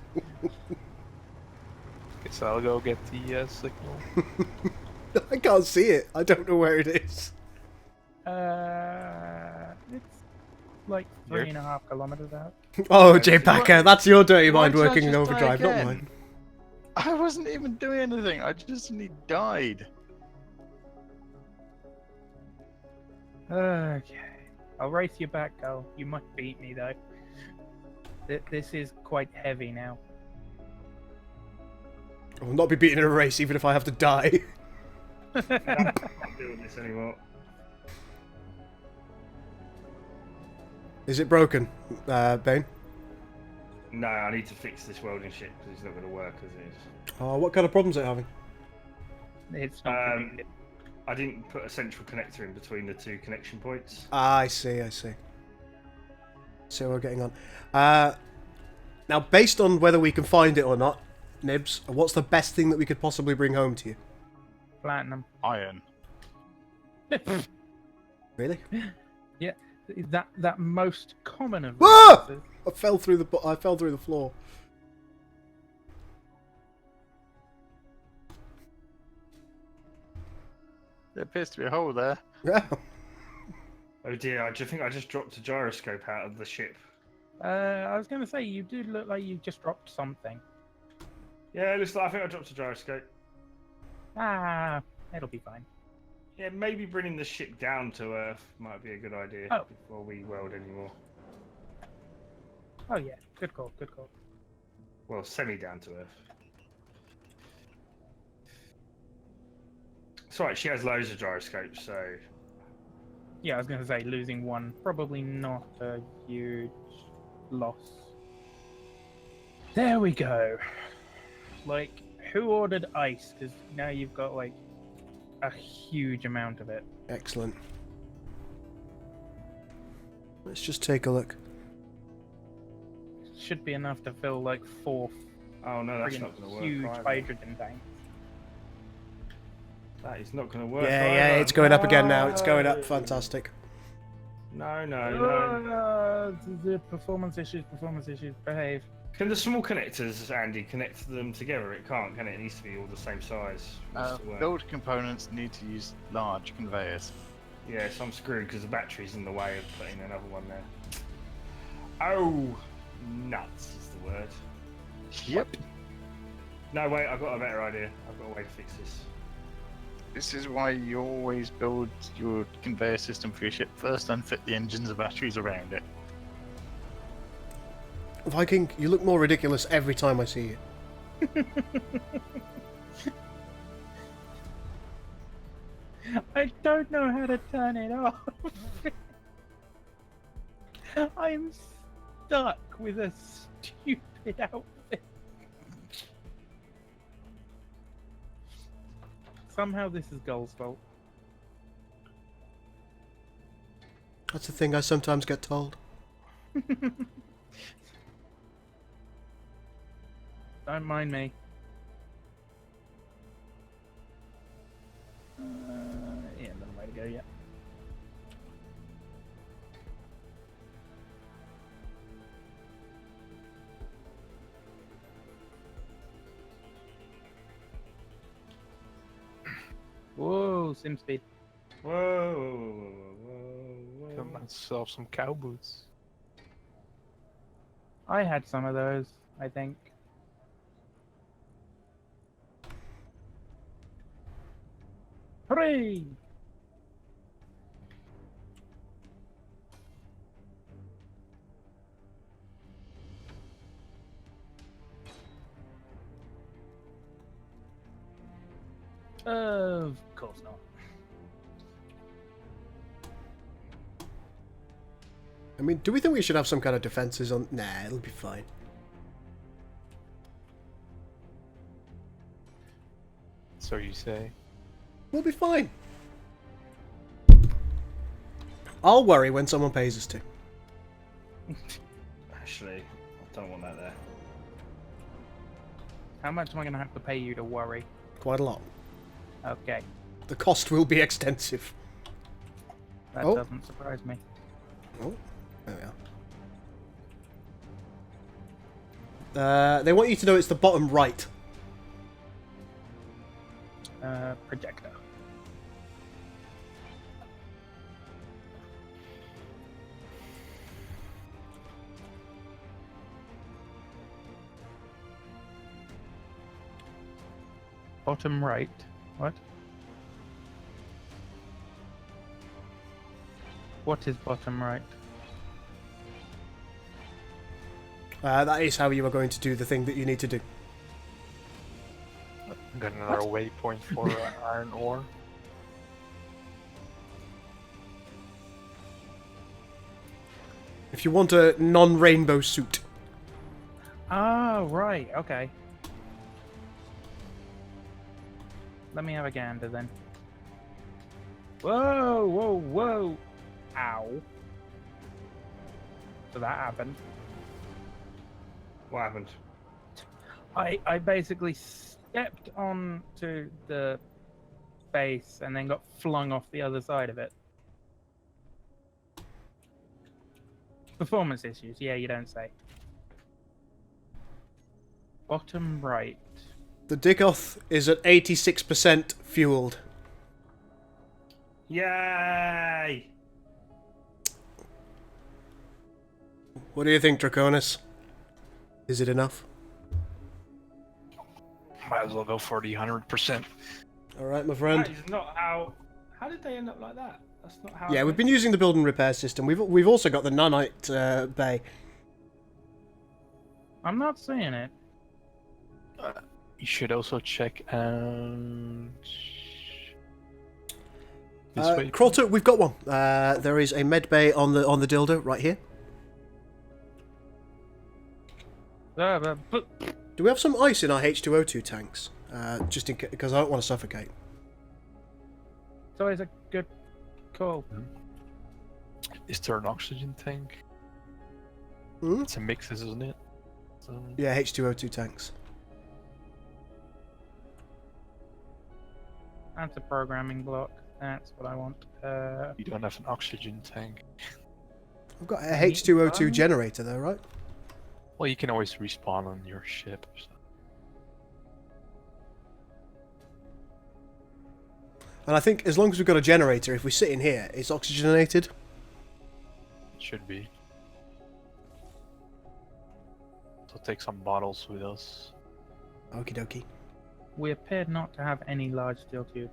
Speaker 4: Guess I'll go get the signal.
Speaker 2: I can't see it. I don't know where it is.
Speaker 5: It's like 3.5 kilometers out.
Speaker 2: Oh, J-Packer, that's your dirty mind
Speaker 3: Why did I
Speaker 2: working in
Speaker 3: just die
Speaker 2: overdrive, not
Speaker 3: again?
Speaker 2: mine.
Speaker 3: I wasn't even doing anything. I just suddenly died.
Speaker 5: Okay. I'll race you back, Gul. You might beat me, though. This is quite heavy now.
Speaker 2: I will not be beaten in a race, even if I have to die.
Speaker 1: I'm not doing this anymore.
Speaker 2: Is it broken, Bane?
Speaker 1: No, I need to fix this welding shit because it's not going to work as it is.
Speaker 2: Oh, what kind of problems are it having?
Speaker 5: It's not connected.
Speaker 1: I didn't put a central connector in between the two connection points.
Speaker 2: Ah, I see. So we're getting on. Now, based on whether we can find it or not, Nibs, what's the best thing that we could possibly bring home to you?
Speaker 5: Platinum.
Speaker 3: Iron.
Speaker 2: Really?
Speaker 5: Yeah, that most common of
Speaker 2: Ah!
Speaker 5: resources.
Speaker 2: I fell through the floor.
Speaker 3: There appears to be a hole there.
Speaker 2: Yeah.
Speaker 1: Oh dear, I think I just dropped a gyroscope out of the ship.
Speaker 5: I was going to say, you do look like you just dropped something.
Speaker 1: Yeah, it looks like I think I dropped a gyroscope.
Speaker 5: Ah, it'll be fine.
Speaker 1: Yeah, maybe bringing the ship down to Earth might be a good idea before we weld anymore.
Speaker 5: Oh yeah, good call.
Speaker 1: Well, semi-down to Earth. It's alright, she has loads of gyroscopes, so...
Speaker 5: Yeah, I was going to say, losing one, probably not a huge loss. There we go. Like, who ordered ice? Because now you've got, like, a huge amount of it.
Speaker 2: Excellent. Let's just take a look.
Speaker 5: Should be enough to fill, like, 4
Speaker 1: Oh no, that's not going to work.
Speaker 5: huge
Speaker 1: either.
Speaker 5: hydrogen tanks.
Speaker 1: That is not going to work.
Speaker 2: Yeah,
Speaker 1: either.
Speaker 2: it's going up again now. It's going up. Fantastic.
Speaker 1: No.
Speaker 5: The performance issues, behave.
Speaker 1: Can the small connectors, Andy, connect them together? It can't, can it? It needs to be all the same size. for this to work.
Speaker 3: Build components need to use large conveyors.
Speaker 1: Yeah, so I'm screwed because the battery's in the way of putting another one there. Oh, nuts is the word.
Speaker 3: Yep.
Speaker 1: No, wait, I've got a better idea. I've got a way to fix this.
Speaker 3: This is why you always build your conveyor system for your ship first and fit the engines and batteries around it.
Speaker 2: Viking, you look more ridiculous every time I see you.
Speaker 5: I don't know how to turn it off. I'm stuck with a stupid outfit. Somehow this is Gul's fault.
Speaker 2: That's the thing I sometimes get told.
Speaker 5: Don't mind me. Yeah, another way to go, yeah. Whoa, sim speed.
Speaker 1: Whoa.
Speaker 4: Got myself some cow boots.
Speaker 5: I had some of those, I think. Hooray! Of course not.
Speaker 2: I mean, do we think we should have some kind of defenses on? Nah, it'll be fine.
Speaker 4: So you say.
Speaker 2: We'll be fine. I'll worry when someone pays us to.
Speaker 1: Actually, I don't want that there.
Speaker 5: How much am I going to have to pay you to worry?
Speaker 2: Quite a lot.
Speaker 5: Okay,
Speaker 2: The cost will be extensive.
Speaker 5: that
Speaker 2: Oh.
Speaker 5: doesn't surprise me.
Speaker 2: Oh, there we are. They want you to know it's the bottom right.
Speaker 5: Projector. Bottom right. What? What is bottom right?
Speaker 2: That is how you are going to do the thing that you need to do.
Speaker 4: Got another waypoint for iron ore.
Speaker 2: If you want a non-rainbow suit.
Speaker 5: Oh, right, okay. Let me have a gander then. Whoa, whoa, whoa! Ow. So that happened.
Speaker 1: What happened?
Speaker 5: I basically stepped onto the base and then got flung off the other side of it. Performance issues, yeah, you don't say. Bottom right.
Speaker 2: The Dickoth is at 86% fueled.
Speaker 1: Yay!
Speaker 2: What do you think, Draconis? Is it enough?
Speaker 4: Might as well go for the 100%.
Speaker 2: Alright, my friend.
Speaker 1: That is not how... How did they end up like that? That's not how...
Speaker 2: Yeah, we've been using the build and repair system. We've also got the nanite bay.
Speaker 5: I'm not seeing it.
Speaker 4: You should also check and... This way.
Speaker 2: Krolto, we've got one. There is a med bay on the dildo right here.
Speaker 5: But
Speaker 2: Do we have some ice in our H2O2 tanks? Just in because I don't want to suffocate.
Speaker 5: it's always a good call.
Speaker 4: Is there an oxygen tank?
Speaker 2: Hmm?
Speaker 4: It's a mix, isn't it? So...
Speaker 2: Yeah, H2O2 tanks.
Speaker 5: That's a programming block. That's what I want.
Speaker 4: You don't have an oxygen tank.
Speaker 2: I've got a H2O2 generator though, right?
Speaker 4: Well, you can always respawn on your ship. So.
Speaker 2: And I think as long as we've got a generator, if we sit in here, it's oxygenated.
Speaker 4: It should be. So take some bottles with us.
Speaker 2: Okie dokie.
Speaker 5: We appear not to have any large steel tubes.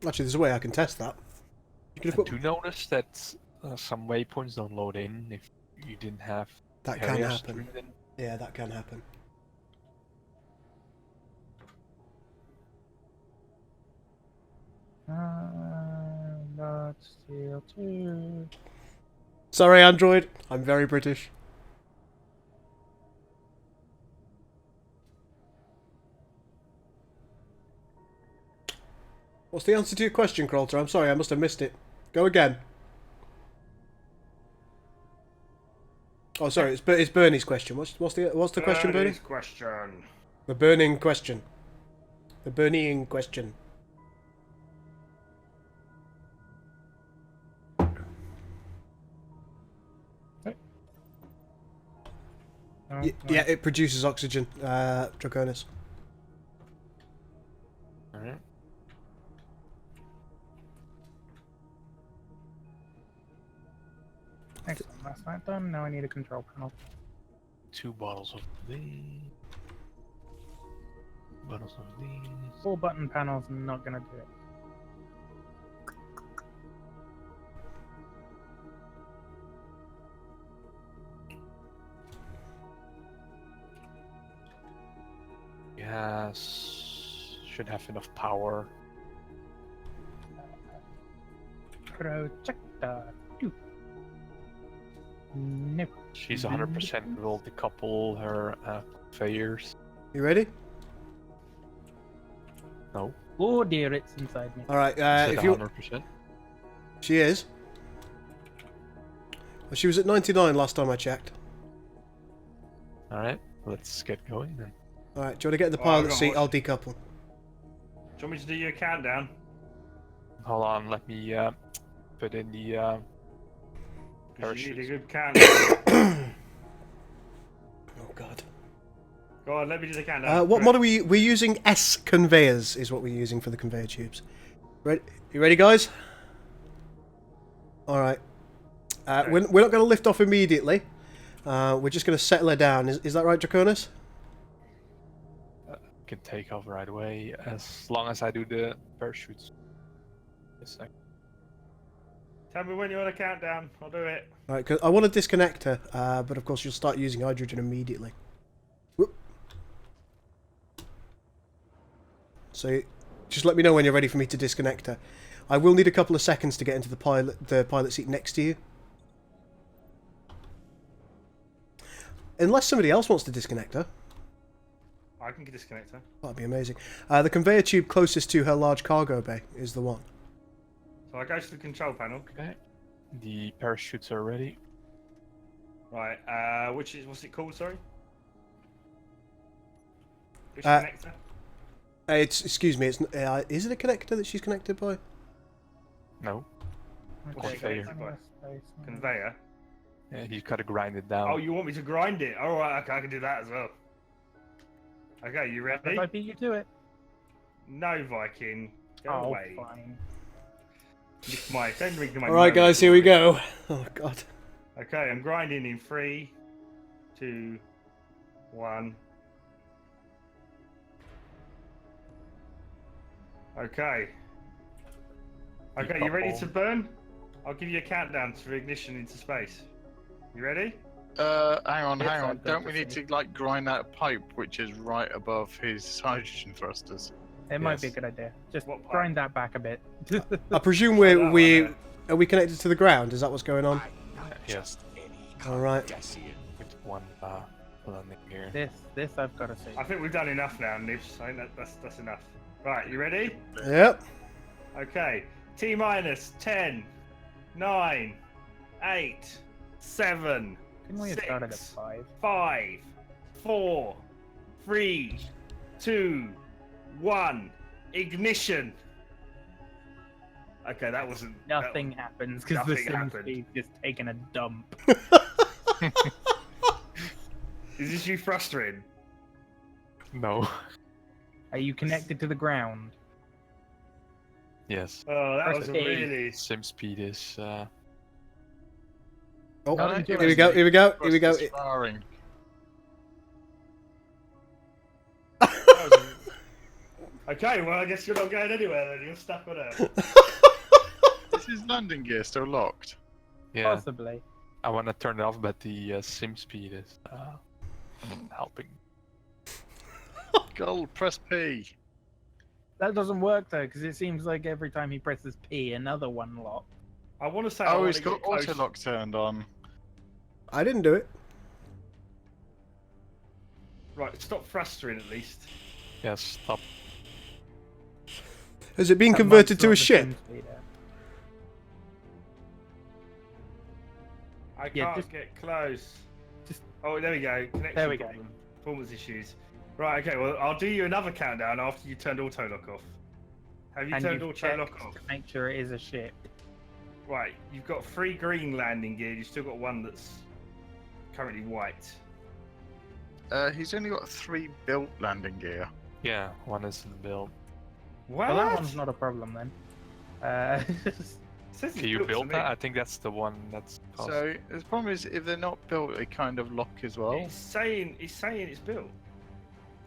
Speaker 2: Actually, there's a way I can test that. You could have
Speaker 4: I
Speaker 2: put...
Speaker 4: do notice that some waypoints don't load in if you didn't have
Speaker 2: That can
Speaker 4: areas
Speaker 2: happen.
Speaker 4: streamed in.
Speaker 2: Yeah, that can happen.
Speaker 5: Large steel tube.
Speaker 2: Sorry, Android. I'm very British. What's the answer to your question, Krolter? I'm sorry, I must have missed it. Go again. Oh, sorry, it's Bernie's question. What's the question, Bernie?
Speaker 1: Question.
Speaker 2: The burning question. The burning question. Yeah, it produces oxygen, Draconis.
Speaker 4: Alright.
Speaker 5: Excellent, that's that done. Now I need a control panel.
Speaker 4: 2 bottles of these. Bottles of these.
Speaker 5: 4 button panels not gonna do it.
Speaker 4: Yes. Should have enough power.
Speaker 5: Projector. No.
Speaker 4: She's 100% will decouple her failures.
Speaker 2: You ready?
Speaker 4: No.
Speaker 5: Oh dear, it's inside me.
Speaker 2: All right.
Speaker 4: Said
Speaker 2: If you,
Speaker 4: 100%.
Speaker 2: she is. Well, she was at 99 last time I checked.
Speaker 4: Alright, let's get going then.
Speaker 2: All right. Do you want to get in the
Speaker 1: Oh,
Speaker 2: pilot
Speaker 1: God.
Speaker 2: seat? I'll decouple.
Speaker 1: Do you want me to do your countdown?
Speaker 4: Hold on, let me put in the
Speaker 1: 'Cause you need a
Speaker 4: parachutes.
Speaker 1: good countdown.
Speaker 2: Oh God.
Speaker 1: Go on, let me do the countdown.
Speaker 2: What mod are we? We're using S conveyors, is what we're using for the conveyor tubes. Ready? You ready, guys? All right. We're not going to lift off immediately. We're just going to settle her down. Is that right, Draconis?
Speaker 4: Can take off right away as long as I do the parachutes. Yes,
Speaker 1: Tell me when you want to count down. I'll do it.
Speaker 2: All right, 'cause I want to disconnect her, but of course you'll start using hydrogen immediately. Whoop. So just let me know when you're ready for me to disconnect her. I will need a couple of seconds to get into the pilot seat next to you. Unless somebody else wants to disconnect her.
Speaker 1: I can disconnect her.
Speaker 2: That'd be amazing. The conveyor tube closest to her large cargo bay is the one.
Speaker 1: So I go to the control panel.
Speaker 4: Okay. The parachutes are ready.
Speaker 1: Right. What's it called? Sorry. Which connector?
Speaker 2: Excuse me. It's is it a connector that she's connected by?
Speaker 4: No.
Speaker 1: What's it
Speaker 4: Conveyor.
Speaker 1: connected by? Conveyor.
Speaker 4: Yeah, he's got to grind it down.
Speaker 1: Oh, you want me to grind it? All right. Okay, I can do that as well. Okay, you ready?
Speaker 5: If I beat you to it.
Speaker 1: No, Viking. Go away.
Speaker 5: Fine.
Speaker 2: All right, guys, here we go. Oh God.
Speaker 1: Okay, I'm grinding in 3, 2, 1. Okay. Okay, you ready to burn? I'll give you a countdown for ignition into space. You ready?
Speaker 3: Hang on. Don't we need to like grind that pipe which is right above his hydrogen thrusters?
Speaker 5: It might be a good idea. Just
Speaker 1: What pipe?
Speaker 5: grind that back a bit.
Speaker 2: I presume are we connected to the ground? Is that what's going on?
Speaker 4: Yes.
Speaker 2: All right.
Speaker 4: With one landing gear.
Speaker 5: This I've got to see.
Speaker 1: I think we've done enough now, Nibs. I think that's enough. Right, you ready?
Speaker 2: Yep.
Speaker 1: Okay. T minus 10, 9, 8, 7,
Speaker 5: Couldn't we have started at
Speaker 1: 6,
Speaker 5: 5?
Speaker 1: 5, 4, 3, 2, 1. Ignition. Okay, that wasn't.
Speaker 5: Nothing happens because the
Speaker 1: nothing
Speaker 5: Sims
Speaker 1: happened.
Speaker 5: feed's just taking a dump.
Speaker 1: Is this you frustrated?
Speaker 4: No.
Speaker 5: Are you connected to the ground?
Speaker 4: Yes.
Speaker 1: Oh, that
Speaker 5: Press
Speaker 1: was a
Speaker 5: A.
Speaker 1: really.
Speaker 4: Sim speed is.
Speaker 2: Oh,
Speaker 5: No,
Speaker 2: here we go. Here we go. Here we go.
Speaker 3: Thrusters firing.
Speaker 1: Okay, well, I guess you're not going anywhere then. You're stuck on Earth.
Speaker 3: Is his landing gear still locked?
Speaker 4: Yeah.
Speaker 5: Possibly.
Speaker 4: I want to turn it off, but the sim speed is helping.
Speaker 3: Gold, press P.
Speaker 5: That doesn't work though, because it seems like every time he presses P, another one locks.
Speaker 1: I want to say.
Speaker 3: Oh, he's got auto lock turned on.
Speaker 2: I didn't do it.
Speaker 1: Right, stop thrustering at least.
Speaker 4: Yes, stop.
Speaker 2: Has it been
Speaker 5: That
Speaker 2: converted
Speaker 5: might
Speaker 2: to a
Speaker 5: sort
Speaker 2: ship?
Speaker 5: the Sim speed out.
Speaker 1: I
Speaker 5: Yeah,
Speaker 1: can't
Speaker 5: just-
Speaker 1: get close.
Speaker 5: just-
Speaker 1: Oh, there we go. Connection
Speaker 5: There we go.
Speaker 1: problem. Performance issues. Right, okay, well, I'll do you another countdown after you turned auto lock off. Have you
Speaker 5: And
Speaker 1: turned
Speaker 5: you've
Speaker 1: auto lock
Speaker 5: checked
Speaker 1: off?
Speaker 5: to make sure it is a ship.
Speaker 1: Right, you've got 3 green landing gear. You've still got 1 that's currently white.
Speaker 3: He's only got 3 built landing gear.
Speaker 4: Yeah, one is in build.
Speaker 1: What?
Speaker 5: Well, that one's not a problem then.
Speaker 1: It says
Speaker 4: Can
Speaker 1: it's
Speaker 4: you
Speaker 1: built to
Speaker 4: build
Speaker 1: me.
Speaker 4: that? I think that's the one that's. cost.
Speaker 3: So the problem is if they're not built, they kind of lock as well.
Speaker 1: It's saying it's built.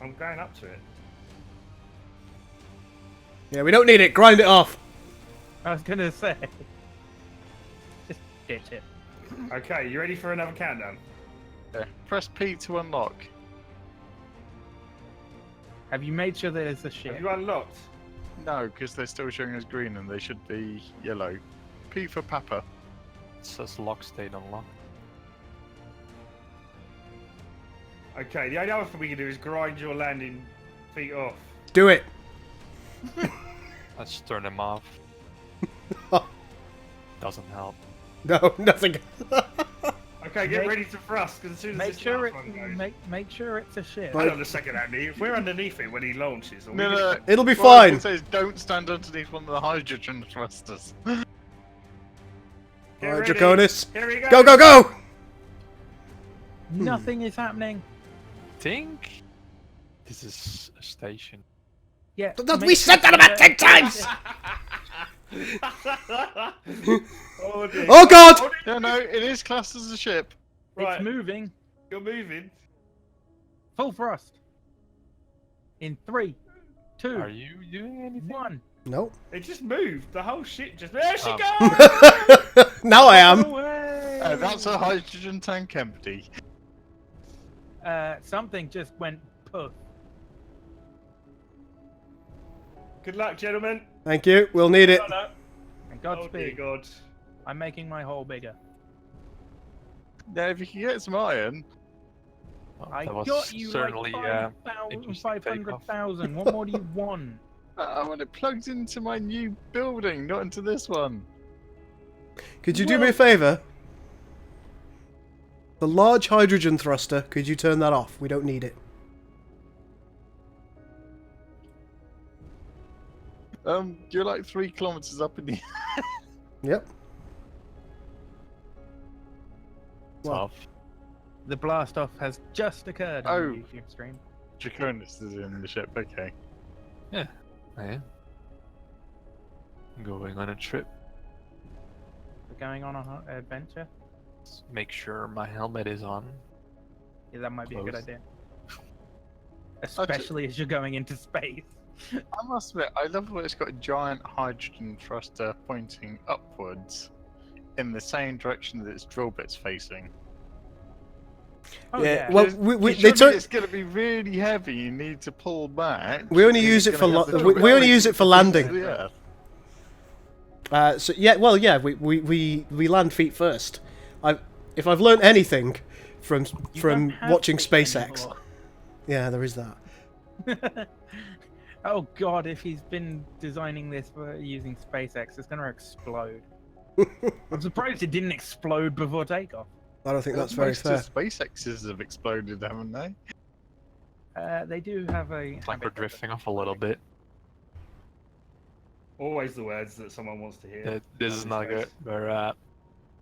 Speaker 1: I'm going up to it.
Speaker 2: Yeah, we don't need it. Grind it off.
Speaker 5: I was gonna say. Just ditch it.
Speaker 1: Okay, you ready for another countdown?
Speaker 3: Yeah. Press P to unlock.
Speaker 5: Have you made sure that it's a
Speaker 1: Have
Speaker 5: ship?
Speaker 1: you unlocked?
Speaker 3: No, because they're still showing us green and they should be yellow. P for Papa.
Speaker 4: It says lock state unlocked.
Speaker 1: Okay, the only other thing we can do is grind your landing feet off.
Speaker 2: Do it.
Speaker 4: Let's turn them off. Doesn't help.
Speaker 2: No, nothing.
Speaker 1: Okay, get
Speaker 5: Make-
Speaker 1: ready to thrust, because as soon as
Speaker 5: Make
Speaker 1: this
Speaker 5: sure
Speaker 1: last
Speaker 5: it.
Speaker 1: one goes...
Speaker 5: Make sure it's a ship.
Speaker 1: Hang on a second, Andy. If we're underneath it when he launches... Are we
Speaker 3: No,
Speaker 1: gonna-
Speaker 3: no.
Speaker 2: It'll be
Speaker 3: What I
Speaker 2: fine.
Speaker 3: was gonna say is don't stand underneath one of the hydrogen thrusters.
Speaker 1: Get
Speaker 2: Alright,
Speaker 1: ready.
Speaker 2: Draconis.
Speaker 1: Here we go.
Speaker 2: Go, go, go!
Speaker 5: Nothing is happening.
Speaker 4: Think This is a station.
Speaker 5: Yeah.
Speaker 2: We said that about 10 times!
Speaker 1: Oh, dear.
Speaker 2: Oh god!
Speaker 3: No, no, it is classed as a ship.
Speaker 1: Right.
Speaker 5: It's moving.
Speaker 1: You're moving.
Speaker 5: Full thrust. In 3, 2,
Speaker 4: Are you doing anything?
Speaker 5: 1.
Speaker 2: No.
Speaker 1: It just moved. The whole shit just. There she
Speaker 4: Oh.
Speaker 1: goes!
Speaker 2: Now I am.
Speaker 1: Away!
Speaker 3: That's a hydrogen tank empty.
Speaker 5: Something just went poof.
Speaker 1: Good luck, gentlemen.
Speaker 2: Thank you. We'll need it.
Speaker 5: And
Speaker 1: Oh, dear
Speaker 5: Godspeed.
Speaker 1: God.
Speaker 5: I'm making my hole bigger.
Speaker 3: Yeah, if you can get some iron.
Speaker 4: Oh,
Speaker 5: I
Speaker 4: that was
Speaker 5: got you
Speaker 4: certainly
Speaker 5: like
Speaker 4: interesting
Speaker 5: 500,000. What more do you want?
Speaker 3: I want it plugged into my new building, not into this one.
Speaker 2: Could you do me a favour? The large hydrogen thruster, could you turn that off? We don't need it.
Speaker 3: You're like 3 kilometers up in the
Speaker 2: Yep.
Speaker 4: tough.
Speaker 5: The blast off has just occurred on the YouTube stream.
Speaker 3: Draconis is in the ship, okay.
Speaker 4: Yeah, I am. Going on a trip.
Speaker 5: We're going on an adventure.
Speaker 4: Make sure my helmet is on.
Speaker 5: Yeah, that might be a good
Speaker 4: Close.
Speaker 5: idea. Especially as you're going into space.
Speaker 3: I must admit, I love that it's got a giant hydrogen thruster pointing upwards in the same direction that its drill bit's facing.
Speaker 5: Oh,
Speaker 2: Yeah,
Speaker 5: yeah.
Speaker 2: well,
Speaker 3: Because
Speaker 2: we
Speaker 3: surely
Speaker 2: they took.
Speaker 3: it's going to be really heavy. You need to pull back.
Speaker 2: We only
Speaker 3: and
Speaker 2: use
Speaker 3: it's
Speaker 2: it for
Speaker 3: gonna have the
Speaker 2: we only use it for landing.
Speaker 3: Yeah.
Speaker 2: So yeah, well, yeah, we land feet first. If I've learned anything from
Speaker 5: You don't have
Speaker 2: watching
Speaker 5: feet
Speaker 2: SpaceX,
Speaker 5: anymore.
Speaker 2: yeah, there is that.
Speaker 5: Oh god, if he's been designing this for using SpaceX, it's gonna explode. I'm surprised it didn't explode before takeoff.
Speaker 2: I don't think that's very
Speaker 3: Most
Speaker 2: fair.
Speaker 3: of SpaceXs have exploded, haven't they?
Speaker 5: They do have a.
Speaker 4: It's like we're
Speaker 5: habit of-
Speaker 4: drifting off a little bit.
Speaker 1: Always the words that someone wants to hear.
Speaker 4: This is not good. We're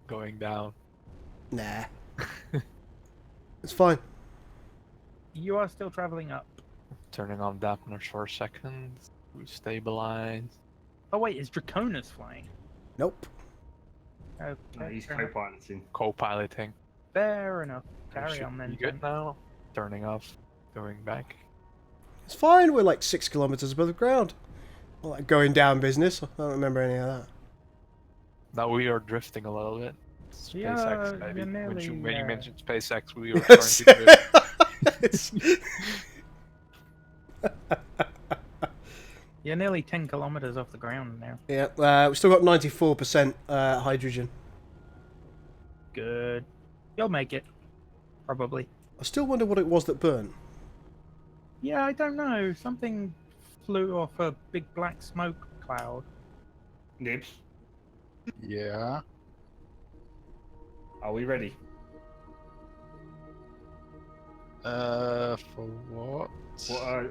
Speaker 4: going down.
Speaker 2: Nah, it's fine.
Speaker 5: You are still traveling up.
Speaker 4: Turning on dampeners for a second. We stabilize.
Speaker 5: Oh wait, is Draconis flying?
Speaker 2: Nope.
Speaker 5: Okay,
Speaker 1: No, he's
Speaker 5: fair enough.
Speaker 1: co-piloting.
Speaker 4: Co-piloting.
Speaker 5: Fair enough. Carry
Speaker 4: Should
Speaker 5: on then.
Speaker 4: be good
Speaker 5: Jen.
Speaker 4: now. Turning off. Going back.
Speaker 2: It's fine. We're like 6 kilometers above the ground. All that going down business. I don't remember any of that.
Speaker 4: Now we are drifting a little bit.
Speaker 5: Yeah,
Speaker 4: SpaceX, maybe.
Speaker 5: you're nearly,
Speaker 4: When you
Speaker 5: uh,
Speaker 4: mentioned SpaceX, we were starting to drift.
Speaker 5: You're nearly 10 kilometers off the ground now.
Speaker 2: Yeah, we've still got 94% hydrogen.
Speaker 5: Good. You'll make it. Probably.
Speaker 2: I still wonder what it was that burnt.
Speaker 5: Yeah, I don't know. Something flew off a big black smoke cloud.
Speaker 1: Nibs,
Speaker 3: Yeah.
Speaker 1: are we ready?
Speaker 3: For what?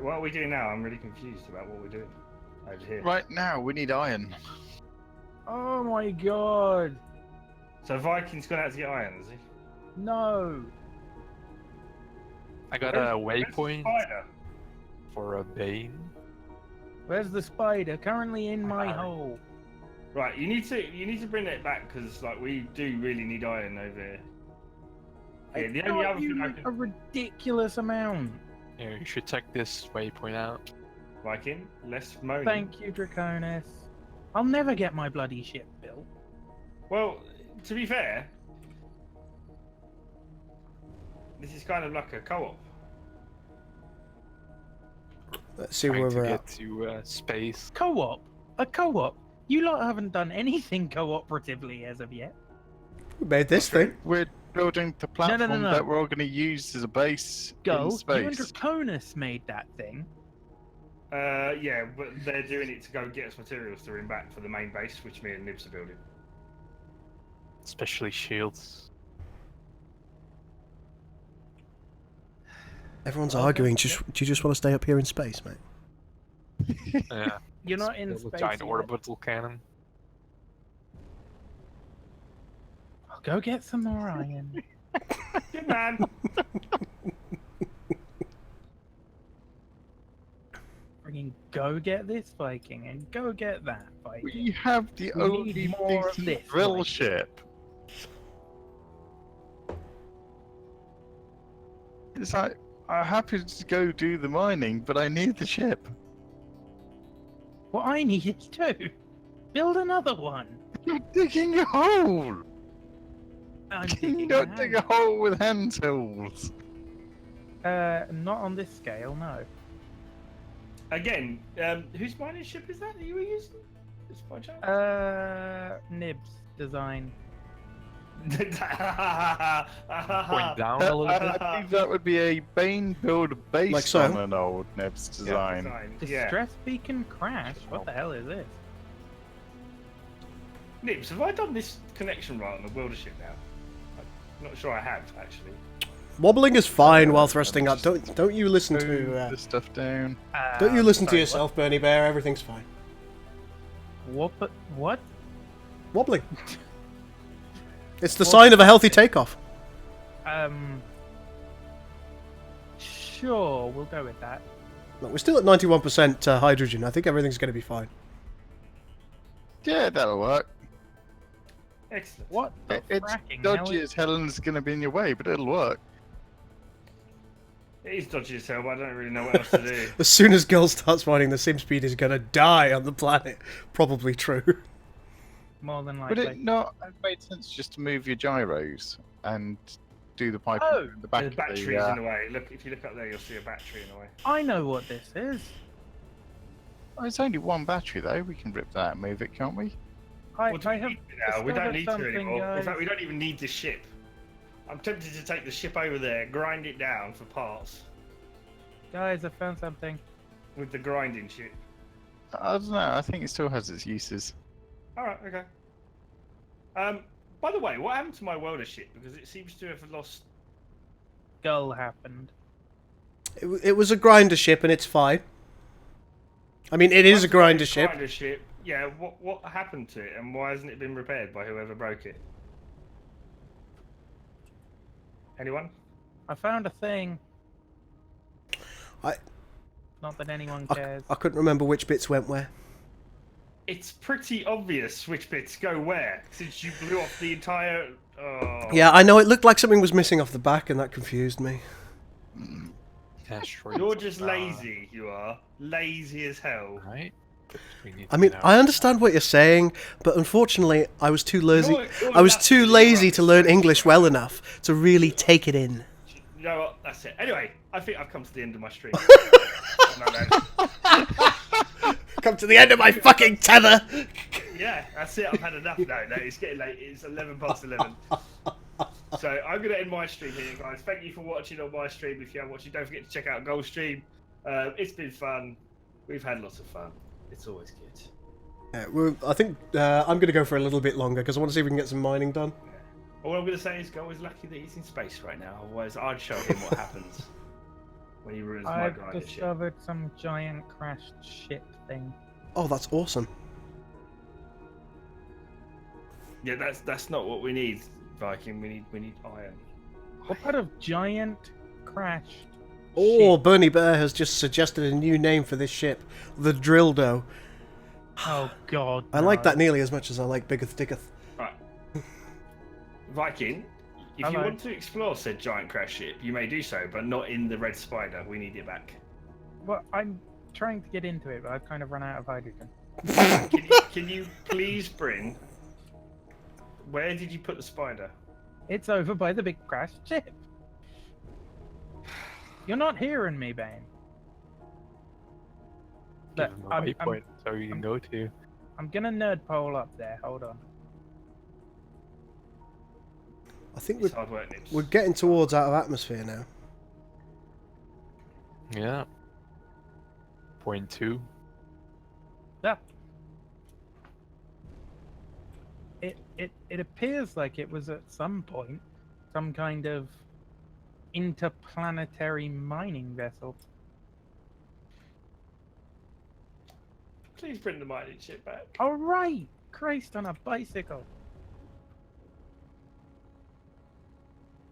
Speaker 1: What are we doing now? I'm really confused about what we're doing over here.
Speaker 3: Right now, we need iron.
Speaker 5: Oh my god!
Speaker 1: So Viking's gone out to get iron, has he?
Speaker 5: No!
Speaker 4: I got
Speaker 1: Where's-
Speaker 4: a
Speaker 1: where's the
Speaker 4: waypoint
Speaker 1: spider?
Speaker 4: for a Bane.
Speaker 5: Where's the spider? Currently in my
Speaker 1: Oh.
Speaker 5: hole.
Speaker 1: Right, you need to bring it back because like we do really need iron over here. Yeah, the only
Speaker 5: got
Speaker 1: other
Speaker 5: you
Speaker 1: thing I
Speaker 5: like a
Speaker 1: can
Speaker 5: ridiculous amount.
Speaker 4: Yeah, you should check this waypoint out.
Speaker 1: Viking, less moaning.
Speaker 5: Thank you, Draconis. I'll never get my bloody ship built.
Speaker 1: Well, to be fair, this is kind of like a co-op.
Speaker 2: Let's see
Speaker 4: Trying
Speaker 2: where
Speaker 4: to
Speaker 2: we're
Speaker 4: get
Speaker 2: at.
Speaker 4: to space.
Speaker 5: Co-op? A co-op? You lot haven't done anything cooperatively as of yet.
Speaker 2: We made this thing.
Speaker 3: We're building the platform
Speaker 5: no.
Speaker 3: that we're all going to use as a base in
Speaker 5: Go. You and
Speaker 3: space.
Speaker 5: Draconis made that thing.
Speaker 1: Yeah, but they're doing it to go get us materials to bring back for the main base, which me and Nibs are building.
Speaker 4: Especially shields.
Speaker 2: Everyone's arguing. Do you just want to stay up here in space, mate?
Speaker 4: Yeah.
Speaker 5: You're not in
Speaker 4: Build a
Speaker 5: space
Speaker 4: giant
Speaker 5: yet.
Speaker 4: orbital cannon.
Speaker 5: I'll go get some more iron.
Speaker 1: Good man.
Speaker 5: mean, go get this Viking and go get that Viking.
Speaker 3: We have the
Speaker 5: We
Speaker 3: only
Speaker 5: need more of
Speaker 3: decent
Speaker 5: this,
Speaker 3: drill
Speaker 5: like-
Speaker 3: ship. It's like, I'm happy to go do the mining, but I need the ship.
Speaker 5: What I need is two. Build another one.
Speaker 3: You're digging a hole!
Speaker 5: I'm
Speaker 3: Can you
Speaker 5: digging
Speaker 3: not
Speaker 5: a
Speaker 3: dig a hole with hand tools?
Speaker 5: Not on this scale, no.
Speaker 1: Again, whose mining ship is that you were using? Just by chance?
Speaker 5: Nibs design.
Speaker 4: Point down a little bit.
Speaker 3: I think that would be a Bane build based
Speaker 2: Like so.
Speaker 3: on an old Neb's design.
Speaker 1: Yeah.
Speaker 5: Distress beacon crash. What the hell is this?
Speaker 1: Nibs, have I done this connection right on the welder ship now? I'm not sure I have, actually.
Speaker 2: Wobbling is fine while thrusting up. Don't you listen
Speaker 3: Move
Speaker 2: to
Speaker 3: the stuff down.
Speaker 2: don't you listen to
Speaker 5: Sorry,
Speaker 2: yourself, Bernie Bear? Everything's fine.
Speaker 5: What? What?
Speaker 2: Wobbling. It's the sign of a healthy takeoff.
Speaker 5: Sure, we'll go with that.
Speaker 2: Look, we're still at 91% hydrogen. I think everything's going to be fine.
Speaker 3: Yeah, that'll work.
Speaker 1: Excellent.
Speaker 5: What the
Speaker 3: It's
Speaker 5: fracking
Speaker 3: dodgy
Speaker 5: hell?
Speaker 3: as hell and it's going to be in your way, but it'll work.
Speaker 1: It is dodgy as hell, but I don't really know what else to do.
Speaker 2: As soon as Gul starts mining, the sim speed is going to die on the planet. Probably true.
Speaker 5: More than
Speaker 3: Would
Speaker 5: likely.
Speaker 3: it not have made sense just to move your gyros and do the pipe
Speaker 5: Oh,
Speaker 3: in the back
Speaker 1: The
Speaker 3: of
Speaker 1: battery's
Speaker 3: the,
Speaker 1: in the way. Look, if you look up there, you'll see a battery in the way.
Speaker 5: I know what this is.
Speaker 3: Oh, it's only one battery though. We can rip that and move it, can't we?
Speaker 1: Well, do
Speaker 5: I
Speaker 1: we
Speaker 5: have
Speaker 1: need it now? We don't
Speaker 5: discovered
Speaker 1: need to
Speaker 5: something,
Speaker 1: anymore. In
Speaker 5: guys.
Speaker 1: fact, we don't even need this ship. I'm tempted to take the ship over there, grind it down for parts
Speaker 5: Guys, I found something.
Speaker 1: with the grinding ship.
Speaker 3: I don't know. I think it still has its uses.
Speaker 1: All right, okay. By the way, what happened to my welder ship? Because it seems to have lost.
Speaker 5: Gull happened.
Speaker 2: It was a grinder ship, and it's fine. I mean, it is a grinder ship.
Speaker 1: Grinder ship. Yeah. What happened to it, and why hasn't it been repaired by whoever broke it? Anyone?
Speaker 5: I found a thing.
Speaker 2: I
Speaker 5: Not that anyone cares.
Speaker 2: I couldn't remember which bits went where.
Speaker 1: It's pretty obvious which bits go where, since you blew off the entire. Oh.
Speaker 2: Yeah, I know. It looked like something was missing off the back, and that confused me.
Speaker 4: Yeah, sure.
Speaker 1: You're just lazy. You are lazy as hell.
Speaker 4: Right? We need
Speaker 2: I
Speaker 4: to
Speaker 2: mean,
Speaker 4: know.
Speaker 2: I understand what you're saying, but unfortunately, I was too lazy.
Speaker 1: You're
Speaker 2: I was too
Speaker 1: absolutely
Speaker 2: lazy
Speaker 1: right.
Speaker 2: to learn English well enough to really take it in.
Speaker 1: You know what? That's it. Anyway, I think I've come to the end of my stream.
Speaker 2: Come to the end of my fucking tether.
Speaker 1: Yeah, that's it. I've had enough now. No, it's getting late. It's 11 past 11. So I'm going to end my stream here, guys. Thank you for watching on my stream. If you haven't watched it, don't forget to check out Gold Stream. It's been fun. We've had lots of fun. It's always good.
Speaker 2: Yeah, well, I think I'm going to go for a little bit longer because I want to see if we can get some mining done.
Speaker 1: All I'm going to say is Gold is lucky that he's in space right now. Otherwise, I'd show him what happens when he ruins my
Speaker 5: I've
Speaker 1: grinder ship.
Speaker 5: discovered some giant crashed ship thing.
Speaker 2: Oh, that's awesome.
Speaker 1: Yeah, that's not what we need, Viking. We need iron.
Speaker 5: What part of giant crashed?
Speaker 2: Oh,
Speaker 5: ship?
Speaker 2: Bernie Bear has just suggested a new name for this ship, the Drildo.
Speaker 5: Oh God!
Speaker 2: I like
Speaker 5: no.
Speaker 2: that nearly as much as I like Biggeth Diggeth.
Speaker 1: Right. Viking, if you
Speaker 5: Hello.
Speaker 1: want to explore said giant crash ship, you may do so, but not in the Red Spider. We need it back.
Speaker 5: Well, I'm trying to get into it, but I've kind of run out of hydrogen.
Speaker 1: Can you please bring... Where did you put the spider?
Speaker 5: It's over by the big crashed ship. You're not hearing me, Bane.
Speaker 4: Give
Speaker 5: Look,
Speaker 4: him a waypoint so you can
Speaker 5: I'm-
Speaker 4: go to.
Speaker 5: I'm gonna nerd pole up there. Hold on.
Speaker 2: I think
Speaker 1: It's hard work, Nibs.
Speaker 2: we're getting towards out of atmosphere now.
Speaker 4: Yeah. 0.2.
Speaker 5: Yeah. It appears like it was at some point some kind of interplanetary mining vessel.
Speaker 1: Please bring the mining ship back.
Speaker 5: All right, Christ on a bicycle.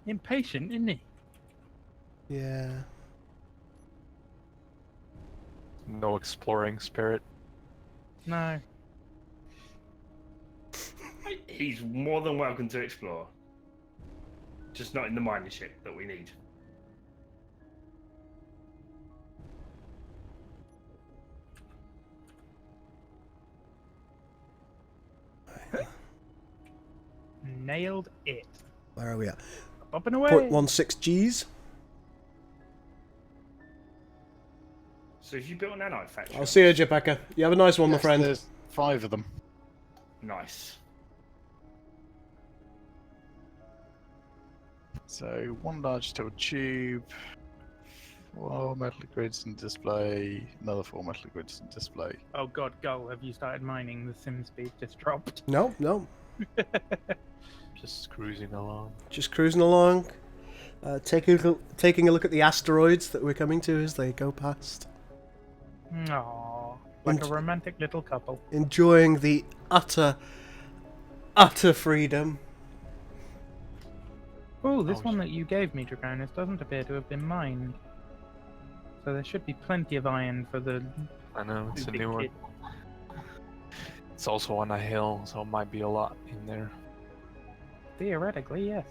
Speaker 5: Impatient, isn't he?
Speaker 2: Yeah.
Speaker 4: No exploring spirit.
Speaker 5: No.
Speaker 1: He's more than welcome to explore. Just not in the mining ship that we need.
Speaker 5: Nailed it.
Speaker 2: Where are we at?
Speaker 5: Up and away.
Speaker 2: 0.16 Gs.
Speaker 1: So if you built an nanite factory...
Speaker 2: I'll see you, Jepaka. You have a nice one, my friend.
Speaker 3: There's 5 of them.
Speaker 1: Nice.
Speaker 3: So 1 large steel tube, 4 metal grids and display, another 4 metal grids and display.
Speaker 5: Oh god, Gul, have you started mining? The sim speed just dropped.
Speaker 2: No, no.
Speaker 4: Just cruising along.
Speaker 2: Just cruising along. Taking a look at the asteroids that we're coming to as they go past.
Speaker 5: Aww, like a romantic little couple.
Speaker 2: Enjoying the utter freedom.
Speaker 5: Oh, this one that you gave me, Draconis, doesn't appear to have been mined. So there should be plenty of iron for the...
Speaker 4: I know, it's a
Speaker 5: big
Speaker 4: new one.
Speaker 5: kid.
Speaker 4: It's also on a hill, so it might be a lot in there.
Speaker 5: Theoretically, yes.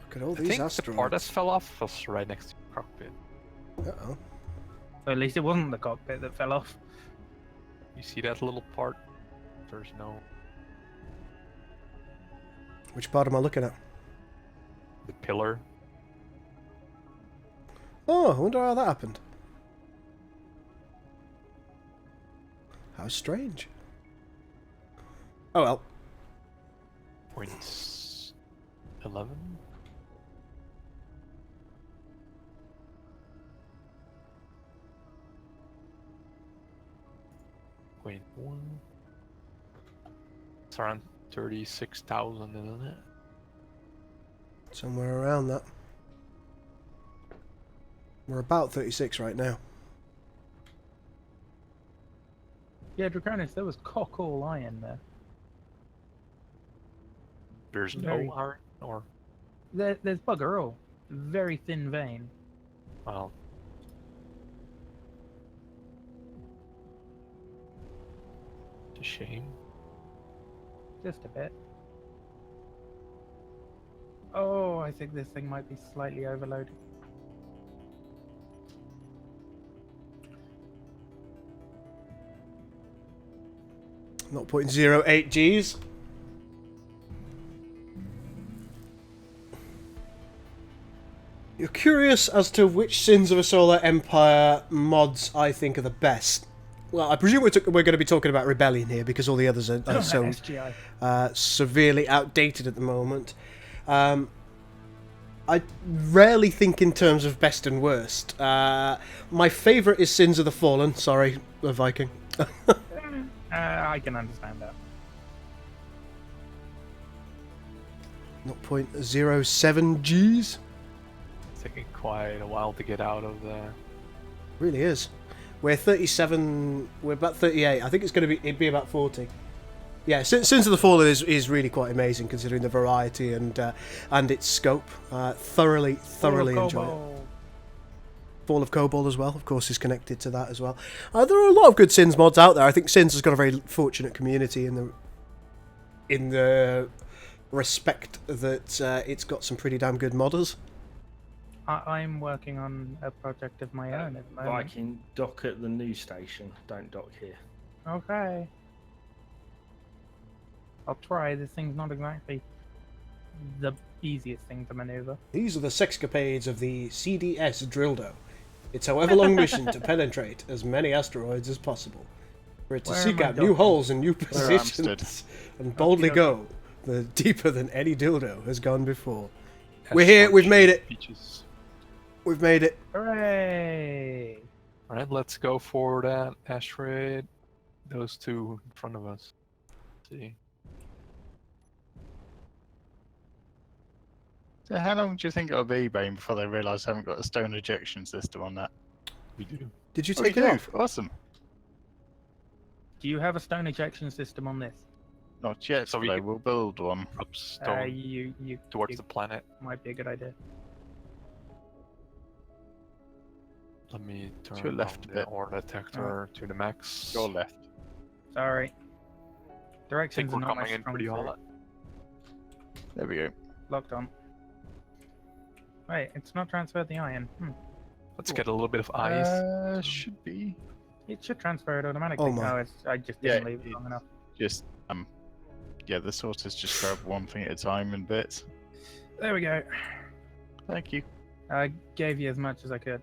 Speaker 2: Look at all
Speaker 4: I
Speaker 2: these
Speaker 4: think
Speaker 2: asteroids.
Speaker 4: the part that fell off was right next to the cockpit.
Speaker 2: Uh-oh.
Speaker 5: So at least it wasn't the cockpit that fell off.
Speaker 4: You see that little part? There's no...
Speaker 2: Which part am I looking at?
Speaker 4: The pillar.
Speaker 2: Oh, I wonder how that happened. How strange. Oh well.
Speaker 4: 0.11? Wait, 1. It's around 36,000, isn't it?
Speaker 2: Somewhere around that. We're about 36 right now.
Speaker 5: Yeah, Draconis, there was cock all iron there.
Speaker 4: There's
Speaker 5: Very-
Speaker 4: no iron, or
Speaker 5: There's bugger all. Very thin vein.
Speaker 4: well, it's a shame.
Speaker 5: Just a bit. Oh, I think this thing might be slightly overloaded.
Speaker 2: Not 0.08 Gs. You're curious as to which Sins of a Solar Empire mods I think are the best. Well, I presume we're going to be talking about Rebellion here because all the others are so
Speaker 5: SGI.
Speaker 2: severely outdated at the moment. I rarely think in terms of best and worst. My favourite is Sins of the Fallen. Sorry, the Viking.
Speaker 5: I can understand that.
Speaker 2: 0.07 Gs.
Speaker 4: It's taking quite a while to get out of there.
Speaker 2: Really is. We're 37. We're about 38. I think it'd be about 40. Yeah, Sins of the Fallen is really quite amazing considering the variety and its scope. Thoroughly enjoy it. Fall of Cobalt as well, of course, is connected to that as well. There are a lot of good Sins mods out there. I think Sins has got a very fortunate community in the respect that it's got some pretty damn good modders.
Speaker 5: I'm working on a project of my own at the moment.
Speaker 1: Viking, dock at the news station. Don't dock here.
Speaker 5: Okay. I'll try. This thing's not exactly the easiest thing to maneuver.
Speaker 2: These are the sexcapades of the CDS Drildo. Its however long mission to penetrate as many asteroids as possible. For it to
Speaker 5: Where
Speaker 2: seek
Speaker 5: am I
Speaker 2: out new
Speaker 5: docking?
Speaker 2: holes and new
Speaker 3: Where I'm
Speaker 2: positions and boldly go the deeper than any dildo has gone before.
Speaker 4: Has
Speaker 2: We're here,
Speaker 4: short
Speaker 2: we've made
Speaker 4: cheese
Speaker 2: it.
Speaker 4: Peaches.
Speaker 2: We've made it.
Speaker 5: Hooray!
Speaker 4: Alright, let's go for that asteroid. Those two in front of us. Let's see.
Speaker 3: So how long do you think it'll be, Bane, before they realise they haven't got a stone ejection system on that?
Speaker 4: We do.
Speaker 2: Did you
Speaker 3: Oh,
Speaker 2: take
Speaker 3: you
Speaker 2: it
Speaker 3: do?
Speaker 2: off?
Speaker 3: Awesome.
Speaker 5: Do you have a stone ejection system on this?
Speaker 3: Not yet,
Speaker 4: So
Speaker 3: so
Speaker 4: we-
Speaker 3: we'll build one.
Speaker 4: Up stone
Speaker 5: You
Speaker 4: towards
Speaker 5: you
Speaker 4: the planet.
Speaker 5: might be a good idea.
Speaker 4: Let me turn
Speaker 3: your left
Speaker 4: on
Speaker 3: a
Speaker 4: the
Speaker 3: bit.
Speaker 4: ore detector to the max.
Speaker 3: Your left.
Speaker 5: Sorry.
Speaker 4: I think
Speaker 5: Directions
Speaker 4: we're
Speaker 5: are not my
Speaker 4: coming in
Speaker 5: strong
Speaker 4: pretty
Speaker 5: suit.
Speaker 4: hot.
Speaker 3: There we go.
Speaker 5: Locked on. Wait, it's not transferred the iron.
Speaker 4: Let's get a little bit of ice.
Speaker 3: Should be.
Speaker 5: It should transfer it automatically.
Speaker 2: Oh my.
Speaker 5: I just
Speaker 3: Yeah,
Speaker 5: didn't leave it long enough.
Speaker 3: Just yeah, the sorters just grab one thing at a time in bits.
Speaker 5: There we go.
Speaker 3: Thank you.
Speaker 5: I gave you as much as I could.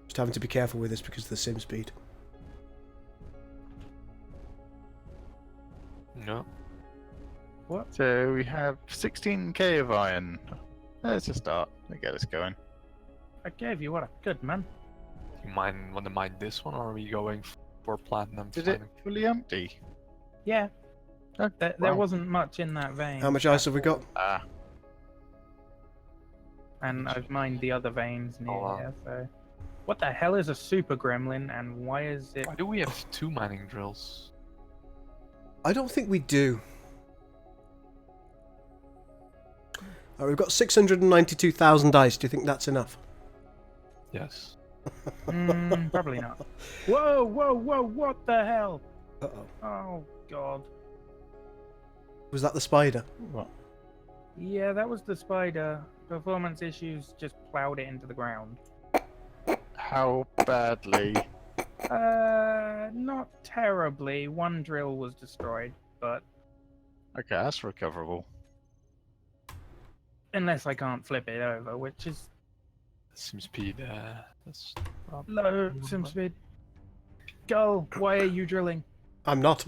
Speaker 2: Just having to be careful with this because of the sim speed.
Speaker 4: No.
Speaker 5: What?
Speaker 3: So we have 16k of iron. That's a start. Let's get us going.
Speaker 5: I gave you what I could, man.
Speaker 4: You want to mine this one, or are we going for platinum?
Speaker 3: Did it fully empty?
Speaker 5: Yeah.
Speaker 3: Oh,
Speaker 5: There
Speaker 3: wow.
Speaker 5: wasn't much in that vein.
Speaker 2: How much ice have we got?
Speaker 3: Ah,
Speaker 5: And I've mined the other veins near
Speaker 4: Oh, wow.
Speaker 5: here, so... What the hell is a super gremlin, and why is it...
Speaker 4: Why do we have 2 mining drills?
Speaker 2: I don't think we do. We've got 692,000 ice. Do you think that's enough?
Speaker 4: Yes.
Speaker 5: Probably not. Whoa, whoa, whoa, what the hell?
Speaker 2: Uh-oh.
Speaker 5: Oh, God.
Speaker 2: Was that the spider?
Speaker 3: what?
Speaker 5: Yeah, that was the spider. Performance issues just plowed it into the ground.
Speaker 3: How badly?
Speaker 5: Not terribly. One drill was destroyed, but
Speaker 3: Okay, that's recoverable.
Speaker 5: unless I can't flip it over, which is
Speaker 4: Sim speed. That's
Speaker 5: low sim speed. Gull, why are you drilling?
Speaker 2: I'm not.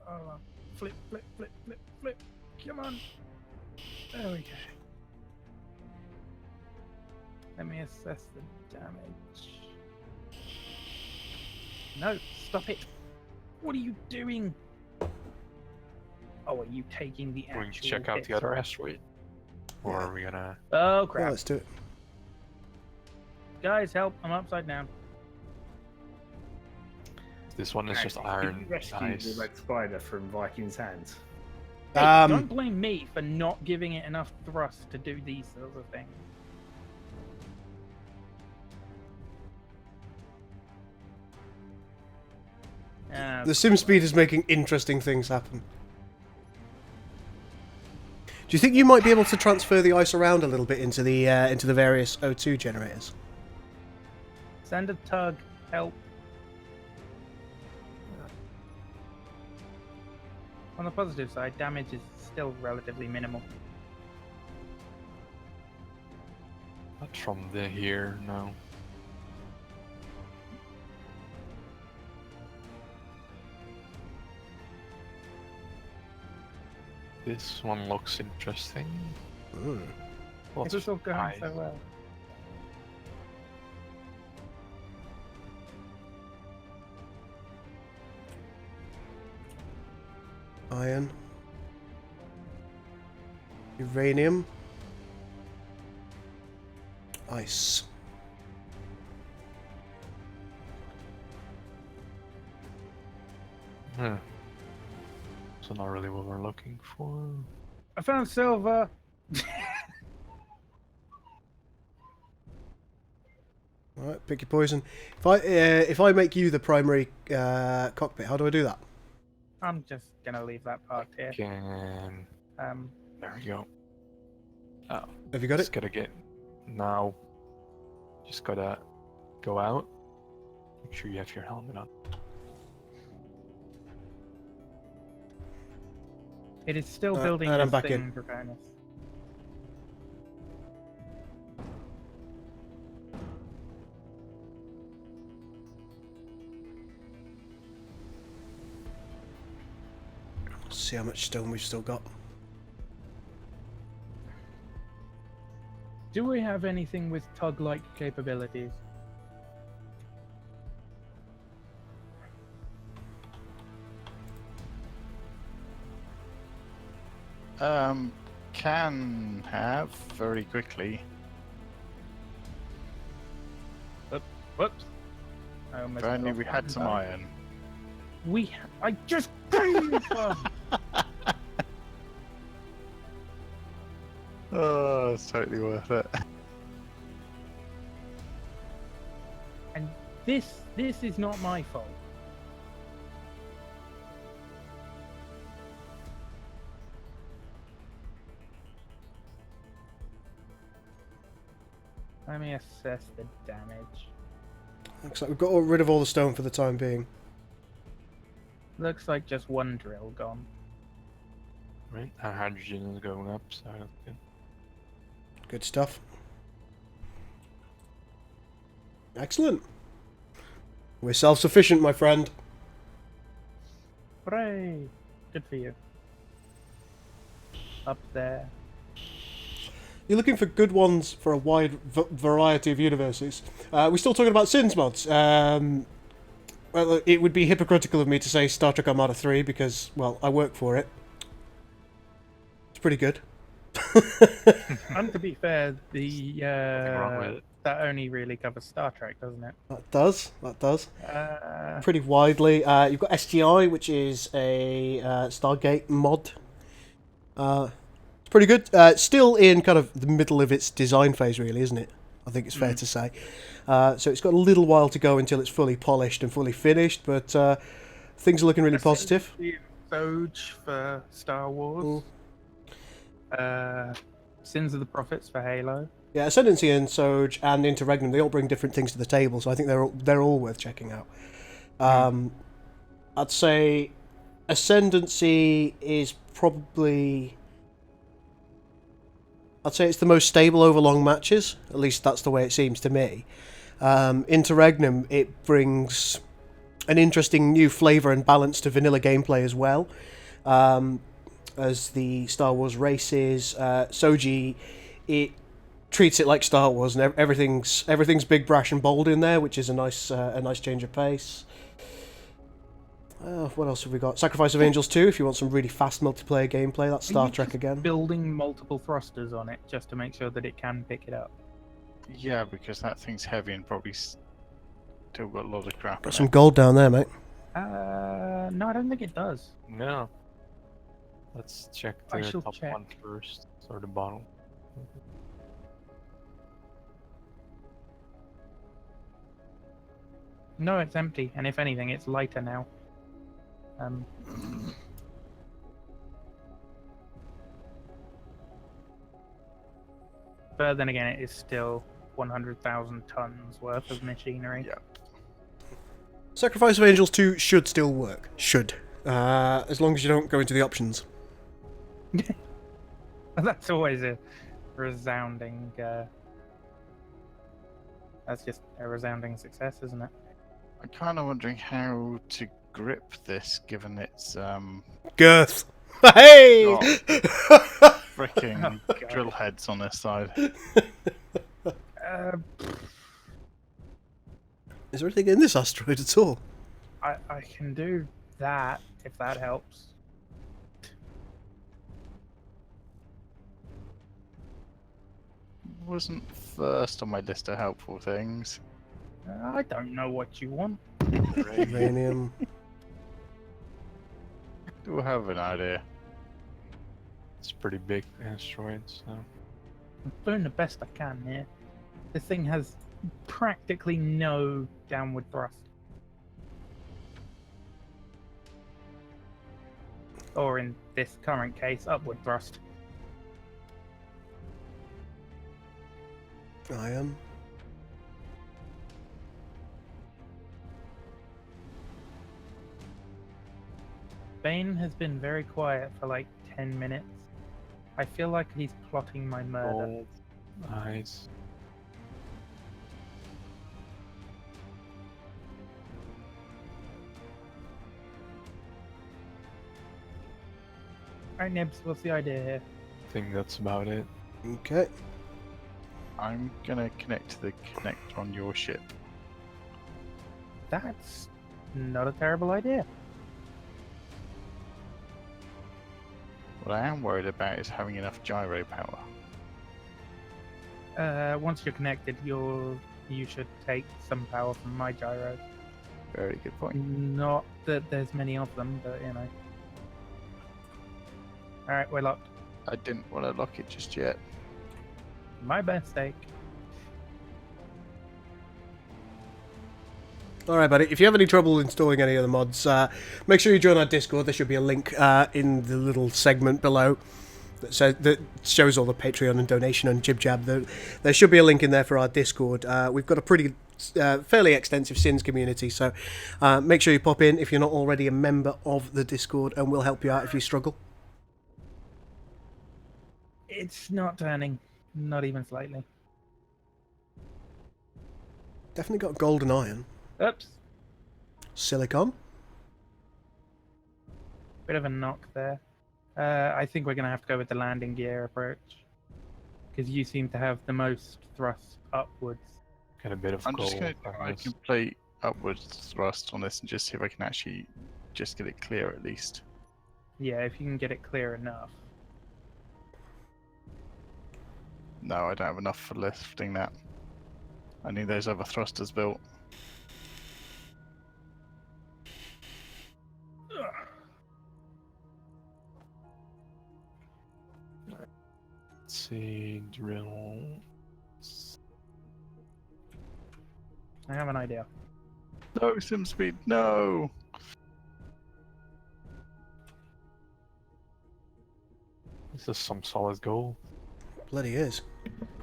Speaker 5: Oh, flip, flip, flip, flip, flip. Come on. There we go. Let me assess the damage. No, stop it. What are you doing? Oh, are you taking the
Speaker 4: going to
Speaker 5: actual
Speaker 4: check out
Speaker 5: hits
Speaker 4: the other
Speaker 5: off?
Speaker 4: asteroid, or
Speaker 2: Yeah.
Speaker 4: are we gonna?
Speaker 5: Oh,
Speaker 2: Yeah,
Speaker 5: crap.
Speaker 2: let's do it.
Speaker 5: Guys, help. I'm upside down.
Speaker 4: This one is just
Speaker 1: Did
Speaker 4: iron.
Speaker 1: you rescue
Speaker 4: Nice.
Speaker 1: the red spider from Viking's hands?
Speaker 5: Hey,
Speaker 2: Um,
Speaker 5: don't blame me for not giving it enough thrust to do these sorts of things.
Speaker 2: The sim speed is making interesting things happen. Do you think you might be able to transfer the ice around a little bit into the various O2 generators?
Speaker 5: Send a tug. Help. On the positive side, damage is still relatively minimal.
Speaker 4: Not from the here, no. This one looks interesting.
Speaker 2: Mm.
Speaker 4: Lots
Speaker 5: It's all
Speaker 4: of
Speaker 5: going
Speaker 4: ice.
Speaker 5: so well.
Speaker 2: Iron. Uranium. Ice.
Speaker 4: So not really what we're looking for.
Speaker 5: I found silver.
Speaker 2: Alright, pick your poison. If I make you the primary cockpit, how do I do that?
Speaker 5: I'm just gonna leave that part here.
Speaker 4: Can there we go. Oh,
Speaker 2: Have you got
Speaker 4: just
Speaker 2: it?
Speaker 4: gotta get now. Just gotta go out. Make sure you have your helmet on.
Speaker 5: It is still
Speaker 2: Alright,
Speaker 5: building
Speaker 2: and I'm
Speaker 5: this
Speaker 2: back
Speaker 5: thing
Speaker 2: in.
Speaker 5: preparedness.
Speaker 2: Let's see how much stone we've still got.
Speaker 5: Do we have anything with tug-like capabilities?
Speaker 3: Can have very quickly.
Speaker 5: Whoops. almost
Speaker 3: If only
Speaker 5: got
Speaker 3: we
Speaker 5: off
Speaker 3: had
Speaker 5: that
Speaker 3: some
Speaker 5: time.
Speaker 3: iron.
Speaker 5: I just gave you some!
Speaker 3: Oh, it's totally worth it.
Speaker 5: And this is not my fault. Let me assess the damage.
Speaker 2: Looks like we've got rid of all the stone for the time being.
Speaker 5: Looks like just one drill gone.
Speaker 4: Right, our hydrogen is going up, so that's good.
Speaker 2: Good stuff. Excellent. We're self-sufficient, my friend.
Speaker 5: Hooray! Good for you. Up there.
Speaker 2: You're looking for good ones for a wide variety of universes. We're still talking about Sins mods. Well, it would be hypocritical of me to say Star Trek Armada 3 because, well, I work for it. It's pretty good.
Speaker 5: And to be fair,
Speaker 4: Nothing wrong with it.
Speaker 5: that only really covers Star Trek, doesn't it?
Speaker 2: That does.
Speaker 5: Uh,
Speaker 2: Pretty widely. You've got SGI, which is a Stargate mod. It's pretty good. Still in kind of the middle of its design phase, really, isn't it? I think it's fair to say. So it's got a little while to go until it's fully polished and fully finished, but things are looking really positive.
Speaker 5: Doge for Star Wars. Sins of the Prophets for Halo.
Speaker 2: Yeah, Ascendancy and Soj and Interregnum, they all bring different things to the table, so I think they're all worth checking out. I'd say Ascendancy is probably... I'd say it's the most stable over long matches. At least that's the way it seems to me. Interregnum, it brings an interesting new flavour and balance to vanilla gameplay as well. As the Star Wars races, Soji, it treats it like Star Wars, and everything's big, brash, and bold in there, which is a nice change of pace. What else have we got? Sacrifice of Angels 2, if you want some really fast multiplayer gameplay. That's Star Trek again.
Speaker 5: Building multiple thrusters on it just to make sure that it can pick it up.
Speaker 3: Yeah, because that thing's heavy and probably still got a lot of crap.
Speaker 2: Got some gold down there, mate.
Speaker 5: No, I don't think it does.
Speaker 4: No. Let's check
Speaker 5: I
Speaker 4: the
Speaker 5: shall
Speaker 4: top
Speaker 5: check.
Speaker 4: one first, or the bottom.
Speaker 5: No, it's empty, and if anything, it's lighter now. But then again, it is still 100,000 tons worth of machinery.
Speaker 3: Yeah.
Speaker 2: Sacrifice of Angels 2 should still work. Should. As long as you don't go into the options.
Speaker 5: That's always a resounding... That's just a resounding success, isn't it?
Speaker 3: I'm kind of wondering how to grip this, given its
Speaker 2: Girth! Hey!
Speaker 3: freaking
Speaker 5: Oh, God.
Speaker 3: drill heads on this side.
Speaker 2: Is there anything in this asteroid at all?
Speaker 5: I can do that, if that helps.
Speaker 3: Wasn't first on my list of helpful things.
Speaker 5: I don't know what you want.
Speaker 2: Uranium.
Speaker 3: Do have an idea.
Speaker 4: It's a pretty big asteroid, so...
Speaker 5: I'm doing the best I can here. This thing has practically no downward thrust. Or in this current case, upward thrust.
Speaker 2: I am.
Speaker 5: Bane has been very quiet for like 10 minutes. I feel like he's plotting my murder.
Speaker 4: Gold. Nice.
Speaker 5: Alright, Nibs, what's the idea here?
Speaker 4: I think that's about it.
Speaker 2: Okay.
Speaker 3: I'm gonna connect to the connector on your ship.
Speaker 5: That's not a terrible idea.
Speaker 3: What I am worried about is having enough gyro power.
Speaker 5: Once you're connected, you should take some power from my gyro.
Speaker 3: Very good point.
Speaker 5: Not that there's many of them, but you know. Alright, we're locked.
Speaker 3: I didn't want to lock it just yet.
Speaker 5: My mistake.
Speaker 2: Alright, buddy. If you have any trouble installing any of the mods, make sure you join our Discord. There should be a link in the little segment below that shows all the Patreon and donation and jib-jab. There should be a link in there for our Discord. We've got a pretty fairly extensive Sins community, so make sure you pop in if you're not already a member of the Discord, and we'll help you out if you struggle.
Speaker 5: It's not turning. Not even slightly.
Speaker 2: Definitely got gold and iron.
Speaker 5: Oops.
Speaker 2: Silicon.
Speaker 5: Bit of a knock there. I think we're going to have to go with the landing gear approach. Because you seem to have the most thrust upwards.
Speaker 4: Get a bit of
Speaker 3: I'm
Speaker 4: gold.
Speaker 3: just going to try to play upwards thrust on this and just see if I can actually just get it clear at least.
Speaker 5: Yeah, if you can get it clear enough.
Speaker 3: No, I don't have enough for lifting that. I need those other thrusters built.
Speaker 4: Let's see, drill.
Speaker 5: I have an idea.
Speaker 3: No, sim speed, no!
Speaker 4: This is some solid gold.
Speaker 2: Bloody is.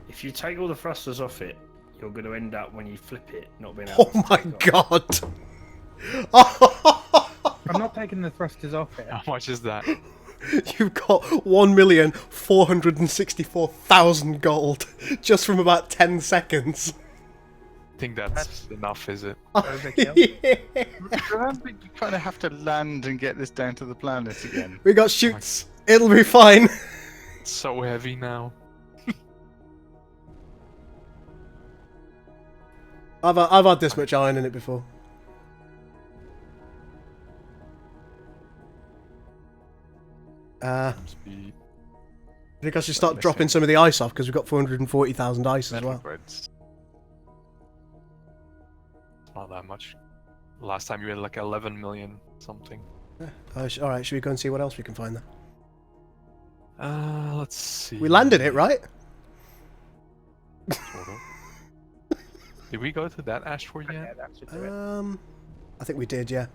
Speaker 1: If you take all the thrusters off it, you're going to end up when you flip it not being able
Speaker 2: Oh
Speaker 1: to
Speaker 2: my
Speaker 1: take off.
Speaker 2: god!
Speaker 5: I'm not taking the thrusters off it.
Speaker 4: How much is that?
Speaker 2: You've got 1,464,000 gold just from about 10 seconds.
Speaker 4: I think that's enough, is it?
Speaker 5: Overkill.
Speaker 2: Yeah.
Speaker 3: Remember, you kind of have to land and get this down to the planet again.
Speaker 2: We got shoots. It'll be fine.
Speaker 4: It's so heavy now.
Speaker 2: I've had this much iron in it before.
Speaker 4: Speed.
Speaker 2: I think I should start dropping some of the ice off because we've got 440,000 ice as well.
Speaker 3: Breads.
Speaker 4: It's not that much. Last time you had like 11 million something.
Speaker 2: Alright, should we go and see what else we can find there?
Speaker 4: Let's see.
Speaker 2: We landed it, right?
Speaker 4: Sort of. Did we go to that asteroid
Speaker 5: Yeah,
Speaker 4: yet?
Speaker 5: that should do it.
Speaker 2: I think we did, yeah.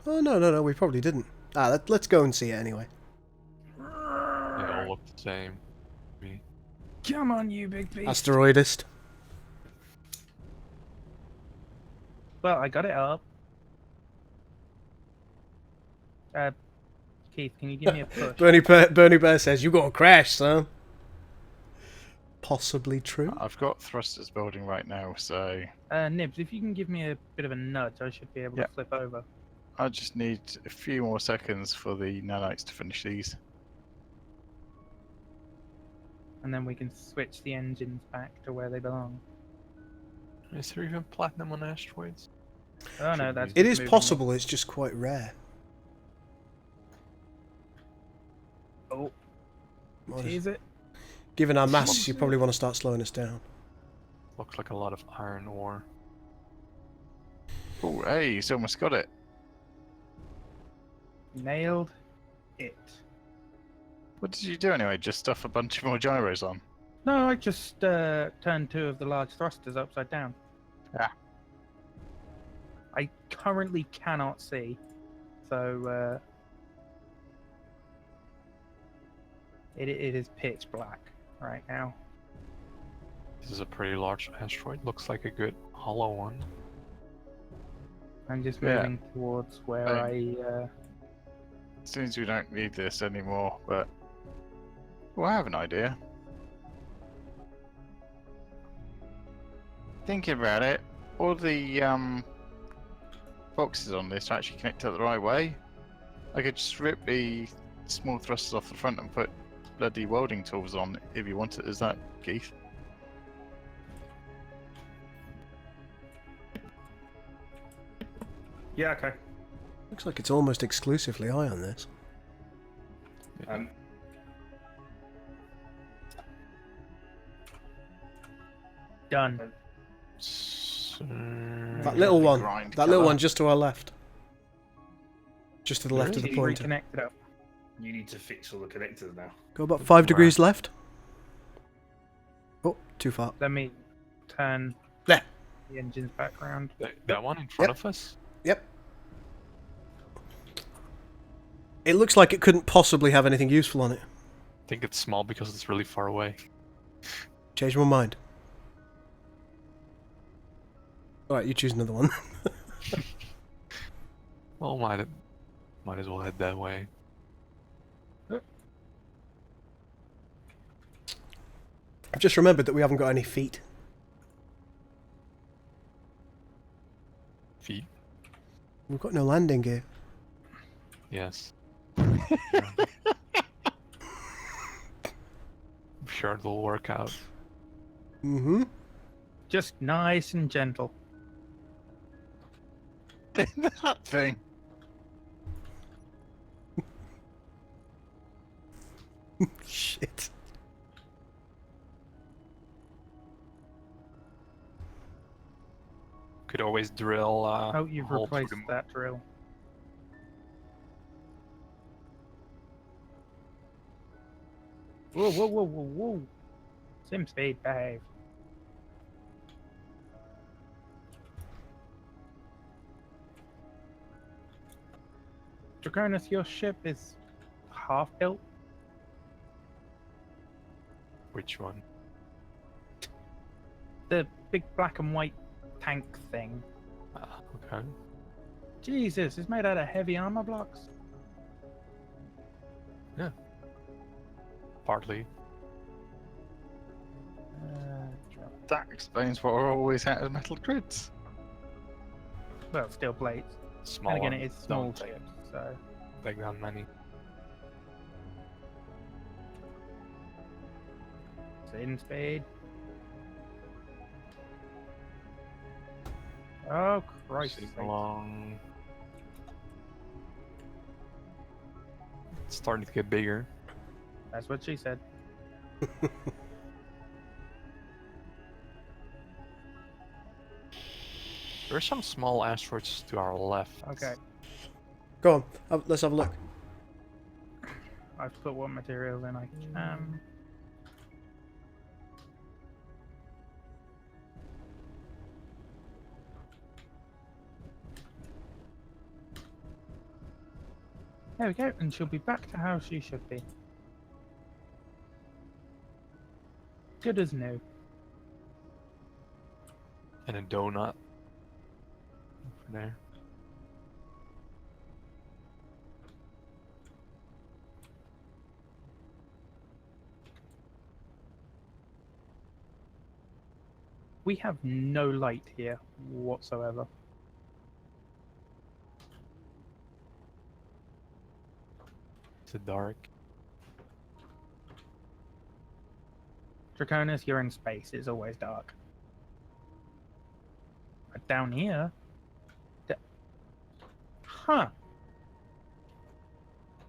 Speaker 2: Oh, no, we probably didn't. Let's go and see it anyway.
Speaker 4: They all look the same.
Speaker 5: Come on, you big beast.
Speaker 2: Asteroidist.
Speaker 5: Well, I got it up. Keith, can you give me a push?
Speaker 2: Bernie Bear says, you got to crash, son. Possibly true.
Speaker 3: I've got thrusters building right now, so
Speaker 5: Nibs, if you can give me a bit of a nudge, I should be able to flip over.
Speaker 3: I just need a few more seconds for the nanites to finish these.
Speaker 5: And then we can switch the engines back to where they belong.
Speaker 4: Is there even platinum on asteroids?
Speaker 5: Oh no, that's
Speaker 2: It
Speaker 5: just
Speaker 2: is
Speaker 5: moving
Speaker 2: possible, it's just quite rare.
Speaker 5: Oh,
Speaker 2: What
Speaker 5: is it?
Speaker 2: Given our mass, you probably want to start slowing us down.
Speaker 4: Looks like a lot of iron ore.
Speaker 3: Oh, hey, he's almost got it.
Speaker 5: Nailed it.
Speaker 3: What did you do anyway? Just stuff a bunch more gyros on?
Speaker 5: No, I just turned two of the large thrusters upside down.
Speaker 3: Ah.
Speaker 5: I currently cannot see, so it is pitch black right now.
Speaker 4: This is a pretty large asteroid. Looks like a good hollow one.
Speaker 5: I'm just
Speaker 3: Yeah.
Speaker 5: moving towards where
Speaker 3: It seems we don't need this anymore, but... Well, I have an idea. Thinking about it, all the boxes on this are actually connected the right way. I could just rip the small thrusters off the front and put bloody welding tools on if you want it as that, Keith.
Speaker 1: Yeah, okay.
Speaker 2: Looks like it's almost exclusively iron, this.
Speaker 5: Done.
Speaker 2: That little one.
Speaker 3: Grind
Speaker 2: That little
Speaker 3: colour.
Speaker 2: one just to our left. Just to the left of the
Speaker 1: Really?
Speaker 2: pointer.
Speaker 5: Reconnect it up.
Speaker 1: You need to fix all the connectors now.
Speaker 2: Go about 5 degrees
Speaker 4: Right.
Speaker 2: left. Oh, too far.
Speaker 5: Let me turn
Speaker 2: There.
Speaker 5: the engines back around.
Speaker 4: That one in front of us?
Speaker 2: Yep. It looks like it couldn't possibly have anything useful on it.
Speaker 4: I think it's small because it's really far away.
Speaker 2: Change my mind. Alright, you choose another one.
Speaker 4: Well, might as well head that way.
Speaker 2: I've just remembered that we haven't got any feet.
Speaker 4: Feet?
Speaker 2: We've got no landing gear.
Speaker 4: Yes. I'm sure it'll work out.
Speaker 2: Mm-hmm.
Speaker 5: Just nice and gentle.
Speaker 3: That thing.
Speaker 2: Shit.
Speaker 4: Could always drill.
Speaker 5: Oh, you've
Speaker 4: a hole through
Speaker 5: replaced that drill. Whoa, whoa, whoa, whoa, whoa. Sim speed, behave. Draconis, your ship is half built.
Speaker 4: Which one?
Speaker 5: The big black and white tank thing.
Speaker 4: Okay.
Speaker 5: Jesus, it's made out of heavy armor blocks.
Speaker 4: Partly.
Speaker 3: That explains why we're always out of metal grids.
Speaker 5: Well, steel plates.
Speaker 4: Small
Speaker 5: And again,
Speaker 4: ones
Speaker 5: it is small
Speaker 4: don't take
Speaker 5: ships, so.
Speaker 4: that many.
Speaker 5: In speed. Oh, Christ.
Speaker 4: Sitting along. It's starting to get bigger.
Speaker 5: That's what she said.
Speaker 4: There's some small asteroids to our left.
Speaker 5: Okay,
Speaker 2: Go on, let's have a look.
Speaker 5: I've put what materials in I can. There we go, and she'll be back to how she should be. Good as new.
Speaker 4: And a donut. Over there.
Speaker 5: We have no light here whatsoever.
Speaker 4: It's dark.
Speaker 5: Draconis, you're in space. It's always dark. But down here... Huh.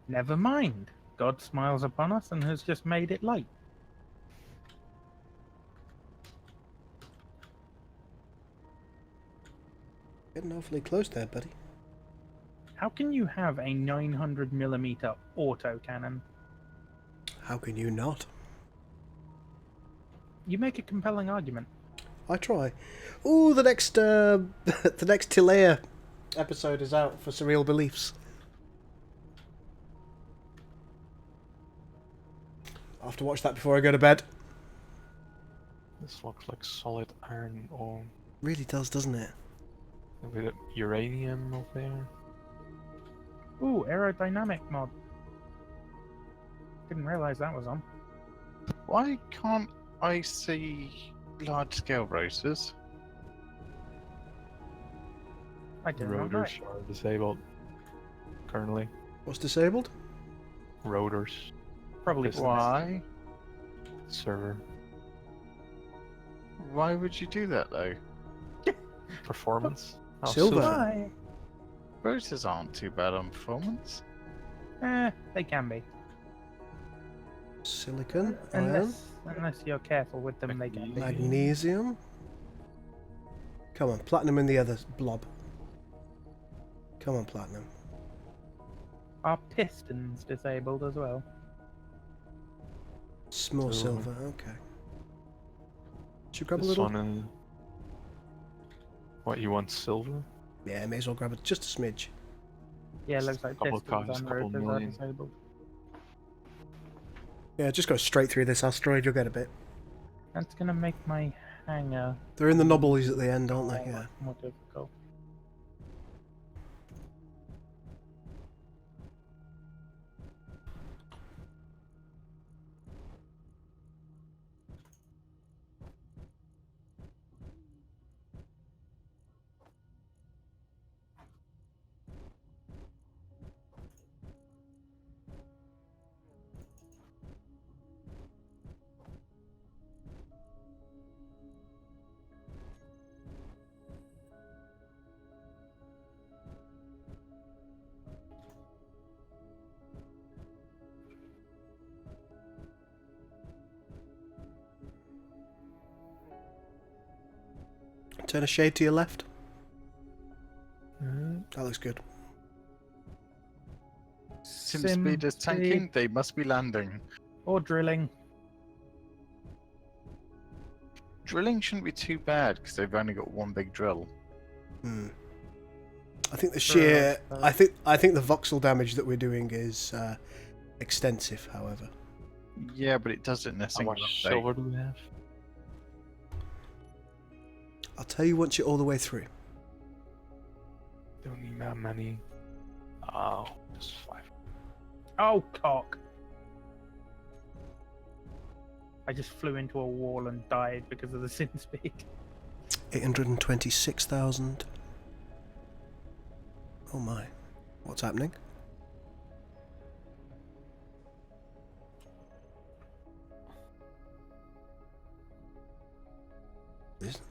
Speaker 5: Never mind. God smiles upon us and has just made it light.
Speaker 2: Getting awfully close there, buddy.
Speaker 5: How can you have a 900mm autocannon?
Speaker 2: How can you not?
Speaker 5: You make a compelling argument.
Speaker 2: I try. Ooh, the next the next Tilea episode is out for Surreal Beliefs. I'll have to watch that before I go to bed.
Speaker 4: This looks like solid iron ore.
Speaker 2: Really does, doesn't it?
Speaker 4: With uranium over there.
Speaker 5: Ooh, aerodynamic mod. Didn't realize that was on.
Speaker 3: Why can't I see large-scale rotors?
Speaker 5: I
Speaker 4: The
Speaker 5: didn't know
Speaker 4: rotors
Speaker 5: that.
Speaker 4: are disabled currently.
Speaker 2: What's disabled?
Speaker 4: Rotors.
Speaker 5: Probably
Speaker 4: Business.
Speaker 3: Why?
Speaker 4: Server.
Speaker 3: Why would you do that though?
Speaker 4: Performance. Oh,
Speaker 2: Silver.
Speaker 5: Why?
Speaker 3: Rotors aren't too bad on performance.
Speaker 5: They can be.
Speaker 2: Silicon, iron,
Speaker 5: Unless you're careful with them, they can be.
Speaker 2: magnesium. Come on, platinum and the other blob. Come on, platinum.
Speaker 5: Are pistons disabled as well?
Speaker 2: Small silver, okay. Should we grab a
Speaker 4: This
Speaker 2: little?
Speaker 4: one and... What, you want silver?
Speaker 2: Yeah, may as well grab it just a smidge.
Speaker 5: Yeah, it looks like
Speaker 4: Couple
Speaker 5: pistons
Speaker 4: cars,
Speaker 5: and
Speaker 4: couple
Speaker 5: rotors are
Speaker 4: million.
Speaker 5: disabled.
Speaker 2: Yeah, just go straight through this asteroid, you'll get a bit.
Speaker 5: That's gonna make my hangar
Speaker 2: They're in the knobblies at the end, aren't they? Yeah.
Speaker 5: more difficult.
Speaker 2: Turn a shade to your left.
Speaker 4: Mm,
Speaker 2: That looks good.
Speaker 3: Sim speed is tanking, they must be landing.
Speaker 5: Or drilling.
Speaker 3: Drilling shouldn't be too bad because they've only got one big drill.
Speaker 2: Hmm. I think the sheer, I think the voxel damage that we're doing is extensive. However,
Speaker 3: Yeah, but it does it in a
Speaker 4: How
Speaker 3: single
Speaker 4: much
Speaker 3: update.
Speaker 4: silver do we have?
Speaker 2: I'll tell you once you're all the way through.
Speaker 4: Don't need that many. Oh, just 5.
Speaker 5: Oh, cock! I just flew into a wall and died because of the sim speed.
Speaker 2: 826,000. Oh my, what's happening?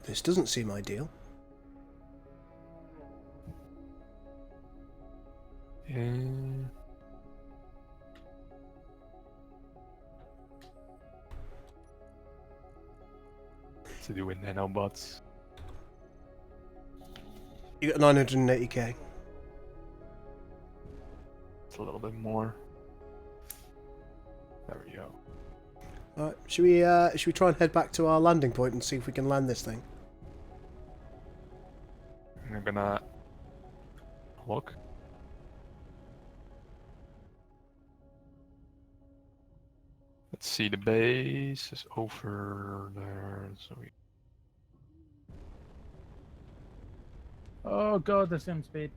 Speaker 2: This doesn't seem ideal.
Speaker 4: To do with nanobots.
Speaker 2: You got 980k.
Speaker 4: It's a little bit more. There we go.
Speaker 2: Alright, should we try and head back to our landing point and see if we can land this thing?
Speaker 4: I'm gonna look. Let's see, the base is over there, so we...
Speaker 5: Oh god, the sim speed.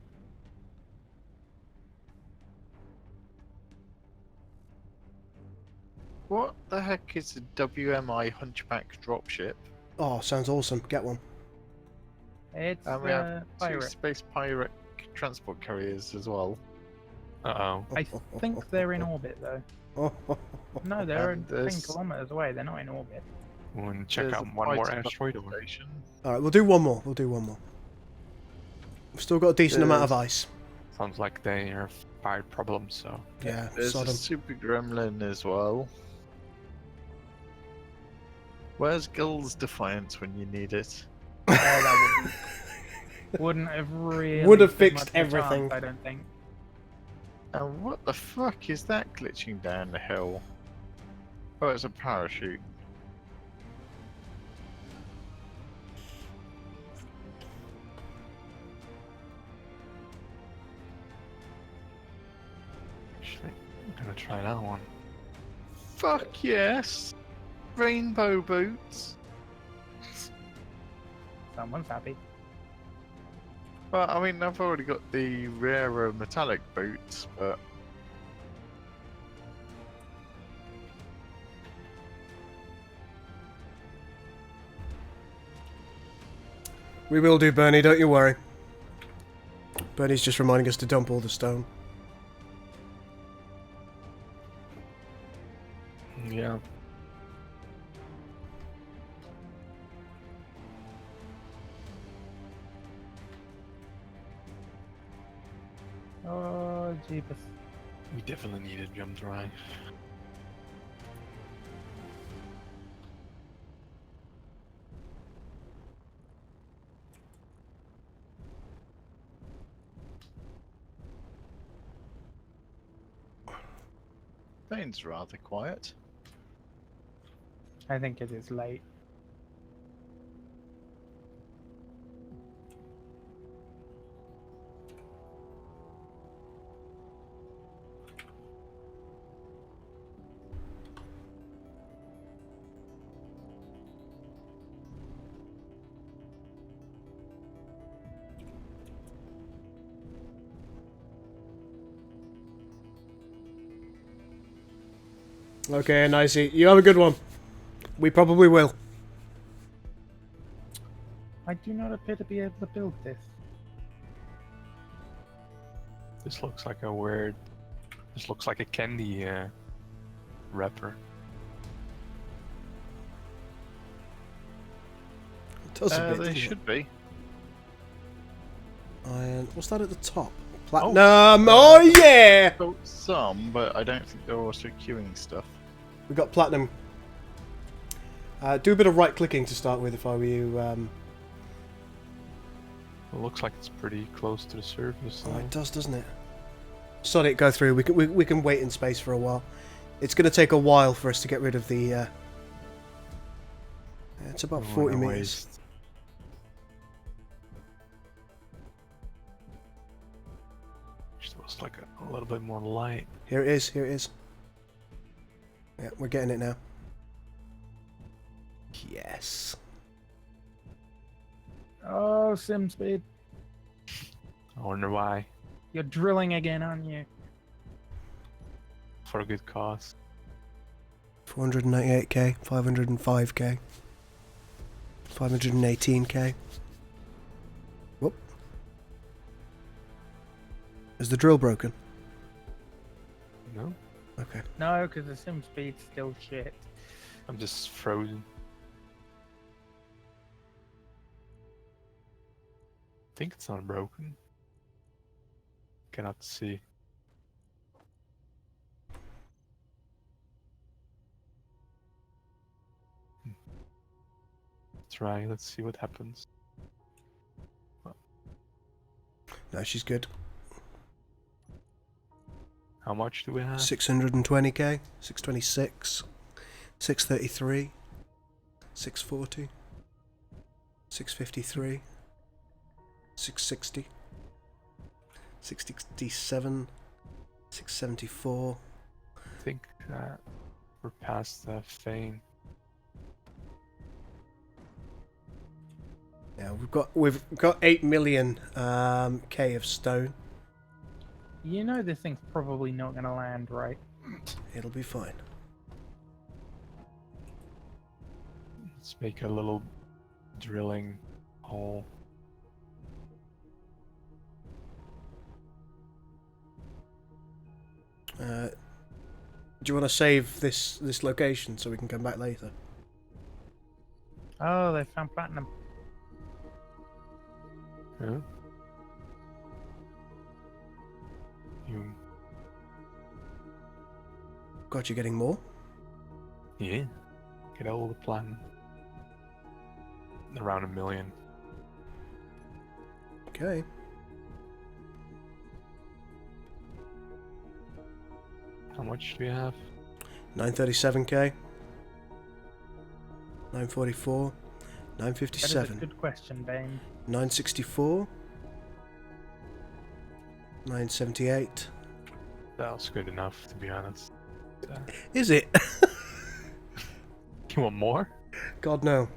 Speaker 3: What the heck is a WMI Hunchback dropship?
Speaker 2: Oh, sounds awesome. Get one.
Speaker 5: It's
Speaker 3: And we have two
Speaker 5: pirate.
Speaker 3: space pirate transport carriers as well.
Speaker 4: Uh-oh.
Speaker 5: I think they're in orbit though. No, they're
Speaker 3: And
Speaker 5: 10
Speaker 3: this-
Speaker 5: kilometers away. They're not in orbit.
Speaker 4: We'll check
Speaker 3: There's
Speaker 4: out
Speaker 3: a
Speaker 4: one more
Speaker 3: fighter
Speaker 4: asteroid over.
Speaker 3: station.
Speaker 2: Alright, we'll do one more. We'll do one more. We've still got a decent amount of ice.
Speaker 4: Sounds like they have fire problems, so...
Speaker 2: Yeah,
Speaker 3: There's
Speaker 2: Sodom.
Speaker 3: a super gremlin as well. Where's Gul's Defiance when you need it?
Speaker 5: Oh, that wouldn't have really
Speaker 2: Would have
Speaker 5: stood
Speaker 2: fixed
Speaker 5: much of a
Speaker 2: everything.
Speaker 5: chance, I don't think.
Speaker 3: And what the fuck is that glitching down the hill? Oh, it's a parachute.
Speaker 4: Actually, I'm gonna try that one.
Speaker 3: Fuck yes! Rainbow boots!
Speaker 5: Someone's happy.
Speaker 3: Well, I mean, I've already got the rarer metallic boots, but...
Speaker 2: We will do, Bernie, don't you worry. Bernie's just reminding us to dump all the stone.
Speaker 4: Yeah.
Speaker 5: Oh, jeepers.
Speaker 4: We definitely need a jump drive.
Speaker 3: Bane's rather quiet.
Speaker 5: I think it is late.
Speaker 2: Okay, Nicey. You have a good one. We probably will.
Speaker 5: I do not appear to be able to build this.
Speaker 4: This looks like a weird. This looks like a candy wrapper.
Speaker 2: It does a bit,
Speaker 3: They
Speaker 2: doesn't
Speaker 3: should be.
Speaker 2: it? What's that at the top? Platinum. Oh yeah!
Speaker 3: Built some, but I don't think they're also queuing stuff.
Speaker 2: We got platinum. Do a bit of right clicking to start with if I were you.
Speaker 4: It looks like it's pretty close to the surface.
Speaker 2: Oh, it does, doesn't it? Sod it, go through. We can wait in space for a while. It's going to take a while for us to get rid of the. It's about 40 meters.
Speaker 4: Just looks like a little bit more light.
Speaker 2: Here it is. Here it is. Yeah, we're getting it now. Yes.
Speaker 5: Oh, sim speed.
Speaker 4: I wonder why.
Speaker 5: You're drilling again, aren't you?
Speaker 4: For a good cause.
Speaker 2: 498k, 505k, 518k. Whoop. Is the drill broken?
Speaker 4: No,
Speaker 2: Okay.
Speaker 5: No, because the sim speed's still shit.
Speaker 4: I'm just frozen. I think it's not broken. Cannot see. Try. Let's see what happens.
Speaker 2: No, she's good.
Speaker 4: How much do we have?
Speaker 2: 620k, 626, 633, 640, 653, 660, 667, 674.
Speaker 4: I think we're past the feign.
Speaker 2: Yeah, we've got 8 million K of stone.
Speaker 5: You know this thing's probably not going to land, right?
Speaker 2: It'll be fine.
Speaker 4: Let's make a little drilling hole.
Speaker 2: Do you want to save this location so we can come back later?
Speaker 5: Oh, they found platinum.
Speaker 4: Yeah. You.
Speaker 2: God, you're getting more?
Speaker 4: Yeah. Get all the platinum. Around 1 million.
Speaker 2: Okay.
Speaker 4: How much do we have?
Speaker 2: 937k. 944.
Speaker 5: That is a
Speaker 2: 957.
Speaker 5: good question, Bane.
Speaker 2: 964. 978.
Speaker 4: That was good enough, to be honest.
Speaker 2: Is it?
Speaker 4: You want more?
Speaker 2: God, no.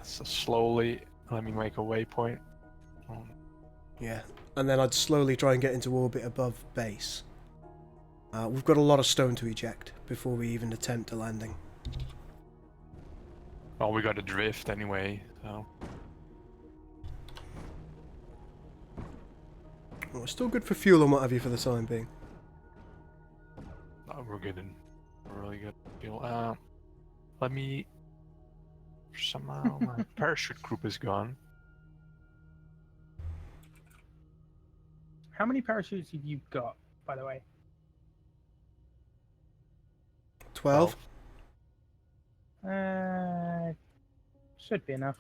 Speaker 4: So slowly, let me make a waypoint.
Speaker 2: Yeah. And then I'd slowly try and get into orbit above base. We've got a lot of stone to eject before we even attempt a landing.
Speaker 4: Well, we got a drift anyway, so.
Speaker 2: Well, it's still good for fuel and what have you for the time being.
Speaker 4: Oh, we're good. We're really good. Let me. Somehow my parachute group is gone.
Speaker 5: How many parachutes have you got, by the way?
Speaker 2: 12.
Speaker 5: Should be enough.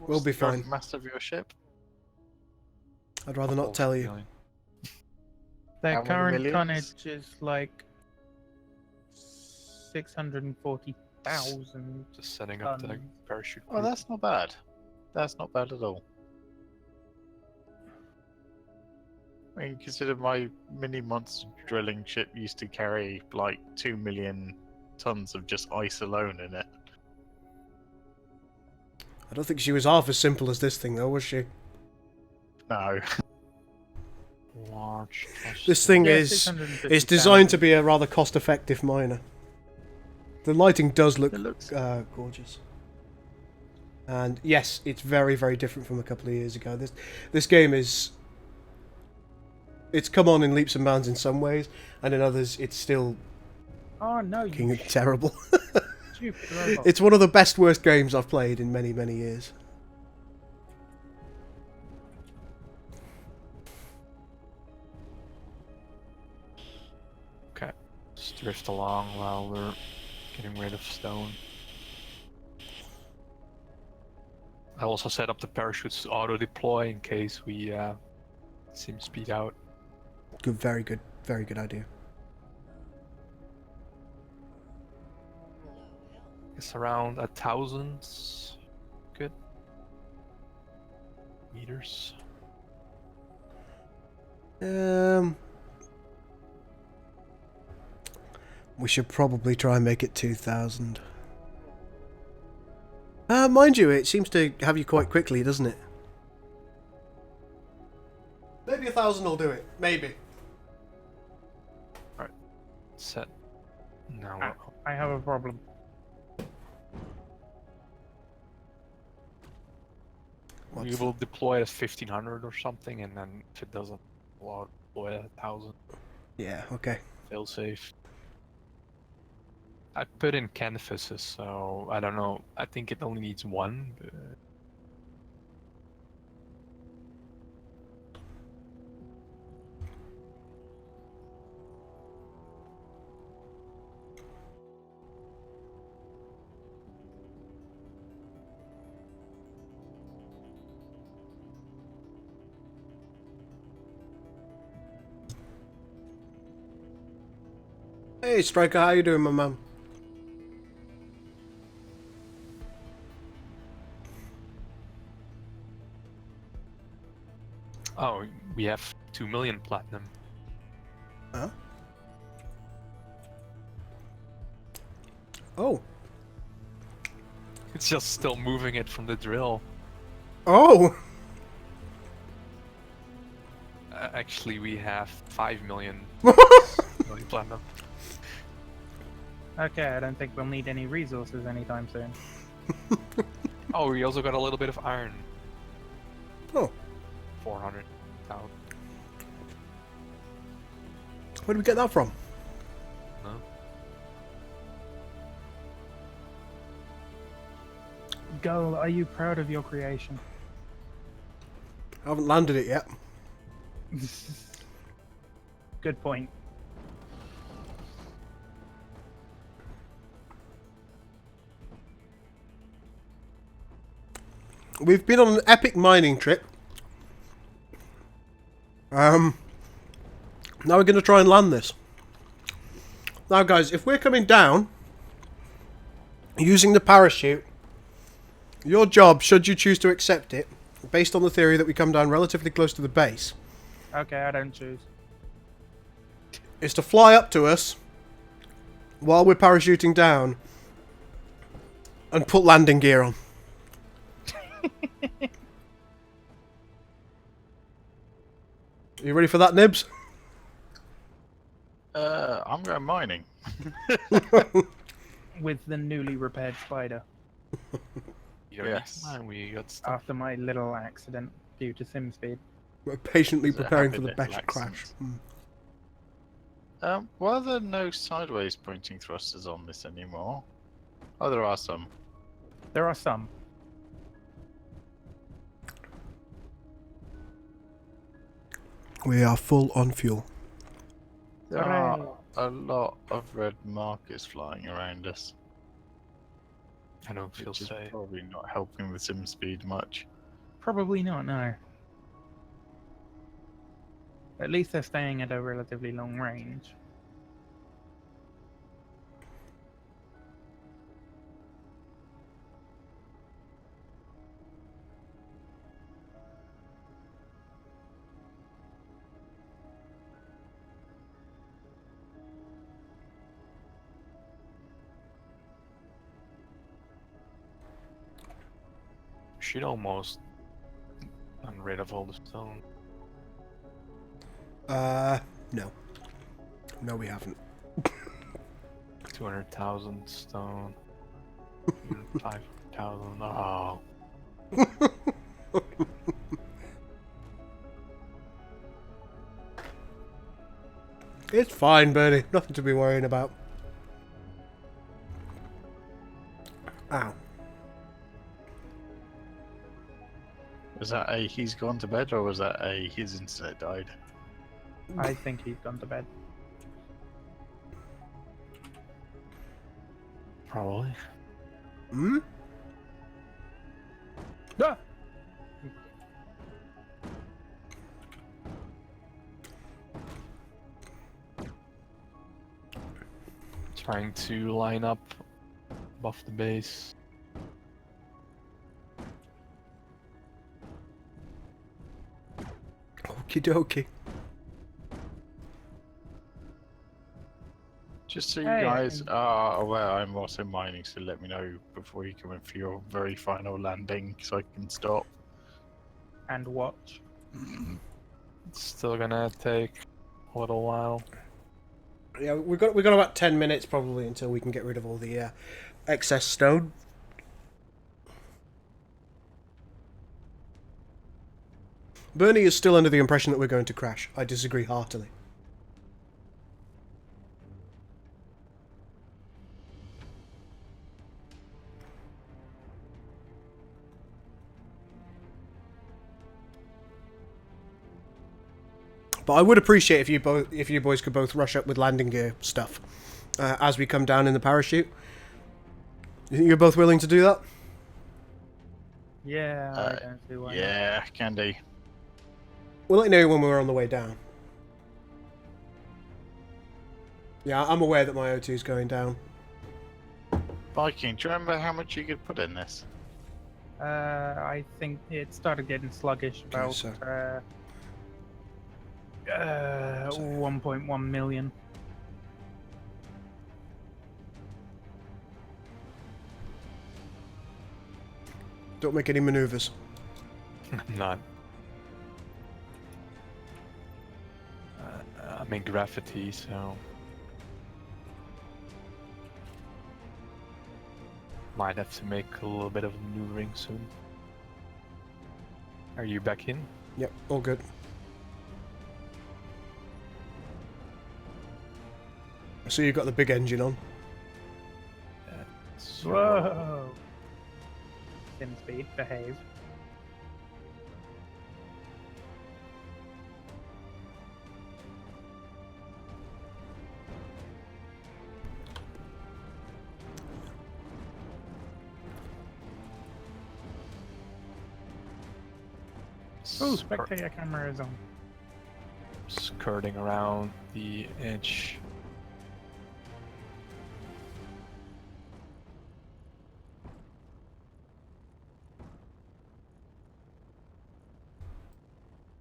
Speaker 2: We'll be
Speaker 3: What's the
Speaker 2: fine.
Speaker 3: mass of your ship?
Speaker 2: I'd rather not tell you.
Speaker 5: Their
Speaker 3: How many
Speaker 5: current
Speaker 3: millions?
Speaker 5: tonnage is like 640,000.
Speaker 4: Just setting up the
Speaker 5: Tons.
Speaker 4: parachute.
Speaker 3: Oh,
Speaker 4: Group.
Speaker 3: that's not bad. That's not bad at all. I mean, consider my mini monster drilling ship used to carry like 2 million tons of just ice alone in it.
Speaker 2: I don't think she was half as simple as this thing, though, was she?
Speaker 3: No.
Speaker 4: Large.
Speaker 2: This thing
Speaker 5: Yeah,
Speaker 2: is
Speaker 5: 650,000.
Speaker 2: it's designed to be a rather cost-effective miner. The lighting does look
Speaker 3: It looks
Speaker 2: gorgeous. And yes, it's very, very different from a couple of years ago. This game is... It's come on in leaps and bounds in some ways, and in others it's still
Speaker 5: Oh no, you
Speaker 2: fucking terrible.
Speaker 5: stupid robot.
Speaker 2: It's one of the best worst games I've played in many, many years.
Speaker 4: Okay. Just drift along while we're getting rid of stone. I also set up the parachutes to auto-deploy in case we seem speed out.
Speaker 2: Good, very good idea.
Speaker 4: It's around 1,000. Good. Meters.
Speaker 2: We should probably try and make it 2,000. Mind you, it seems to have you quite quickly, doesn't it? Maybe 1,000 will do it. Maybe.
Speaker 4: Set. Now.
Speaker 5: I have a problem.
Speaker 4: We will deploy at 1,500 or something, and then if it doesn't, we'll deploy at 1,000.
Speaker 2: Yeah, okay.
Speaker 4: Fail safe. I put in canvases, so I don't know. I think it only needs one. But...
Speaker 2: Hey, Striker, how you doing, my man?
Speaker 4: Oh, we have 2 million platinum.
Speaker 2: Huh? Oh.
Speaker 4: It's just still moving it from the drill.
Speaker 2: Oh!
Speaker 4: Actually, we have 5 million, million platinum.
Speaker 5: Okay, I don't think we'll need any resources anytime soon.
Speaker 4: Oh, we also got a little bit of iron.
Speaker 2: Oh.
Speaker 4: 400,000.
Speaker 2: Where did we get that from?
Speaker 4: No?
Speaker 5: Gul, are you proud of your creation?
Speaker 2: I haven't landed it yet.
Speaker 5: Good point.
Speaker 2: We've been on an epic mining trip. Now we're going to try and land this. Now, guys, if we're coming down using the parachute, your job, should you choose to accept it, based on the theory that we come down relatively close to the base,
Speaker 5: Okay, I don't choose.
Speaker 2: is to fly up to us while we're parachuting down and put landing gear on. You ready for that, Nibs?
Speaker 3: I'm going mining.
Speaker 5: With the newly repaired spider.
Speaker 3: Yes.
Speaker 4: And we got stuff.
Speaker 5: After my little accident due to sim speed.
Speaker 2: We're patiently
Speaker 3: It's a
Speaker 2: preparing
Speaker 3: happy
Speaker 2: for the
Speaker 3: little
Speaker 2: best crash.
Speaker 3: accident. Why are there no sideways pointing thrusters on this anymore? Oh, there are some.
Speaker 5: There are some.
Speaker 2: We are full on fuel.
Speaker 3: There are a lot of red markers flying around us.
Speaker 4: I don't feel
Speaker 3: Which is
Speaker 4: safe.
Speaker 3: probably not helping with sim speed much.
Speaker 5: Probably not, no. At least they're staying at a relatively long range.
Speaker 4: Should almost gotten rid of all the stone.
Speaker 2: No. No, we haven't.
Speaker 4: 200,000 stone. 5,000. Oh.
Speaker 2: It's fine, Bernie. Nothing to be worrying about. Ow.
Speaker 3: Was that a he's gone to bed, or was that a his internet died?
Speaker 5: I think he's gone to bed.
Speaker 4: Probably.
Speaker 2: Hmm?
Speaker 5: Ah!
Speaker 4: Trying to line up above the base.
Speaker 2: Okie dokie.
Speaker 3: Just so you
Speaker 5: Hey,
Speaker 3: guys are aware, I'm also mining, so let me know before you come in for your very final landing, so I can stop.
Speaker 5: And watch.
Speaker 4: It's still gonna take a little while.
Speaker 2: Yeah, we've got about 10 minutes probably until we can get rid of all the excess stone. Bernie is still under the impression that we're going to crash. I disagree heartily. But I would appreciate if you boys could both rush up with landing gear stuff as we come down in the parachute. You think you're both willing to do that?
Speaker 5: Yeah, I don't see why.
Speaker 3: Yeah, can do.
Speaker 2: We'll let you know when we're on the way down. Yeah, I'm aware that my O2 is going down.
Speaker 3: Viking, do you remember how much you could put in this?
Speaker 5: I think it started getting sluggish about
Speaker 2: so-
Speaker 5: 1.1 million.
Speaker 2: Don't make any maneuvers.
Speaker 4: Not. I'm in gravity, so might have to make a little bit of maneuvering soon. Are you back in?
Speaker 2: Yep, all good. So you've got the big engine on.
Speaker 4: So,
Speaker 5: Whoa! Sim speed, behave. Oh, spectator camera is on.
Speaker 4: Skirting around the edge.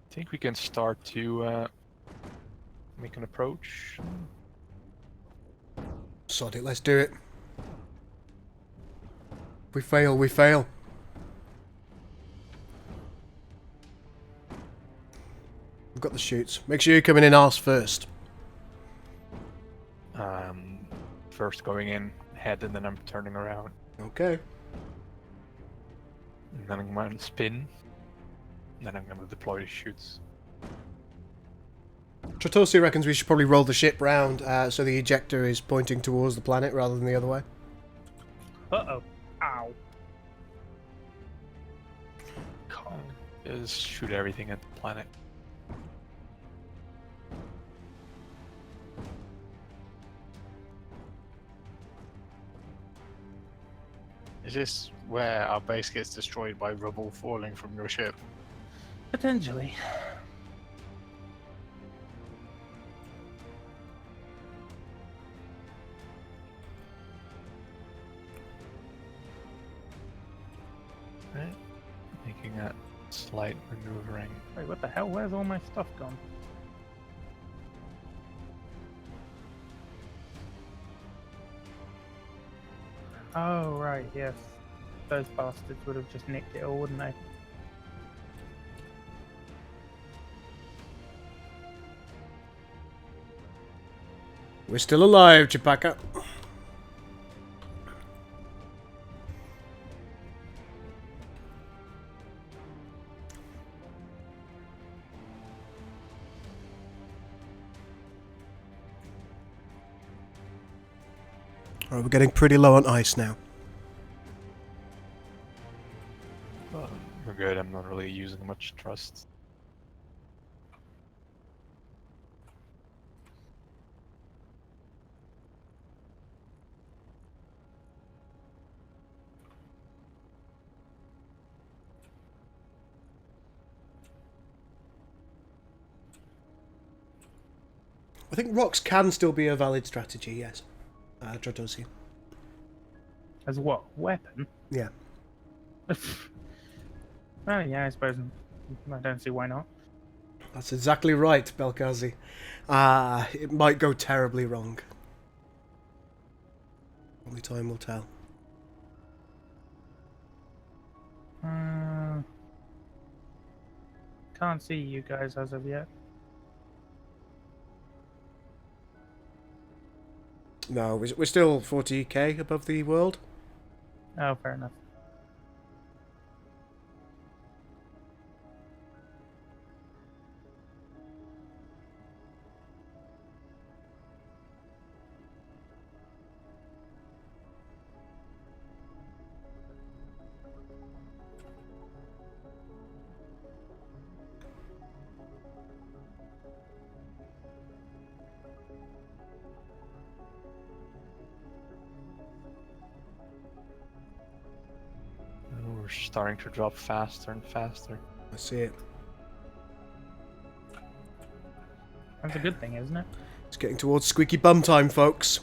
Speaker 4: I think we can start to make an approach.
Speaker 2: Sod it, let's do it. If we fail, we fail. We've got the chutes. Make sure you're coming in arse first.
Speaker 4: First going in head, and then I'm turning around.
Speaker 2: Okay.
Speaker 4: And then I'm going to spin. And then I'm going to deploy the chutes.
Speaker 2: Tratosi reckons we should probably roll the ship round so the ejector is pointing towards the planet rather than the other way.
Speaker 5: Uh-oh. Ow.
Speaker 4: Just shoot everything at the planet.
Speaker 3: Is this where our base gets destroyed by rubble falling from your ship?
Speaker 5: Potentially.
Speaker 4: at slight maneuvering.
Speaker 5: Wait, what the hell? Where's all my stuff gone? Oh, right, yes. Those bastards would have just nicked it all, wouldn't they?
Speaker 2: We're still alive, Chewbacca. Alright, we're getting pretty low on ice now.
Speaker 4: We're good, I'm not really using much trust.
Speaker 2: I think rocks can still be a valid strategy, yes. Dradosi.
Speaker 5: As what? Weapon?
Speaker 2: Yeah.
Speaker 5: Well, yeah, I suppose. I don't see why not.
Speaker 2: That's exactly right, Belkazi. It might go terribly wrong. Only time will tell.
Speaker 5: Can't see you guys as of yet.
Speaker 2: No, we're still 40k above the world.
Speaker 5: Oh, fair enough.
Speaker 4: We're starting to drop faster and faster.
Speaker 2: I see it.
Speaker 5: That's a good thing, isn't it?
Speaker 2: It's getting towards squeaky bum time, folks.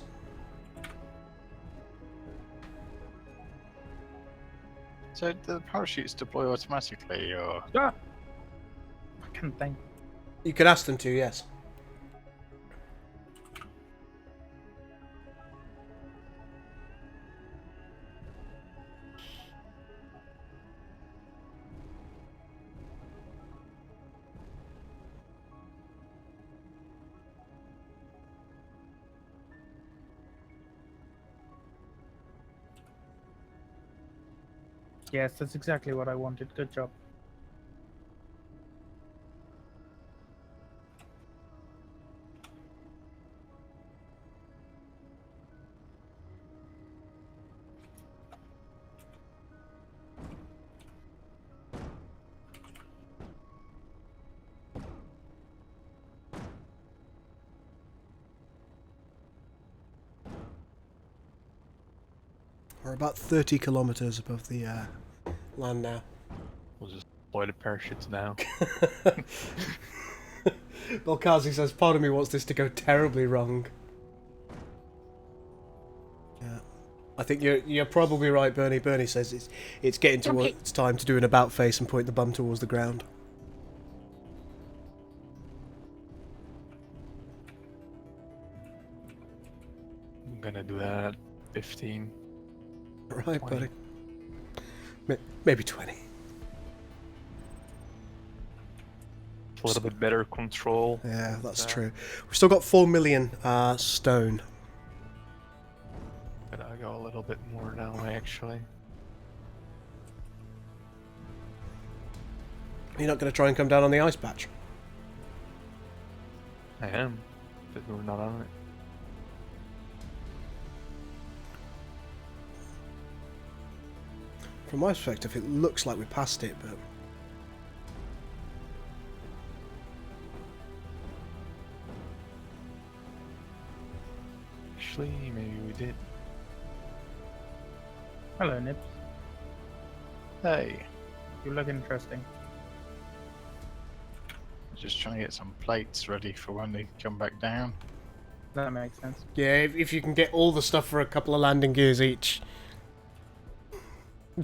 Speaker 3: So the parachutes deploy automatically, or
Speaker 5: Ah! Fucking thing.
Speaker 2: You could ask them to, yes.
Speaker 5: Yes, that's exactly what I wanted. Good job.
Speaker 2: We're about 30 kilometers above the land now.
Speaker 4: We'll just deploy the parachutes now.
Speaker 2: Belkazi says, part of me wants this to go terribly wrong. Yeah. I think you're probably right, Bernie. Bernie says it's getting towards time to do an about face and point the bum towards the ground.
Speaker 4: I'm gonna do that at 15.
Speaker 2: Right,
Speaker 4: 20.
Speaker 2: buddy. Maybe 20.
Speaker 4: A little bit better control.
Speaker 2: Yeah, that's true. We've still got 4 million stone.
Speaker 4: Gonna go a little bit more now, actually.
Speaker 2: You're not going to try and come down on the ice patch?
Speaker 4: I am, but we're not on it.
Speaker 2: From my perspective, it looks like we passed it, but...
Speaker 4: Actually, maybe we did.
Speaker 5: Hello, Nibs.
Speaker 3: hey,
Speaker 5: You look interesting.
Speaker 3: just trying to get some plates ready for when they come back down.
Speaker 5: That makes sense.
Speaker 2: Yeah, if you can get all the stuff for a couple of landing gears each,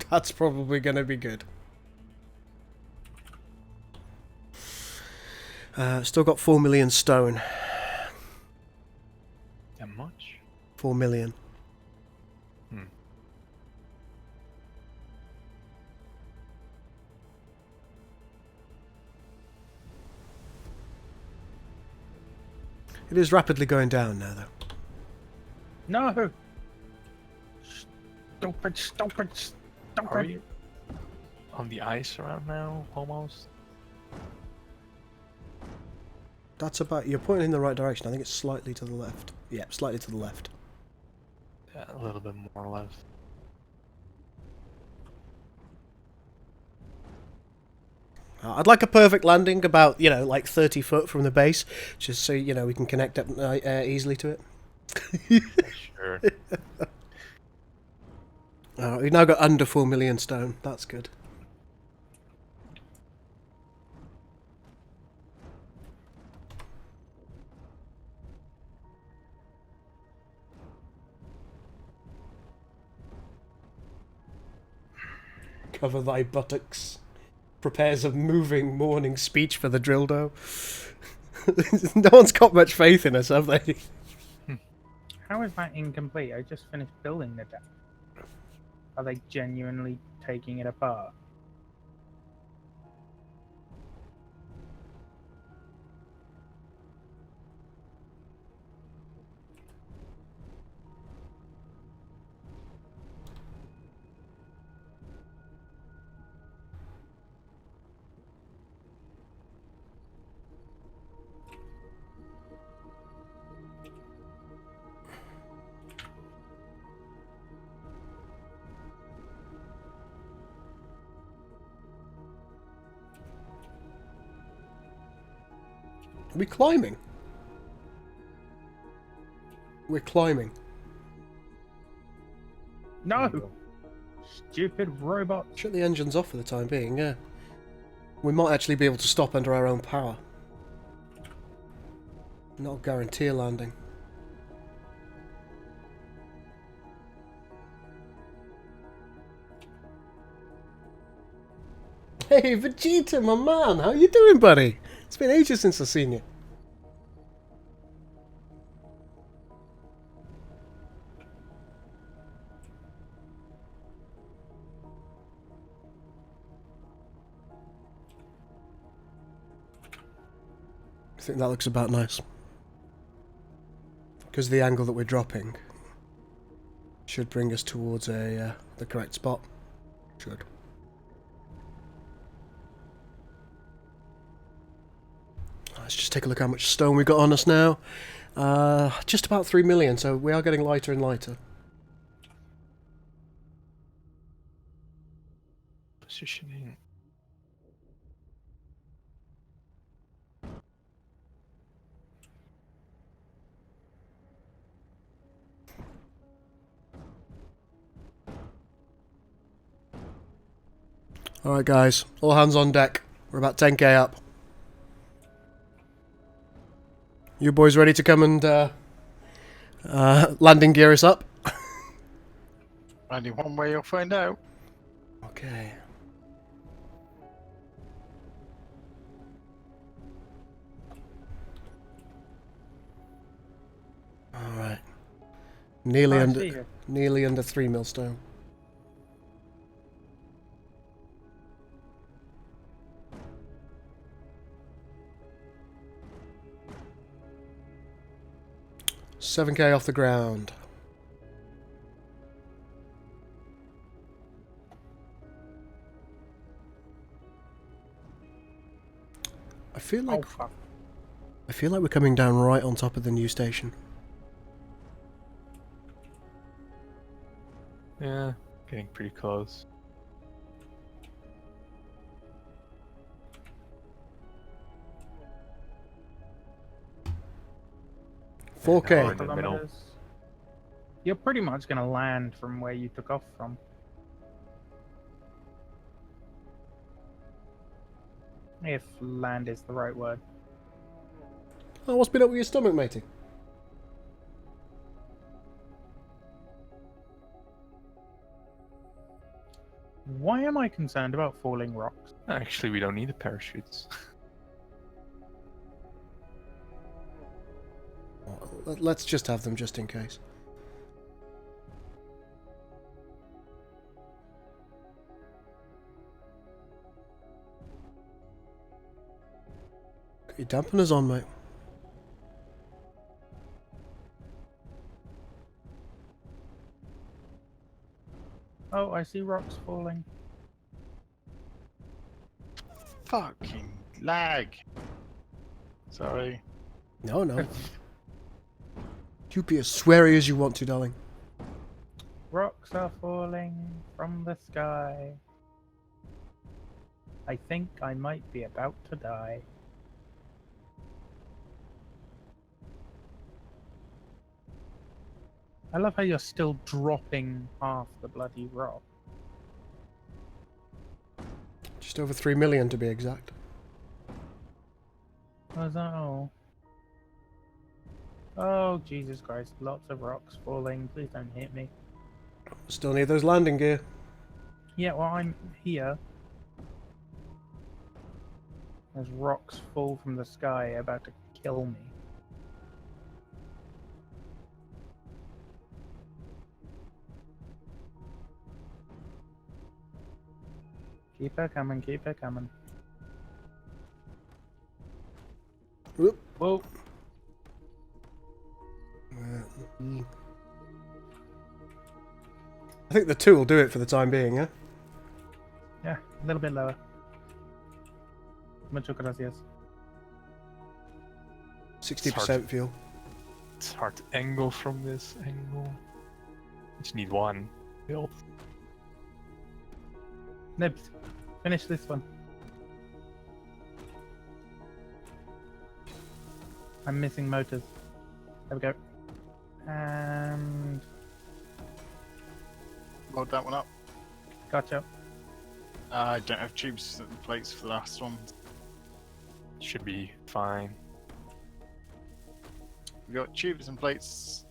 Speaker 2: that's probably going to be good. Still got 4 million stone.
Speaker 4: That much?
Speaker 2: 4 million.
Speaker 4: Hmm.
Speaker 2: It is rapidly going down now, though.
Speaker 5: No! Stupid.
Speaker 4: Are we on the ice around now, almost?
Speaker 2: That's about... You're pointing in the right direction. I think it's slightly to the left. Yeah, slightly to the left.
Speaker 4: Yeah, a little bit more or less.
Speaker 2: I'd like a perfect landing about, like 30 foot from the base, just so, we can connect up easily to it.
Speaker 4: Sure.
Speaker 2: We've now got under 4 million stone. That's good. Cover thy buttocks. Prepares a moving morning speech for the dildo. No one's got much faith in us, have they?
Speaker 5: How is that incomplete? I just finished building the deck. Are they genuinely taking it apart?
Speaker 2: Are we climbing? We're climbing.
Speaker 5: No! Stupid robot.
Speaker 2: Shut the engines off for the time being, yeah. We might actually be able to stop under our own power. Not guarantee a landing. Hey, Vegeta, my man! How you doing, buddy? It's been ages since I've seen you. I think that looks about nice. Because the angle that we're dropping should bring us towards the correct spot. Should. Let's just take a look how much stone we got on us now. Just about 3 million, so we are getting lighter and lighter.
Speaker 4: Positioning.
Speaker 2: Alright guys, all hands on deck. We're about 10k up. You boys ready to come and landing gear us up?
Speaker 3: Only one way you'll find out.
Speaker 2: Okay. Alright. Nearly under 3 millstone. $7k off the ground. I feel like we're coming down right on top of the new station.
Speaker 4: Yeah, getting pretty close.
Speaker 2: $4K.
Speaker 4: In the middle.
Speaker 5: Kilometers. You're pretty much going to land from where you took off from. If land is the right word.
Speaker 2: Oh, what's been up with your stomach, matey?
Speaker 5: Why am I concerned about falling rocks?
Speaker 4: Actually, we don't need the parachutes.
Speaker 2: let's just have them just in case. Got your dampeners on, mate.
Speaker 5: Oh, I see rocks falling.
Speaker 3: Fucking lag. Sorry.
Speaker 2: No, no. You be as sweary as you want to, darling.
Speaker 5: Rocks are falling from the sky. I think I might be about to die. I love how you're still dropping half the bloody rock.
Speaker 2: Just over 3 million to be exact.
Speaker 5: Was that all? Oh, Jesus Christ. Lots of rocks falling. Please don't hit me.
Speaker 2: Still need those landing gear.
Speaker 5: Yeah, well, I'm here. There's rocks fall from the sky about to kill me. Keep her coming, keep her coming.
Speaker 2: Whoop.
Speaker 5: Whoa.
Speaker 2: I think the 2 will do it for the time being, yeah?
Speaker 5: Yeah, a little bit lower. Muchas gracias.
Speaker 2: 60% fuel.
Speaker 4: It's hard to angle from this angle. Just need one build.
Speaker 5: Nibs, finish this one. I'm missing motors. There we go. And
Speaker 3: Load that one up.
Speaker 5: gotcha.
Speaker 3: I don't have tubes and plates for the last one.
Speaker 4: Should be fine.
Speaker 3: We've got tubes and plates.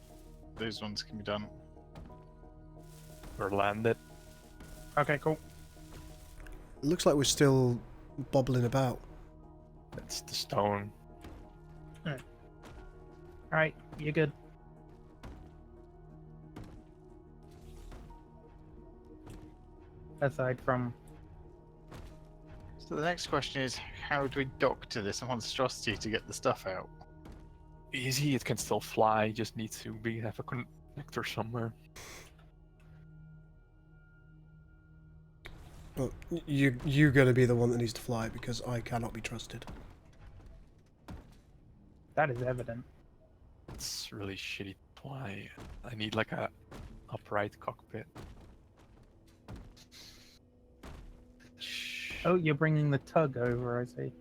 Speaker 3: Those ones can be done.
Speaker 4: We're landed.
Speaker 5: Okay, cool.
Speaker 2: It looks like we're still bobbling about.
Speaker 4: That's the stone.
Speaker 5: Alright, you're good. Aside from...
Speaker 3: So the next question is, how do we dock to this monstrosity to get the stuff out?
Speaker 4: Easy, it can still fly, just needs to have a connector somewhere.
Speaker 2: But you're going to be the one that needs to fly because I cannot be trusted.
Speaker 5: That is evident.
Speaker 4: It's really shitty to fly. I need like a upright cockpit.
Speaker 5: Oh, you're bringing the tug over, I see.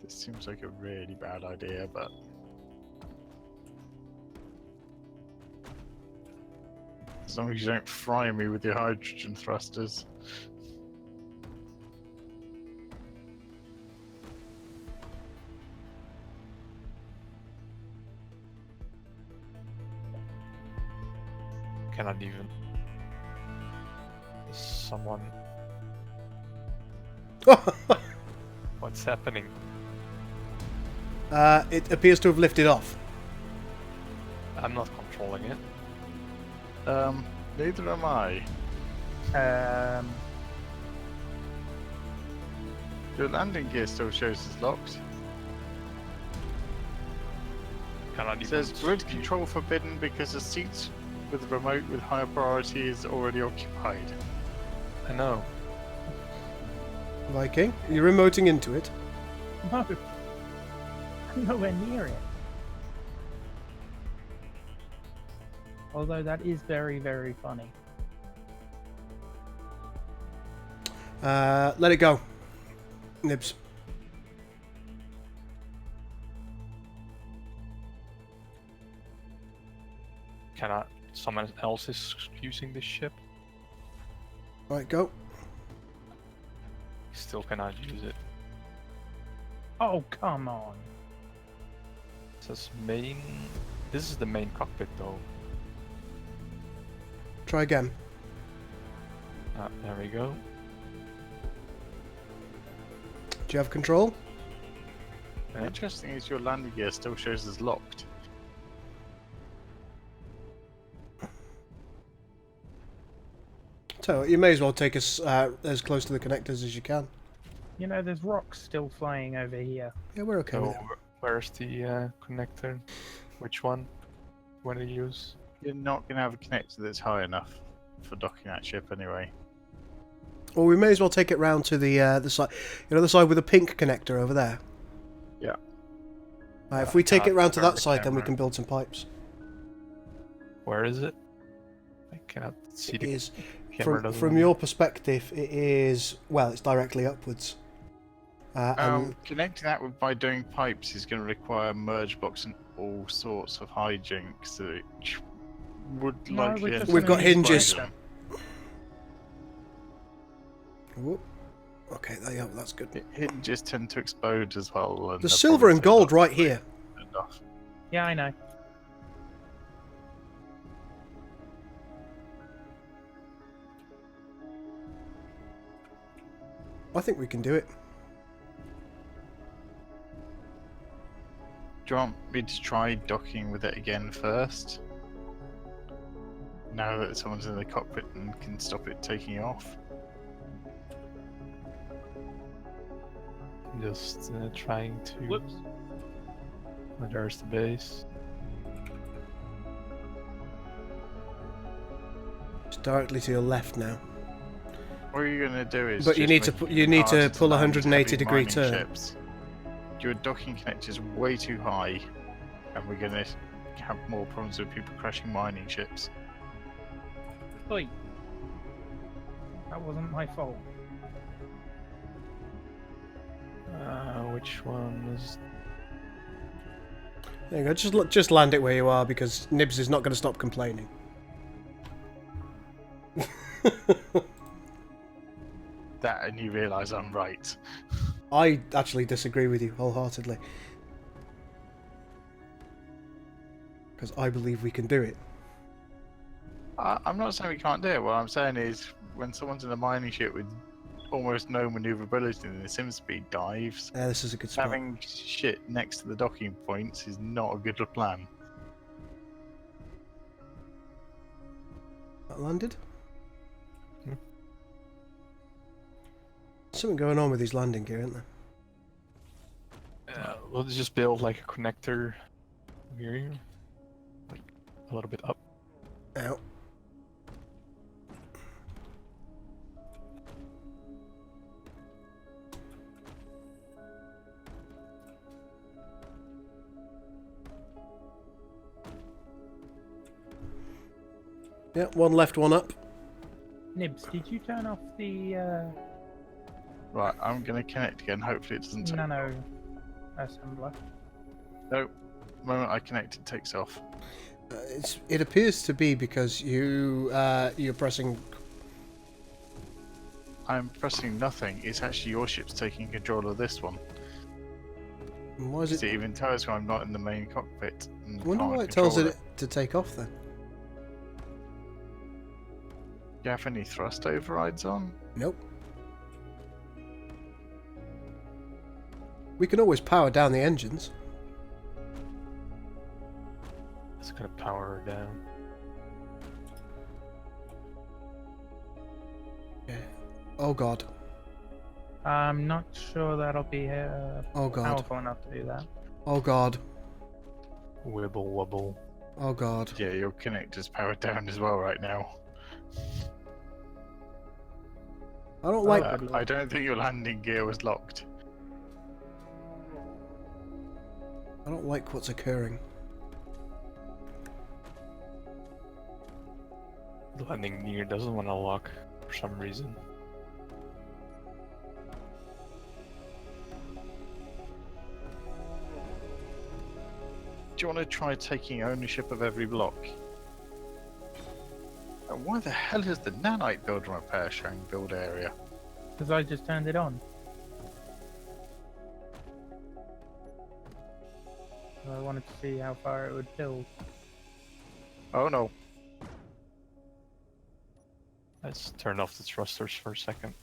Speaker 3: This seems like a really bad idea, but... as long as you don't fry me with your hydrogen thrusters.
Speaker 4: Cannot even. There's someone. What's happening?
Speaker 2: It appears to have lifted off.
Speaker 4: I'm not controlling it.
Speaker 3: Neither am I. Your landing gear still shows as locked.
Speaker 4: Cannot
Speaker 3: It
Speaker 4: even.
Speaker 3: says grid control forbidden because the seat with the remote with higher priority is already occupied.
Speaker 4: I know.
Speaker 2: Viking, are you remoting into it?
Speaker 5: No. I'm nowhere near it. Although that is very, very funny.
Speaker 2: Let it go. Nibs.
Speaker 4: Cannot. Someone else is using this ship.
Speaker 2: Right, go.
Speaker 4: Still cannot use it.
Speaker 5: Oh, come on.
Speaker 4: It says main. This is the main cockpit though.
Speaker 2: Try again.
Speaker 4: There we go.
Speaker 2: Do you have control?
Speaker 3: The interesting is your landing gear still shows as locked.
Speaker 2: So you may as well take us as close to the connectors as you can.
Speaker 5: You know, there's rocks still flying over here.
Speaker 2: Yeah, we're okay
Speaker 4: So
Speaker 2: with it.
Speaker 4: where's the connector? Which one? What do you use?
Speaker 3: You're not going to have a connector that's high enough for docking that ship anyway.
Speaker 2: Well, we may as well take it round to the side. You know, the side with the pink connector over there.
Speaker 3: Yeah.
Speaker 2: Right, if we take it
Speaker 3: can't
Speaker 2: round to
Speaker 3: turn
Speaker 2: that
Speaker 3: the
Speaker 2: side, then we
Speaker 3: camera.
Speaker 2: can build some pipes.
Speaker 4: Where is it? I cannot see
Speaker 2: It
Speaker 4: the
Speaker 2: is
Speaker 4: camera.
Speaker 2: from
Speaker 4: doesn't
Speaker 2: your perspective. It is it's directly upwards. And
Speaker 3: Connecting that by doing pipes is going to require merge blocks and all sorts of hijinks that would
Speaker 5: No,
Speaker 3: likely.
Speaker 5: we're
Speaker 3: end
Speaker 5: just
Speaker 2: We've
Speaker 3: up
Speaker 2: got
Speaker 5: gonna use
Speaker 2: hinges.
Speaker 5: pipes.
Speaker 2: Whoop. Okay, yeah, that's good.
Speaker 3: Hinges tend to explode as well. And
Speaker 2: There's
Speaker 3: they're
Speaker 2: silver
Speaker 3: probably
Speaker 2: and gold
Speaker 3: turned
Speaker 2: right
Speaker 3: off.
Speaker 2: here.
Speaker 3: Turned off.
Speaker 5: Yeah, I know.
Speaker 2: I think we can do it.
Speaker 3: Do you want me to try docking with it again first? Now that someone's in the cockpit and can stop it taking off?
Speaker 4: Just trying to.
Speaker 5: Whoops.
Speaker 4: Oh, there's the base.
Speaker 2: It's directly to your left now.
Speaker 3: What you're going to do is.
Speaker 2: But you
Speaker 3: just
Speaker 2: need to
Speaker 3: make
Speaker 2: pu-
Speaker 3: it
Speaker 2: you need to
Speaker 3: harder
Speaker 2: pull a
Speaker 3: land
Speaker 2: 180
Speaker 3: heavy
Speaker 2: degree
Speaker 3: mining
Speaker 2: turn.
Speaker 3: ships. Your docking connector's way too high, and we're going to have more problems with people crashing mining ships.
Speaker 5: Oi. That wasn't my fault.
Speaker 4: Which one is?
Speaker 2: There you go. Just land it where you are because Nibs is not going to stop complaining.
Speaker 3: That, and you realise I'm right.
Speaker 2: I actually disagree with you wholeheartedly. Because I believe we can do it.
Speaker 3: I'm not saying we can't do it. What I'm saying is, when someone's in a mining ship with almost no manoeuvrability in the sim speed dives,
Speaker 2: Yeah, this is a good spot.
Speaker 3: having shit next to the docking points is not a good plan.
Speaker 2: That landed?
Speaker 4: Hmm.
Speaker 2: Something going on with these landing gear, isn't there?
Speaker 4: We'll just build like a connector here, like a little bit up.
Speaker 2: Out. Yeah, one left, one up.
Speaker 5: Nibs, did you turn off the
Speaker 3: Right, I'm going to connect again. Hopefully it doesn't take
Speaker 5: nano assembler?
Speaker 3: No, the moment I connect, it takes off.
Speaker 2: It appears to be because you're pressing.
Speaker 3: I'm pressing nothing. It's actually your ship's taking control of this one.
Speaker 2: Why is
Speaker 3: It
Speaker 2: it?
Speaker 3: even tells me I'm not in the main cockpit. And
Speaker 2: I wonder
Speaker 3: can't
Speaker 2: why it tells
Speaker 3: control
Speaker 2: it to take off then.
Speaker 3: Do you have any thrust overrides on?
Speaker 2: Nope. We can always power down the engines.
Speaker 4: It's gonna power her down.
Speaker 2: Yeah. Oh god.
Speaker 5: I'm not sure that'll be
Speaker 2: Oh god.
Speaker 5: powerful enough to do that.
Speaker 2: Oh god.
Speaker 4: Wibble wobble.
Speaker 2: Oh god.
Speaker 3: Yeah, your connector's powered down as well right now.
Speaker 2: I don't like.
Speaker 3: I don't think your landing gear was locked.
Speaker 2: I don't like what's occurring.
Speaker 4: The landing gear doesn't want to lock for some reason.
Speaker 3: Do you want to try taking ownership of every block? And why the hell is the nanite build and repair showing build area?
Speaker 5: Because I just turned it on. I wanted to see how far it would build.
Speaker 3: Oh no.
Speaker 4: Let's turn off the thrusters for a second.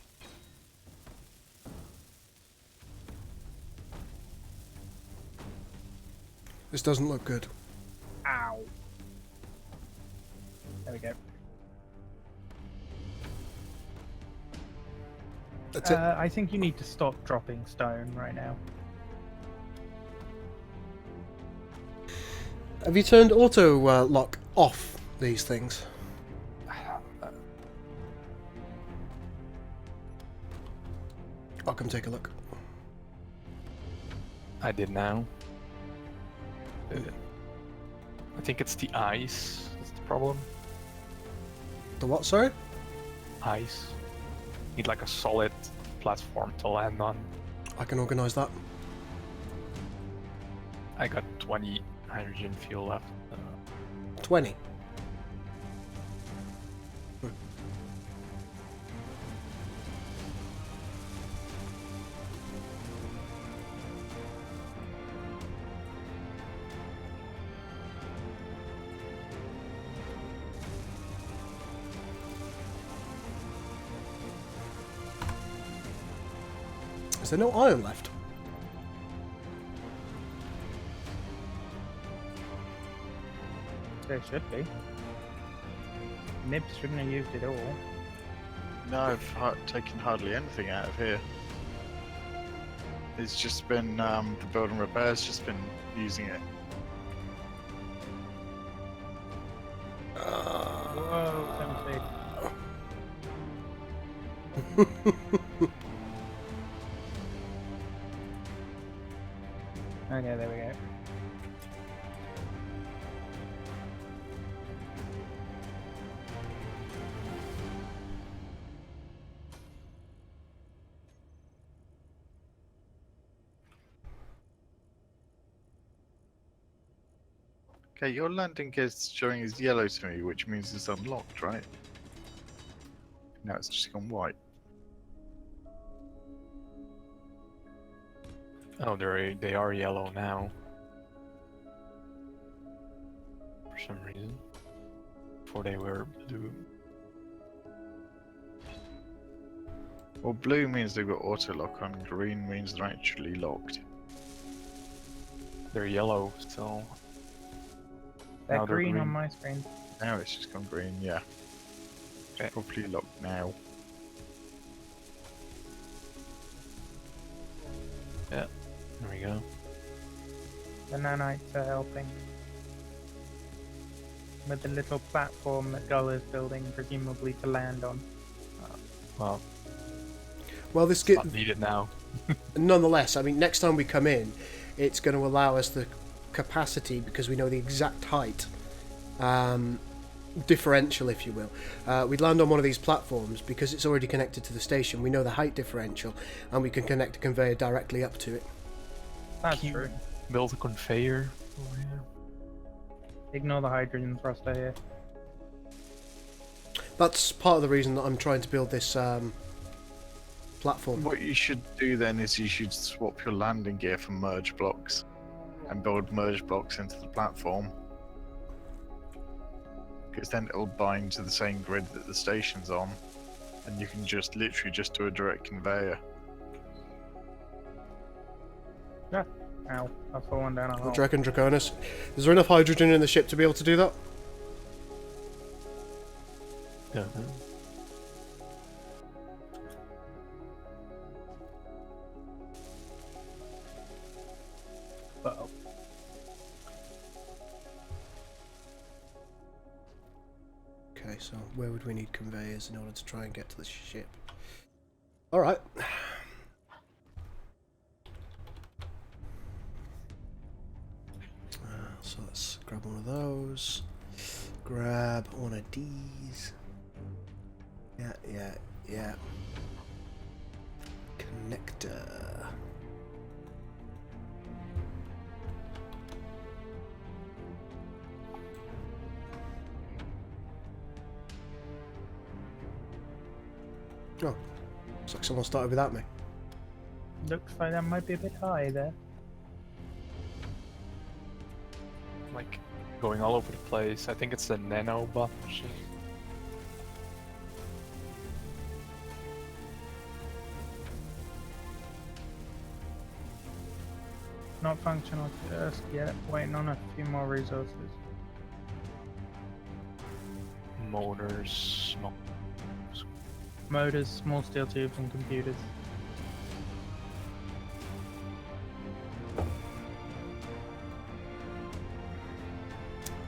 Speaker 2: This doesn't look good.
Speaker 5: Ow. There we go.
Speaker 2: That's it.
Speaker 5: I think you need to stop dropping stone right now.
Speaker 2: Have you turned auto lock off these things? I'll come take a look.
Speaker 4: I did now. I think it's the ice that's the problem.
Speaker 2: The what, sorry?
Speaker 4: Ice. Need like a solid platform to land on.
Speaker 2: I can organise that.
Speaker 4: I got 20 hydrogen fuel left.
Speaker 2: 20. Is there no iron left?
Speaker 5: There should be. Nibs shouldn't have used it all.
Speaker 3: No, I've taken hardly anything out of here. It's just been the build and repair's just been using it.
Speaker 5: Whoa, Tennessee. Okay, there we go.
Speaker 3: Okay, your landing gear's showing as yellow to me, which means it's unlocked, right? Now it's just gone white.
Speaker 4: Oh, they are yellow now. For some reason. Before they were blue.
Speaker 3: Well, blue means they've got auto lock on, green means they're actually locked.
Speaker 4: They're yellow still.
Speaker 5: They're
Speaker 4: Now they're
Speaker 5: green on
Speaker 4: green.
Speaker 5: my screen.
Speaker 3: Now it's just gone green, yeah.
Speaker 4: Okay.
Speaker 3: Probably locked now.
Speaker 4: Yeah, there we go.
Speaker 5: The nanites are helping. With the little platform that Gul is building, presumably to land on.
Speaker 4: Well,
Speaker 2: Well, this
Speaker 4: it's not needed now.
Speaker 2: nonetheless, I mean, next time we come in, it's going to allow us the capacity, because we know the exact height differential, if you will. We'd land on one of these platforms because it's already connected to the station. We know the height differential, and we can connect a conveyor directly up to it.
Speaker 5: That's
Speaker 4: Can you
Speaker 5: true.
Speaker 4: build a conveyor over here?
Speaker 5: Ignore the hydrogen thruster here.
Speaker 2: That's part of the reason that I'm trying to build this platform.
Speaker 3: What you should do then is you should swap your landing gear for merge blocks and build merge blocks into the platform. Because then it'll bind to the same grid that the station's on, and you can just literally just do a direct conveyor.
Speaker 5: Yeah. Ow. I've fallen down a hole.
Speaker 2: Draken Draconis. Is there enough hydrogen in the ship to be able to do that?
Speaker 4: Yeah.
Speaker 5: Uh-oh.
Speaker 2: Okay, so where would we need conveyors in order to try and get to the ship? Alright. So let's grab one of those. Grab one of these. Yeah. Connector. Oh, looks like someone started without me.
Speaker 5: Looks like that might be a bit high there.
Speaker 4: Like going all over the place. I think it's the nanobot machine.
Speaker 5: not functional just yet. Waiting on a few more resources.
Speaker 4: Motors,
Speaker 5: Motors, small steel tubes, and computers.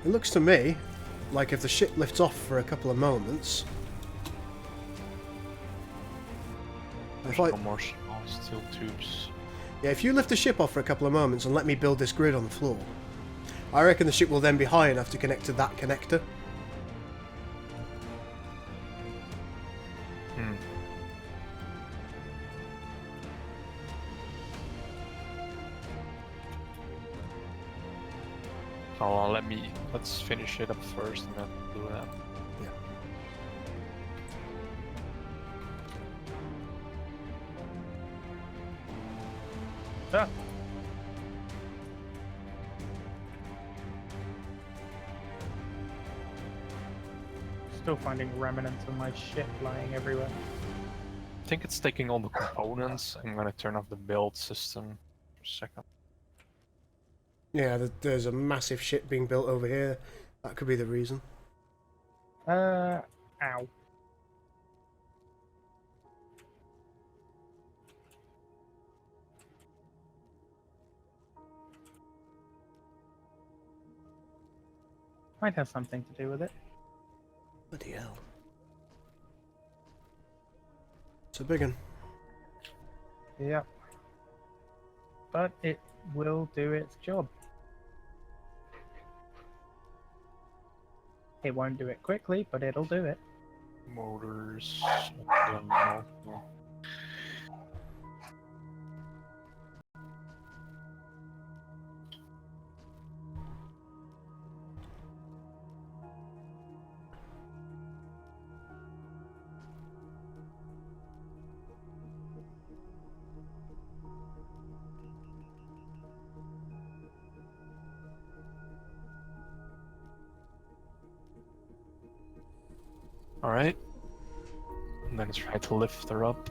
Speaker 2: It looks to me like if the ship lifts off for a couple of moments...
Speaker 4: no more small steel tubes.
Speaker 2: Yeah, if you lift the ship off for a couple of moments and let me build this grid on the floor, I reckon the ship will then be high enough to connect to that connector.
Speaker 4: Oh, let's finish it up first and then do that.
Speaker 5: Ah. Still finding remnants of my ship lying everywhere.
Speaker 4: I think it's taking all the components. I'm gonna turn off the build system for a second.
Speaker 2: Yeah, there's a massive ship being built over here. That could be the reason.
Speaker 5: Ow. Might have something to do with it.
Speaker 2: Bloody hell. It's a big one.
Speaker 5: Yep. But it will do its job. It won't do it quickly, but it'll do it.
Speaker 4: Motors. Alright. And then try to lift her up.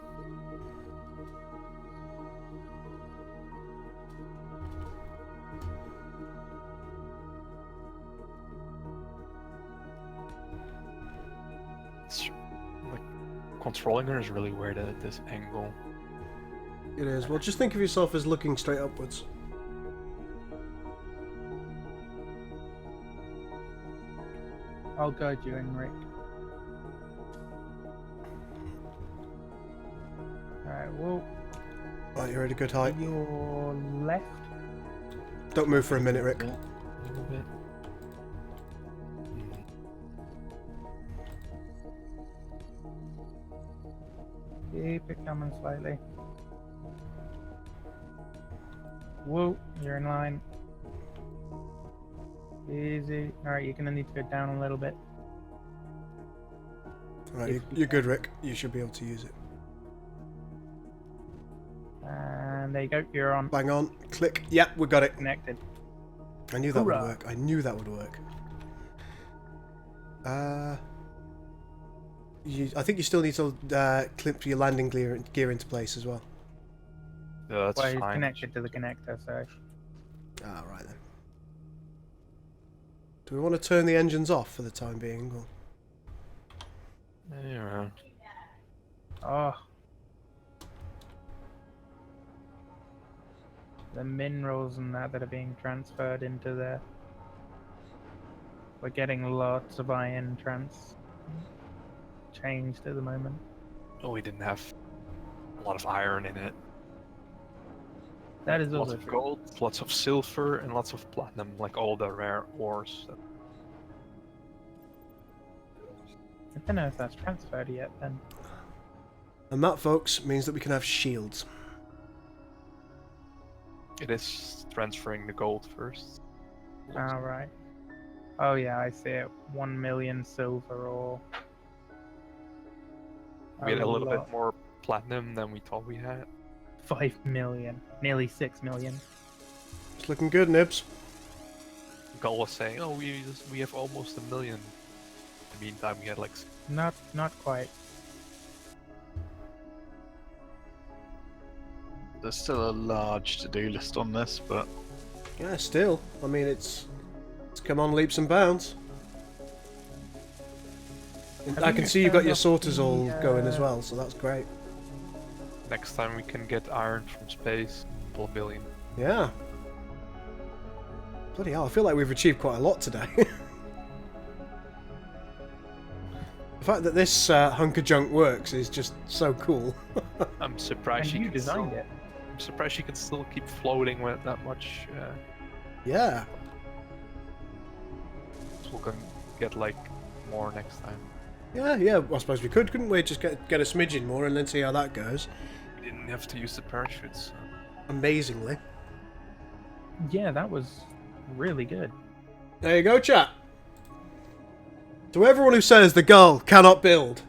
Speaker 4: It's like controlling her is really weird at this angle.
Speaker 2: It is. Well, just think of yourself as looking straight upwards.
Speaker 5: I'll guide you in, Rick. Alright, well...
Speaker 2: Right, you're at a good height.
Speaker 5: Your left?
Speaker 2: Don't move for a minute, Rick.
Speaker 4: A little bit.
Speaker 5: Keep it coming slightly. Whoa, you're in line. Easy. Alright, you're gonna need to go down a little bit.
Speaker 2: Alright, you're good, Rick. You should be able to use it.
Speaker 5: And there you go, you're on.
Speaker 2: Bang on. Click. Yep, we got it.
Speaker 5: Connected.
Speaker 2: I knew that would
Speaker 5: Hoorah.
Speaker 2: work. I knew that would work. I think you still need to clip your landing gear into place as well.
Speaker 4: Yeah, that's
Speaker 5: Well, he's
Speaker 4: fine.
Speaker 5: connected to the connector, so...
Speaker 2: Ah, right then. Do we want to turn the engines off for the time being? Or...
Speaker 4: Yeah.
Speaker 5: Oh. The minerals and that are being transferred into there. We're getting lots of iron changed at the moment.
Speaker 4: Oh, we didn't have a lot of iron in it.
Speaker 5: That is
Speaker 4: Lots
Speaker 5: also
Speaker 4: of
Speaker 5: true.
Speaker 4: gold, lots of silver, and lots of platinum, like all the rare ores.
Speaker 5: I don't know if that's transferred yet then.
Speaker 2: And that, folks, means that we can have shields.
Speaker 4: It is transferring the gold first.
Speaker 5: Alright. Oh yeah, I see it. 1 million silver ore.
Speaker 4: We had a little
Speaker 5: lot.
Speaker 4: bit more platinum than we thought we had.
Speaker 5: 5 million. Nearly 6 million.
Speaker 2: It's looking good, Nibs.
Speaker 4: Gul was saying, "Oh, we have almost 1 million." In the meantime, we had like
Speaker 5: Not quite.
Speaker 3: there's still a large to-do list on this, but
Speaker 2: Yeah, still. I mean, it's come on leaps and bounds. I can see you've got your sorters all going as well, so that's great.
Speaker 4: Next time we can get iron from space, pull a billion.
Speaker 2: Yeah. Bloody hell, I feel like we've achieved quite a lot today. The fact that this hunk of junk works is just so cool.
Speaker 4: I'm surprised
Speaker 5: And you designed it.
Speaker 4: I'm surprised she can still keep floating with that much.
Speaker 2: Yeah.
Speaker 4: So we can get like more next time.
Speaker 2: Yeah, I suppose we could, couldn't we? Just get a smidgen more and then see how that goes.
Speaker 4: We didn't have to use the parachutes.
Speaker 2: Amazingly.
Speaker 5: Yeah, that was really good.
Speaker 2: There you go, chat. To everyone who says the Gull cannot build.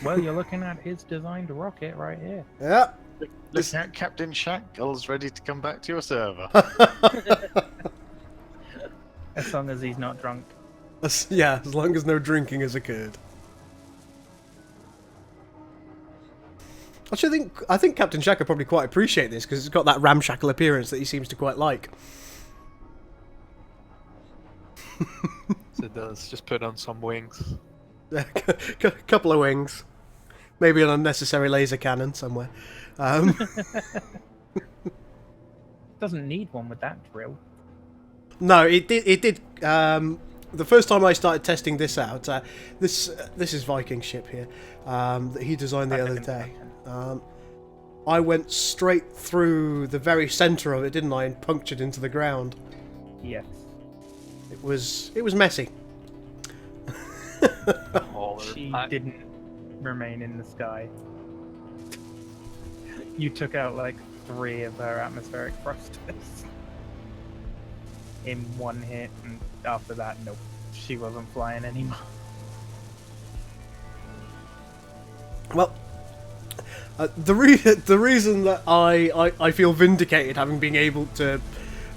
Speaker 5: Well, you're looking at his designed rocket right here.
Speaker 2: Yeah.
Speaker 3: listen out, Captain Shack, Gull's ready to come back to your server.
Speaker 5: As long as he's not drunk.
Speaker 2: Yeah, as long as no drinking has occurred. Actually, I think Captain Shack would probably quite appreciate this because it's got that ramshackle appearance that he seems to quite like.
Speaker 4: So it does. Just put on some wings.
Speaker 2: Couple of wings, maybe an unnecessary laser cannon somewhere.
Speaker 5: Doesn't need one with that drill.
Speaker 2: No, it did. It did. The first time I started testing this out, this is Viking ship here that he designed the other day. I went straight through the very centre of it, didn't I, and punctured into the ground.
Speaker 5: Yes.
Speaker 2: It was messy.
Speaker 5: She didn't remain in the sky. You took out like 3 of her atmospheric thrusters in one hit, and after that, nope, she wasn't flying anymore.
Speaker 2: Well, the reason that I feel vindicated having been able to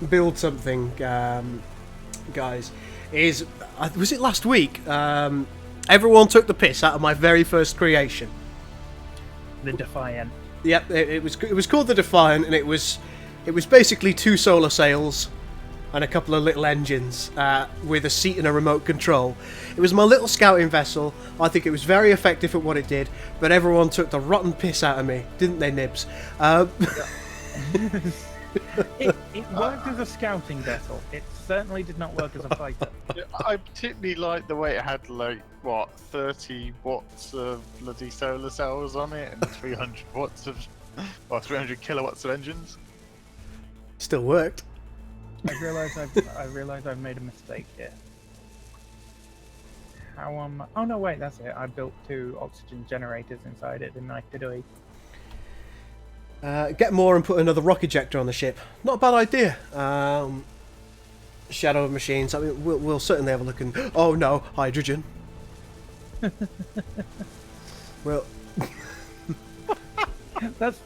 Speaker 2: build something, guys, is was it last week? Everyone took the piss out of my very first creation.
Speaker 5: The Defiant.
Speaker 2: Yep, it was called the Defiant, and it was basically 2 solar sails and a couple of little engines with a seat and a remote control. It was my little scouting vessel. I think it was very effective at what it did, but everyone took the rotten piss out of me, didn't they, Nibs?
Speaker 5: It worked as a scouting vessel. It certainly did not work as a fighter.
Speaker 3: I particularly like the way it had, like, what, 30 watts of bloody solar cells on it and 300 watts of, well, 300 kilowatts of engines.
Speaker 2: Still worked.
Speaker 5: I realize I've made a mistake here. How am I? Oh no, wait, that's it. I built 2 oxygen generators inside it, didn't I? Did I?
Speaker 2: Get more and put another rock ejector on the ship. Not a bad idea. Shadow of Machines. I mean, we'll certainly have a look. And oh no, hydrogen. Well,
Speaker 5: that's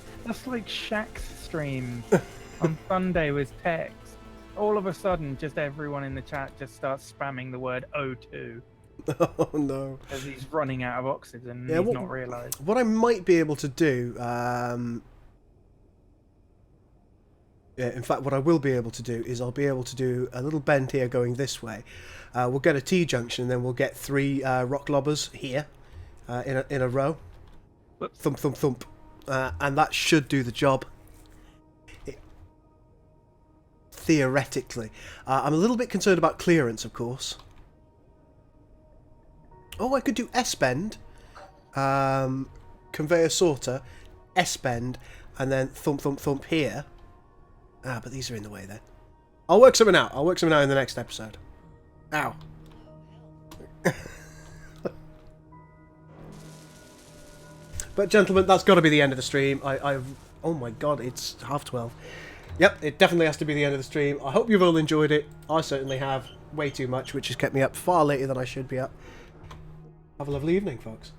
Speaker 5: like Shaq's stream on Sunday with text. All of a sudden, just everyone in the chat just starts spamming the word O2.
Speaker 2: oh no.
Speaker 5: As he's running out of oxygen and he's not realised.
Speaker 2: What I might be able to do, yeah, in fact, what I will be able to do is I'll be able to do a little bend here going this way. We'll get a T-junction, and then we'll get 3 rock lobbers here in a row. Thump, thump, thump. And that should do the job. Theoretically. I'm a little bit concerned about clearance, of course. Oh, I could do S-bend, conveyor sorter, S-bend, and then thump, thump, thump here. Ah, but these are in the way then. I'll work something out. I'll work something out in the next episode. Ow. But gentlemen, that's got to be the end of the stream. Oh my god, it's 12:30. Yep, it definitely has to be the end of the stream. I hope you've all enjoyed it. I certainly have. Way too much, which has kept me up far later than I should be up. Have a lovely evening, folks.